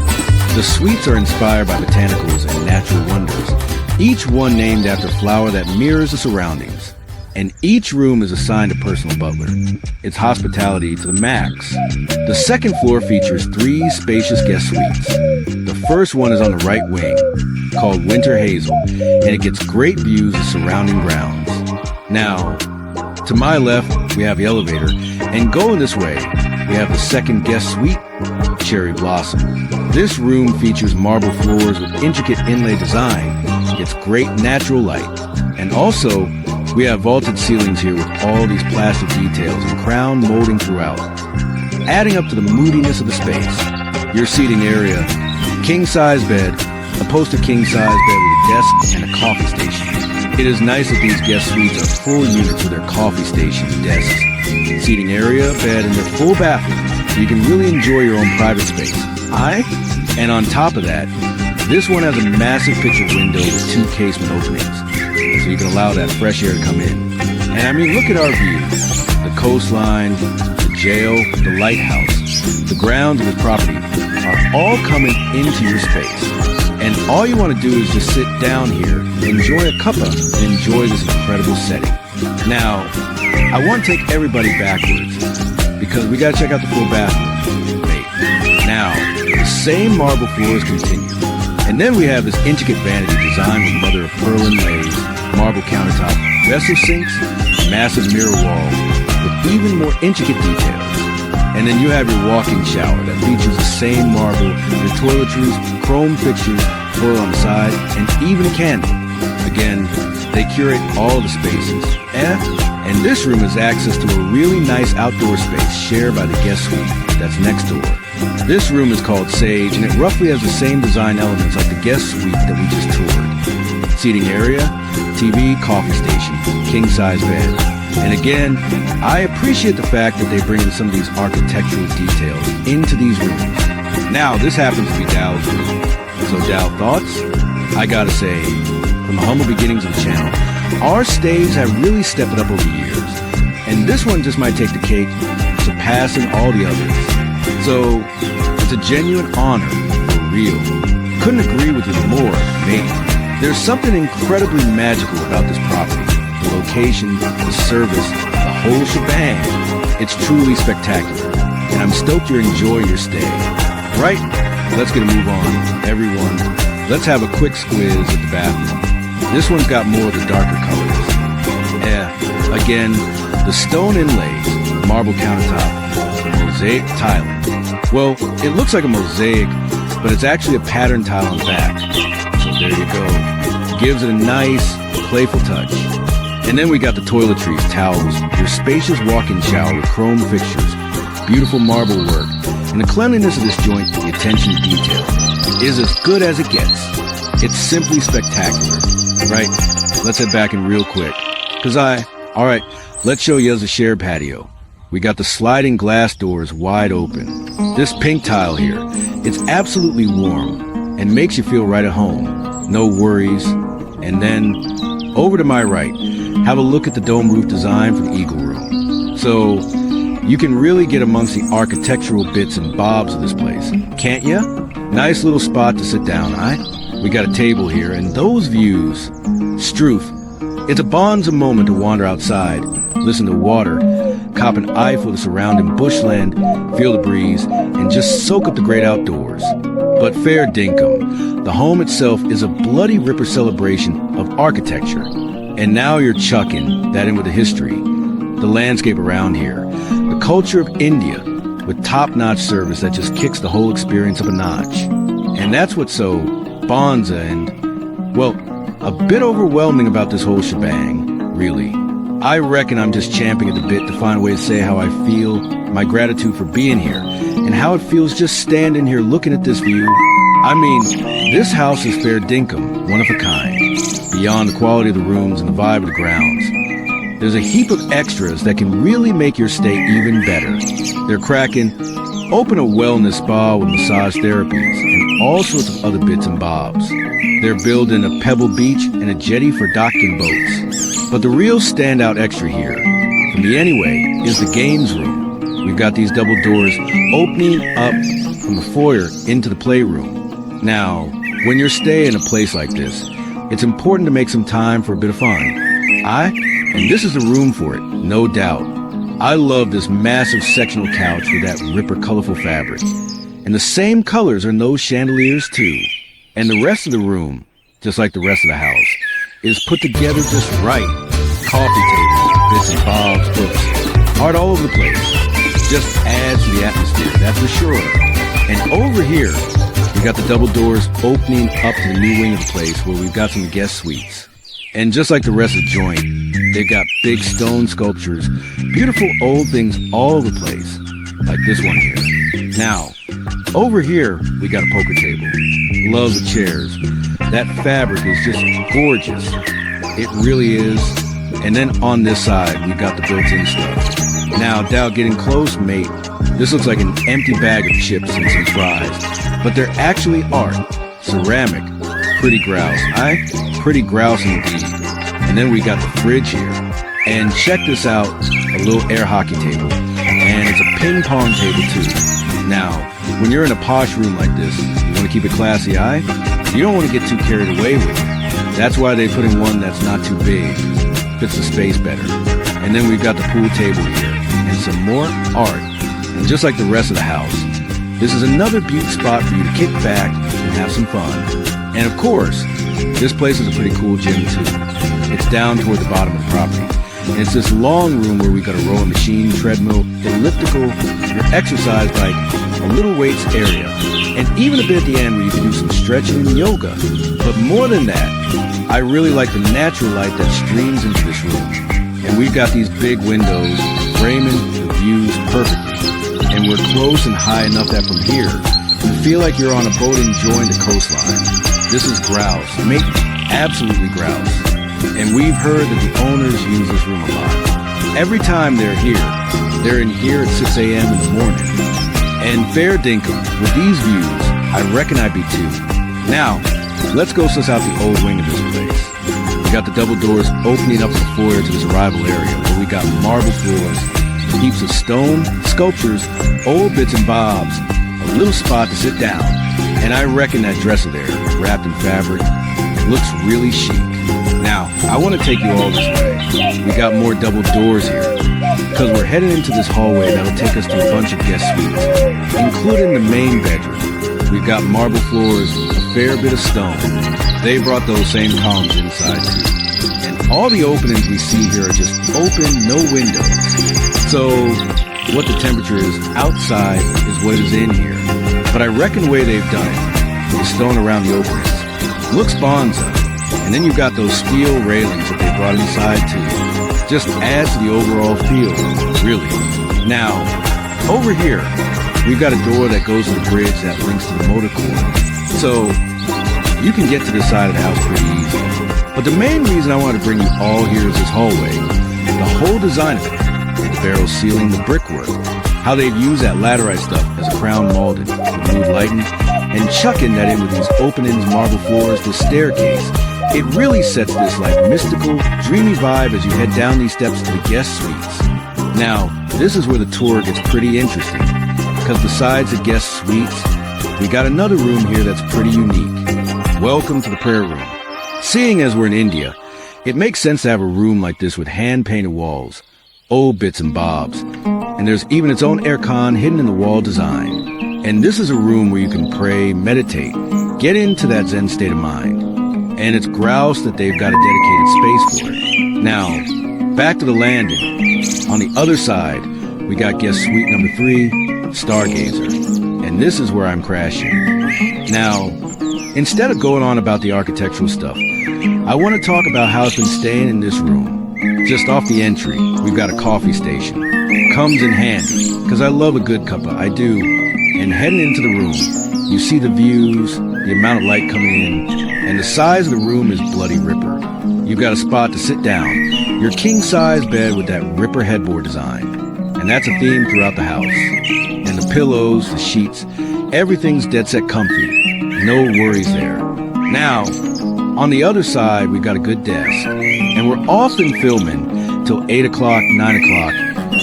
The suites are inspired by botanicals and natural wonders, each one named after a flower that mirrors the surroundings. And each room is assigned a personal butler. It's hospitality to the max. The second floor features 3 spacious guest suites. The first one is on the right wing, called Winter Hazel, and it gets great views of surrounding grounds. Now, to my left, we have the elevator, and going this way, we have the second guest suite, Cherry Blossom. This room features marble floors with intricate inlay design. It's great natural light. And also, we have vaulted ceilings here with all these plastic details and crown molding throughout. Adding up to the moodiness of the space, your seating area, king-size bed, a poster king-size bed with a desk and a coffee station. It is nice that these guest suites are full units with their coffee stations, desks, seating area, bed, and their full bathroom, so you can really enjoy your own private space. And on top of that, this one has a massive picture window with 2 casement openings, so you can allow that fresh air to come in. And I mean, look at our view. The coastline, the jail, the lighthouse, the grounds of this property are all coming into your space. And all you want to do is just sit down here, enjoy a cuppa, and enjoy this incredible setting. Now, I want to take everybody backwards, because we got to check out the full bathroom. Wait. Now, the same marble floors continue. And then we have this intricate vanity designed with mother of pearl inlays, marble countertop, vessel sinks, massive mirror wall with even more intricate details. And then you have your walk-in shower that features the same marble, your toiletries, chrome fixtures, pearl on the side, and even a candle. Again, they curate all the spaces. And this room has access to a really nice outdoor space shared by the guest suite that's next door. This room is called Sage, and it roughly has the same design elements like the guest suite that we just toured. Seating area, TV, coffee station, king-size bed. And again, I appreciate the fact that they bring in some of these architectural details into these rooms. Now, this happens to be Dow's room. So Dow, thoughts? I gotta say, from the humble beginnings of the channel, our stays have really stepped it up over the years. And this one just might take the cake, surpassing all the others. So, it's a genuine honor, for real. Couldn't agree with you more, mate. There's something incredibly magical about this property. The location, the service, the whole shebang. It's truly spectacular. And I'm stoked you're enjoying your stay. Right? Let's get a move on, everyone. Let's have a quick squiz at the bathroom. This one's got more of the darker colors. Again, the stone inlays, marble countertop, mosaic tiling. Well, it looks like a mosaic, but it's actually a pattern tile on the back. So there you go. Gives it a nice, playful touch. And then we got the toiletries, towels, your spacious walk-in shower with chrome fixtures, beautiful marble work, and the cleanliness of this joint, the attention to detail, is as good as it gets. It's simply spectacular, right? Let's head back in real quick. All right, let's show you the shared patio. We got the sliding glass doors wide open. This pink tile here, it's absolutely warm and makes you feel right at home. No worries. And then over to my right, have a look at the dome roof design for the Eagle Room. So you can really get amongst the architectural bits and bobs of this place, can't ya? Nice little spot to sit down, We got a table here, and those views, Struth, It's a bonza moment to wander outside, listen to water, cop an eye for the surrounding bushland, feel the breeze, and just soak up the great outdoors. But fair dinkum, the home itself is a bloody ripper celebration of architecture. And now you're chucking that in with the history, the landscape around here, the culture of India, with top-notch service that just kicks the whole experience up a notch. And that's what's so bonza and, well, a bit overwhelming about this whole shebang, really. I reckon I'm just champing at the bit to find a way to say how I feel, my gratitude for being here, and how it feels just standing here looking at this view. I mean, this house is fair dinkum, one of a kind, beyond the quality of the rooms and the vibe of the grounds. There's a heap of extras that can really make your stay even better. They're cracking, open a wellness spa with massage therapies and all sorts of other bits and bobs. They're building a pebble beach and a jetty for docking boats. But the real standout extra here, for me anyway, is the games room. We've got these double doors opening up from the foyer into the playroom. Now, when you're staying in a place like this, it's important to make some time for a bit of fun. And this is the room for it, no doubt. I love this massive sectional couch with that ripper colorful fabric. And the same colors are in those chandeliers too. And the rest of the room, just like the rest of the house, is put together just right. Coffee tables, bits and bobs, books, art all over the place. Just adds to the atmosphere, that's for sure. And over here, we got the double doors opening up to the new wing of the place where we've got some guest suites. And just like the rest of the joint, they've got big stone sculptures, beautiful old things all over the place, like this one here. Now, over here, we got a poker table. Love the chairs. That fabric is just gorgeous. It really is. And then on this side, we've got the built-in stuff. Now, without getting close, mate, this looks like an empty bag of chips and some fries. But they're actually art, ceramic, pretty grouse. Pretty grouse indeed. And then we got the fridge here. And check this out, a little air hockey table. And it's a ping pong table too. Now, when you're in a posh room like this, you want to keep it classy, you don't want to get too carried away with it. That's why they put in one that's not too big. Fits the space better. And then we've got the pool table here. And some more art. And just like the rest of the house, this is another beauty spot for you to kick back and have some fun. And of course, this place is a pretty cool gym too. It's down toward the bottom of the property. And it's this long room where we got a rowing machine, treadmill, elliptical, your exercise bike, a little weights area, and even a bit at the end where you can do some stretching and yoga. But more than that, I really like the natural light that streams into this room. And we've got these big windows framing the views perfectly. And we're close and high enough that from here, you feel like you're on a boat enjoying the coastline. This is grouse, mate, absolutely grouse. And we've heard that the owners use this room a lot. Every time they're in here at 6 a.m. in the morning. And fair dinkum, with these views, I reckon I'd be too. Now, let's go suss out the old wing of this place. We got the double doors opening up the foyer to this arrival area where we got marble floors, heaps of stone, sculptures, old bits and bobs, a little spot to sit down. And I reckon that dresser there, wrapped in fabric, looks really chic. Now, I want to take you all this way. We got more double doors here, because we're heading into this hallway that'll take us to a bunch of guest suites, including the main bedroom. We've got marble floors, a fair bit of stone. They brought those same columns inside too. And all the openings we see here are just open, no windows. So, what the temperature is outside is what is in here. But I reckon the way they've done it is stone around the openings. Looks bonza. And then you've got those steel railings that they brought inside too. Just adds to the overall feel, really. Now, over here, we've got a door that goes to the bridge that links to the motor core. So, you can get to this side of the house pretty easy. But the main reason I want to bring you all here is this hallway. The whole design of it. The barrel ceiling, the brickwork. How they've used that laterite stuff as a crown molded, the mood lighting, and chucking that in with these openings, marble floors, the staircase. It really sets this like mystical, dreamy vibe as you head down these steps to the guest suites. Now, this is where the tour gets pretty interesting, because besides the guest suites, we got another room here that's pretty unique. Welcome to the prayer room. Seeing as we're in India, It makes sense to have a room like this with hand-painted walls, old bits and bobs, and there's even its own aircon hidden in the wall design. And this is a room where you can pray, meditate, get into that Zen state of mind. And it's grouse that they've got a dedicated space for it. Now, back to the landing. On the other side, we got guest suite number 3, Stargazer. And this is where I'm crashing. Now, instead of going on about the architectural stuff, I want to talk about how it's been staying in this room. Just off the entry, we've got a coffee station. Comes in handy, because I love a good cuppa, I do. And heading into the room, you see the views, the amount of light coming in, and the size of the room is bloody ripper. You've got a spot to sit down, your king-size bed with that ripper headboard design. And that's a theme throughout the house. And the pillows, the sheets, everything's dead set comfy. No worries there. Now, on the other side, we've got a good desk. And we're often filming till 8 o'clock, 9 o'clock,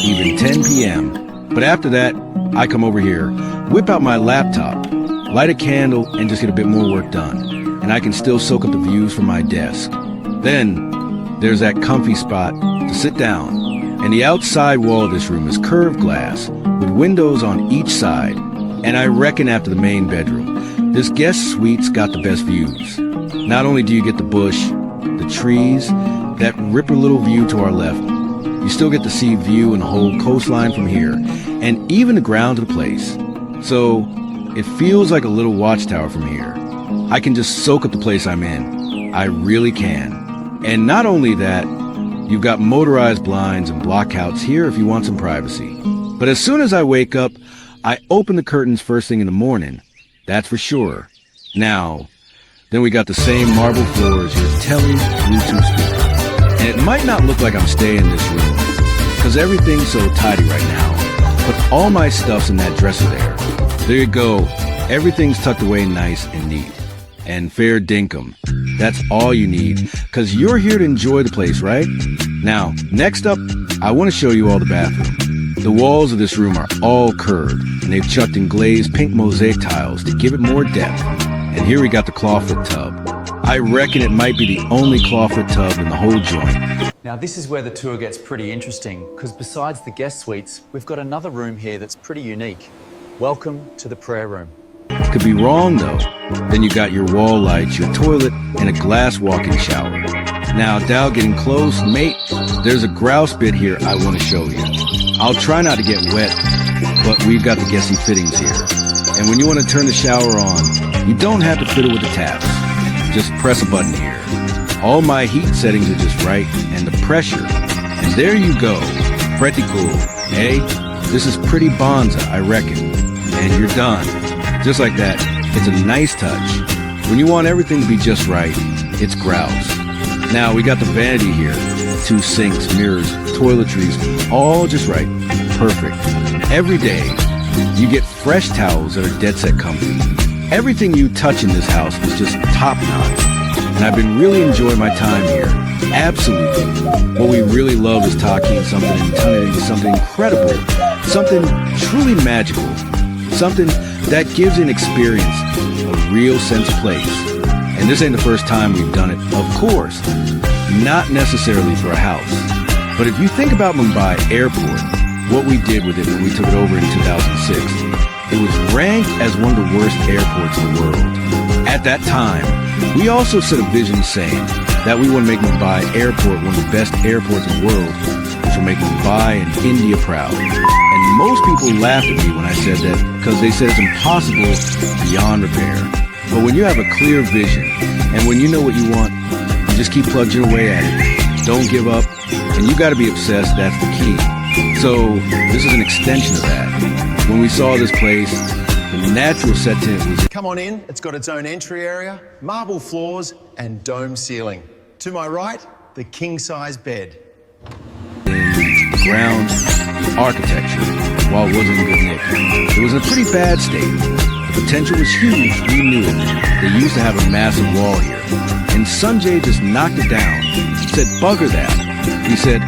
even 10 p.m. But after that, I come over here, whip out my laptop, light a candle, and just get a bit more work done. And I can still soak up the views from my desk. Then, there's that comfy spot to sit down. And the outside wall of this room is curved glass with windows on each side. And I reckon after the main bedroom, this guest suite's got the best views. Not only do you get the bush, the trees, that ripper little view to our left, you still get to see view and the whole coastline from here, and even the ground of the place. So it feels like a little watchtower from here. I can just soak up the place I'm in. I really can. And not only that, you've got motorized blinds and blockouts here if you want some privacy. But as soon as I wake up, I open the curtains first thing in the morning. That's for sure. Now, then we got the same marble floors, your telly, Bluetooth speaker. And it might not look like I'm staying in this room, because everything's so tidy right now, but all my stuff's in that dresser there. There you go. Everything's tucked away nice and neat. And fair dinkum. That's all you need, because you're here to enjoy the place, right? Now, next up, I want to show you all the bathroom. The walls of this room are all curved, and they've chucked in glazed pink mosaic tiles to give it more depth. And here we got the clawfoot tub. I reckon it might be the only clawfoot tub in the whole joint. Now this is where the tour gets pretty interesting, because besides the guest suites, we've got another room here that's pretty unique. Welcome to the prayer room. Could be wrong though. Then you got your wall lights, your toilet, and a glass walk-in shower. Now, Dow, getting close, mate, there's a grouse bit here I want to show you. I'll try not to get wet, but we've got the guessy fittings here. And when you want to turn the shower on, you don't have to fiddle with the taps. Just press a button here. All my heat settings are just right, and the pressure. And there you go. Pretty cool, eh? This is pretty bonza, I reckon. And you're done. Just like that. It's a nice touch. When you want everything to be just right, it's grouse. Now, we got the vanity here. 2 sinks, mirrors, toiletries, all just right. Perfect. Every day, you get fresh towels that are dead set comfy. Everything you touch in this house is just top notch. And I've been really enjoying my time here. Absolutely. What we really love is taking something and turning it into something incredible. Something truly magical. Something that gives an experience, a real sense of place. And this ain't the first time we've done it, of course. Not necessarily for a house. But if you think about Mumbai Airport, what we did with it when we took it over in 2006, it was ranked as one of the worst airports in the world. At that time, we also set a vision saying that we want to make Mumbai Airport one of the best airports in the world, which will make Mumbai and India proud. And most people laughed at me when I said that because they said it's impossible beyond repair. But when you have a clear vision and when you know what you want, you just keep plugging away at it. Don't give up. And you got to be obsessed. That's the key. So this is an extension of that. When we saw this place, the natural set tint was... Come on in. It's got its own entry area, marble floors, and dome ceiling. To my right, the king-size bed. The ground, the architecture, while it wasn't in good nick, it was in a pretty bad state. The potential was huge. We knew it. They used to have a massive wall here. And Sanjay just knocked it down. He said, bugger that. He said,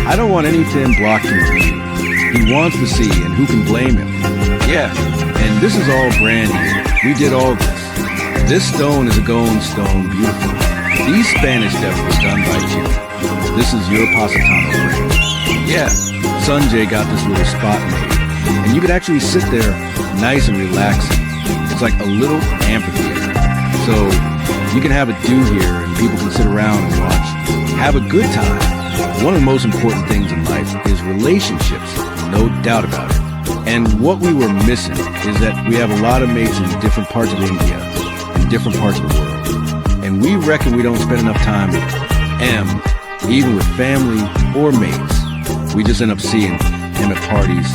I don't want anything blocking the view. He wants to see, and who can blame him? Yeah, and this is all brand new. We did all this. This stone is a going stone, beautiful. These Spanish steps were done by Jimmy. This is your Positano frame. Yeah, Sanjay got this little spot made. And you could actually sit there nice and relaxing. It's like a little amphitheater. So you can have a do here and people can sit around and watch. Have a good time. One of the most important things in life is relationships, no doubt about it. And what we were missing is that we have a lot of mates in different parts of India and different parts of the world. And we reckon we don't spend enough time with M, even with family or mates. We just end up seeing him at parties,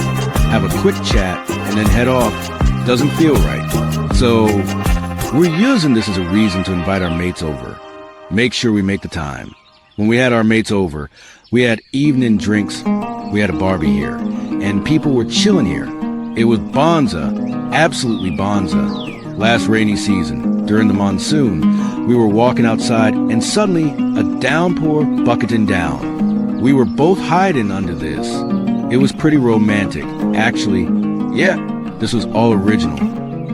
have a quick chat, and then head off. Doesn't feel right. So we're using this as a reason to invite our mates over. Make sure we make the time. When we had our mates over, we had evening drinks. We had a Barbie here, and people were chilling here. It was bonza, absolutely bonza. Last rainy season, during the monsoon, we were walking outside, and suddenly a downpour bucketing down. We were both hiding under this. It was pretty romantic. Actually, yeah, this was all original.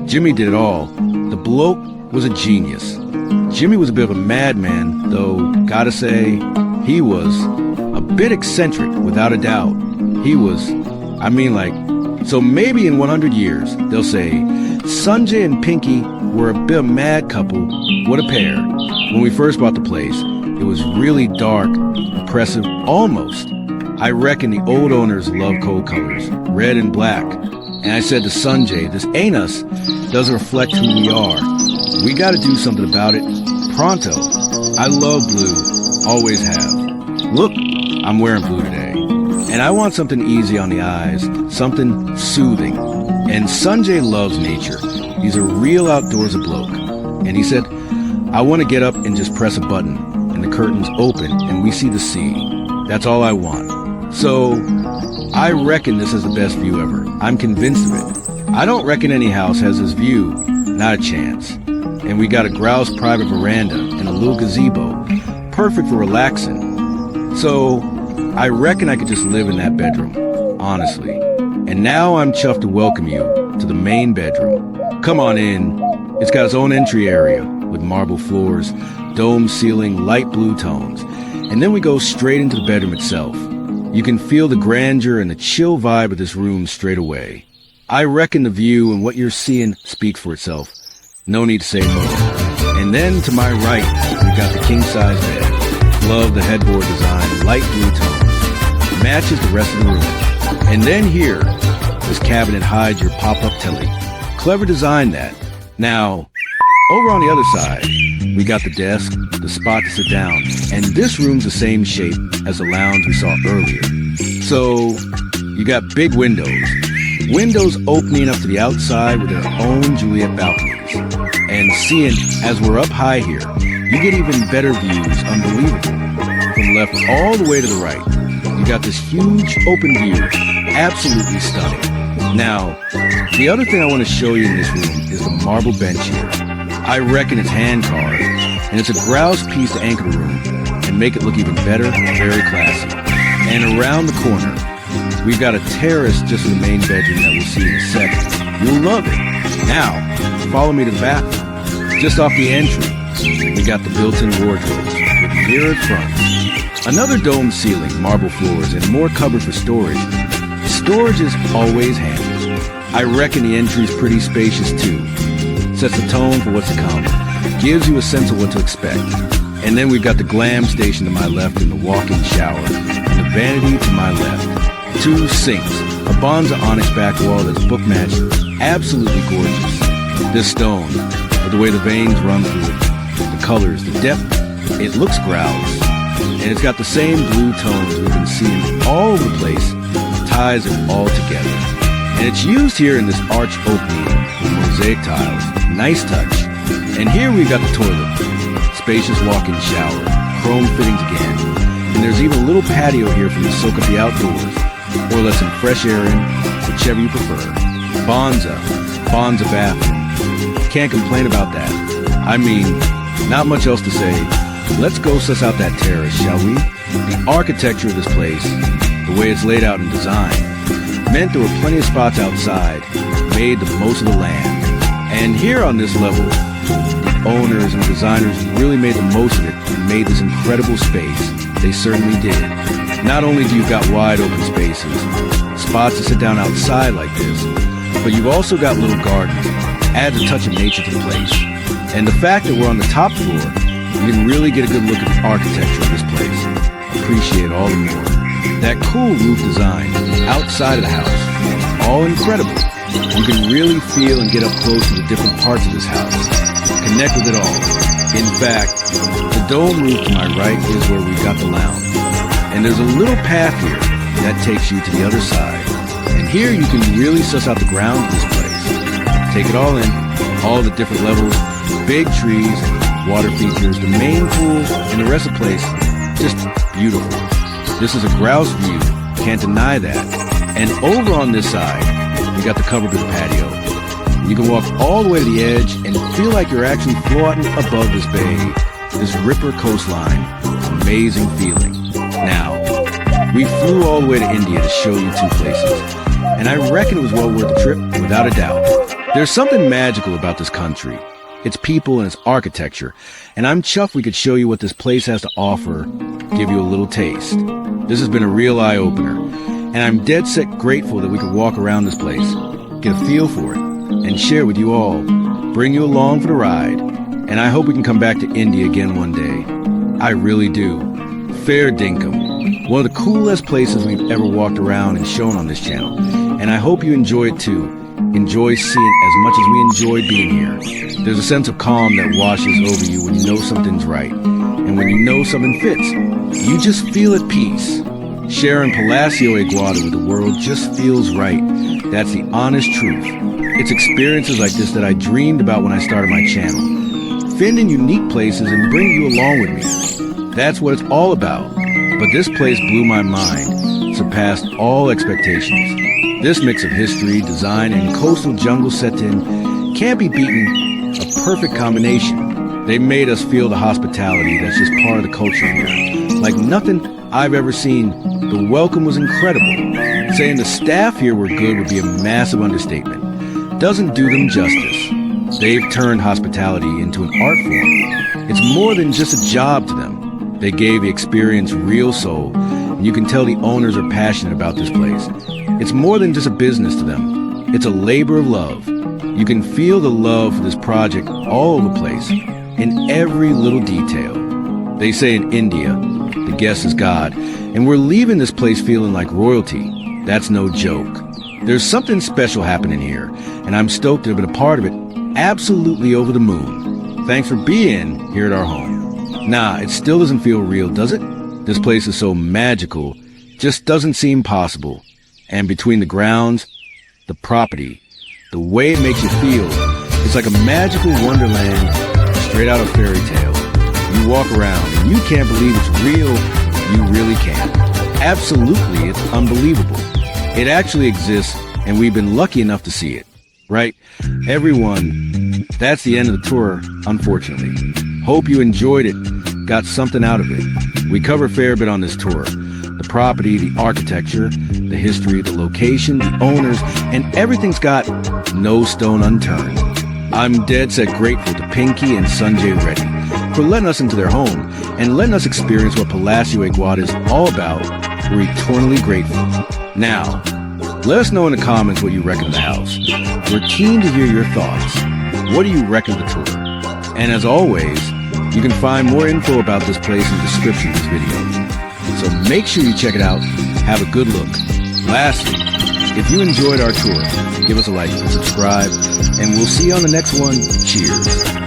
Jimmy did it all. The bloke was a genius. Jimmy was a bit of a madman, though, gotta say, he was a bit eccentric, without a doubt. He was, so maybe in 100 years, they'll say, Sanjay and Pinky were a bit of a mad couple. What a pair. When we first bought the place, it was really dark, oppressive, almost. I reckon the old owners love cold colors, red and black. And I said to Sanjay, this ain't us, doesn't reflect who we are. We gotta do something about it, pronto. I love blue, always have. Look, I'm wearing blue today. And I want something easy on the eyes, something soothing. And Sanjay loves nature. He's a real outdoorsy bloke. And he said, I want to get up and just press a button, and the curtains open, and we see the sea. That's all I want. So, I reckon this is the best view ever. I'm convinced of it. I don't reckon any house has this view. Not a chance. And we got a grouse private veranda and a little gazebo. Perfect for relaxing. So, I reckon I could just live in that bedroom. Honestly. And now I'm chuffed to welcome you to the main bedroom. Come on in. It's got its own entry area with marble floors, dome ceiling, light blue tones. And then we go straight into the bedroom itself. You can feel the grandeur and the chill vibe of this room straight away. I reckon the view and what you're seeing speak for itself. No need to say more. And then to my right, we've got the king-size bed. Love the headboard design, light blue tones. Matches the rest of the room. And then here, this cabinet hides your pop-up telly. Clever design that. Now, over on the other side, we got the desk, the spot to sit down, and this room's the same shape as the lounge we saw earlier. So, you got big windows. Windows opening up to the outside with their own Juliet balconies. And seeing, as we're up high here, you get even better views, unbelievable. From left all the way to the right, you got this huge open view, absolutely stunning. Now, the other thing I want to show you in this room is the marble bench here. I reckon it's hand-carved, and it's a grouse piece to anchor the room and make it look even better, very classy. And around the corner, we've got a terrace just in the main bedroom that we'll see in a second. You'll love it. Now, follow me to the bathroom. Just off the entry, we got the built-in wardrobes with mirrored fronts. Another dome ceiling, marble floors, and more cupboard for storage. Storage is always handy. I reckon the entry's pretty spacious too. Sets the tone for what's to come. Gives you a sense of what to expect. And then we've got the glam station to my left and the walk-in shower. And the vanity to my left. 2 sinks. A Bonza onyx back wall that's book-matched. Absolutely gorgeous. This stone, with the way the veins run through it, the colors, the depth, it looks grouse. And it's got the same blue tones we've been seeing all over the place. Ties it all together. And it's used here in this arch opening with mosaic tiles. Nice touch. And here we've got the toilet. Spacious walk-in shower. Chrome fittings again. And there's even a little patio here for you to soak up the outdoors. Or let some fresh air in, whichever you prefer. Bonza bathroom. Can't complain about that. I mean, not much else to say. Let's go suss out that terrace, shall we? The architecture of this place, the way it's laid out and designed, meant there were plenty of spots outside, made the most of the land. And here on this level, The owners and designers really made the most of it and made this incredible space. They certainly did. Not only do you've got wide open spaces, spots to sit down outside like this, but you've also got little gardens. Adds a touch of nature to the place. And the fact that we're on the top floor, you can really get a good look at the architecture of this place. Appreciate it all the more. That cool roof design outside of the house, all incredible. You can really feel and get up close to the different parts of this house. Connect with it all. In fact, the dome roof to my right is where we've got the lounge. And there's a little path here that takes you to the other side. And here you can really suss out the ground of this place. Take it all in, all the different levels, big trees, water features, the main pool, and the rest of the place, just beautiful. This is a grouse view, can't deny that. And over on this side, you got the covered with patio. You can walk all the way to the edge and feel like you're actually floating above this bay, this ripper coastline. Amazing feeling. Now, we flew all the way to India to show you two places, and I reckon it was well worth the trip, without a doubt. There's something magical about this country, its people and its architecture, and I'm chuffed we could show you what this place has to offer, give you a little taste. This has been a real eye-opener, and I'm dead set grateful that we could walk around this place, get a feel for it, and share with you all, bring you along for the ride, and I hope we can come back to India again one day. I really do. Fair dinkum, one of the coolest places we've ever walked around and shown on this channel, and I hope you enjoy it too. Enjoy seeing as much as we enjoy being here. There's a sense of calm that washes over you when you know something's right. And when you know something fits, you just feel at peace. Sharing Palacio Aguada with the world just feels right. That's the honest truth. It's experiences like this that I dreamed about when I started my channel. Finding unique places and bringing you along with me. That's what it's all about. But this place blew my mind, surpassed all expectations. This mix of history, design, and coastal jungle set in can't be beaten. A perfect combination. They made us feel the hospitality that's just part of the culture here. Like nothing I've ever seen. The welcome was incredible. Saying the staff here were good would be a massive understatement. Doesn't do them justice. They've turned hospitality into an art form. It's more than just a job to them. They gave the experience real soul, and you can tell the owners are passionate about this place. It's more than just a business to them. It's a labor of love. You can feel the love for this project all over the place, in every little detail. They say in India, the guest is God, and we're leaving this place feeling like royalty. That's no joke. There's something special happening here, and I'm stoked to have been a part of it, absolutely over the moon. Thanks for being here at our home. Nah, it still doesn't feel real, does it? This place is so magical, just doesn't seem possible. And between the grounds, the property, the way it makes you feel, it's like a magical wonderland straight out of fairy tale. You walk around and you can't believe it's real. You really can't. Absolutely, it's unbelievable. It actually exists, and we've been lucky enough to see it. Right? Everyone, that's the end of the tour, unfortunately. Hope you enjoyed it, got something out of it. We cover a fair bit on this tour. The property, the architecture, the history, the location, the owners, and everything's got no stone unturned. I'm dead set grateful to Pinky and Sanjay Reddy for letting us into their home and letting us experience what Palacio Aguada is all about. We're eternally grateful. Now, let us know in the comments what you reckon of the house. We're keen to hear your thoughts. What do you reckon of the tour? And as always, you can find more info about this place in the description of this video. So make sure you check it out. Have a good look. Lastly, if you enjoyed our tour, give us a like and subscribe, and we'll see you on the next one. Cheers.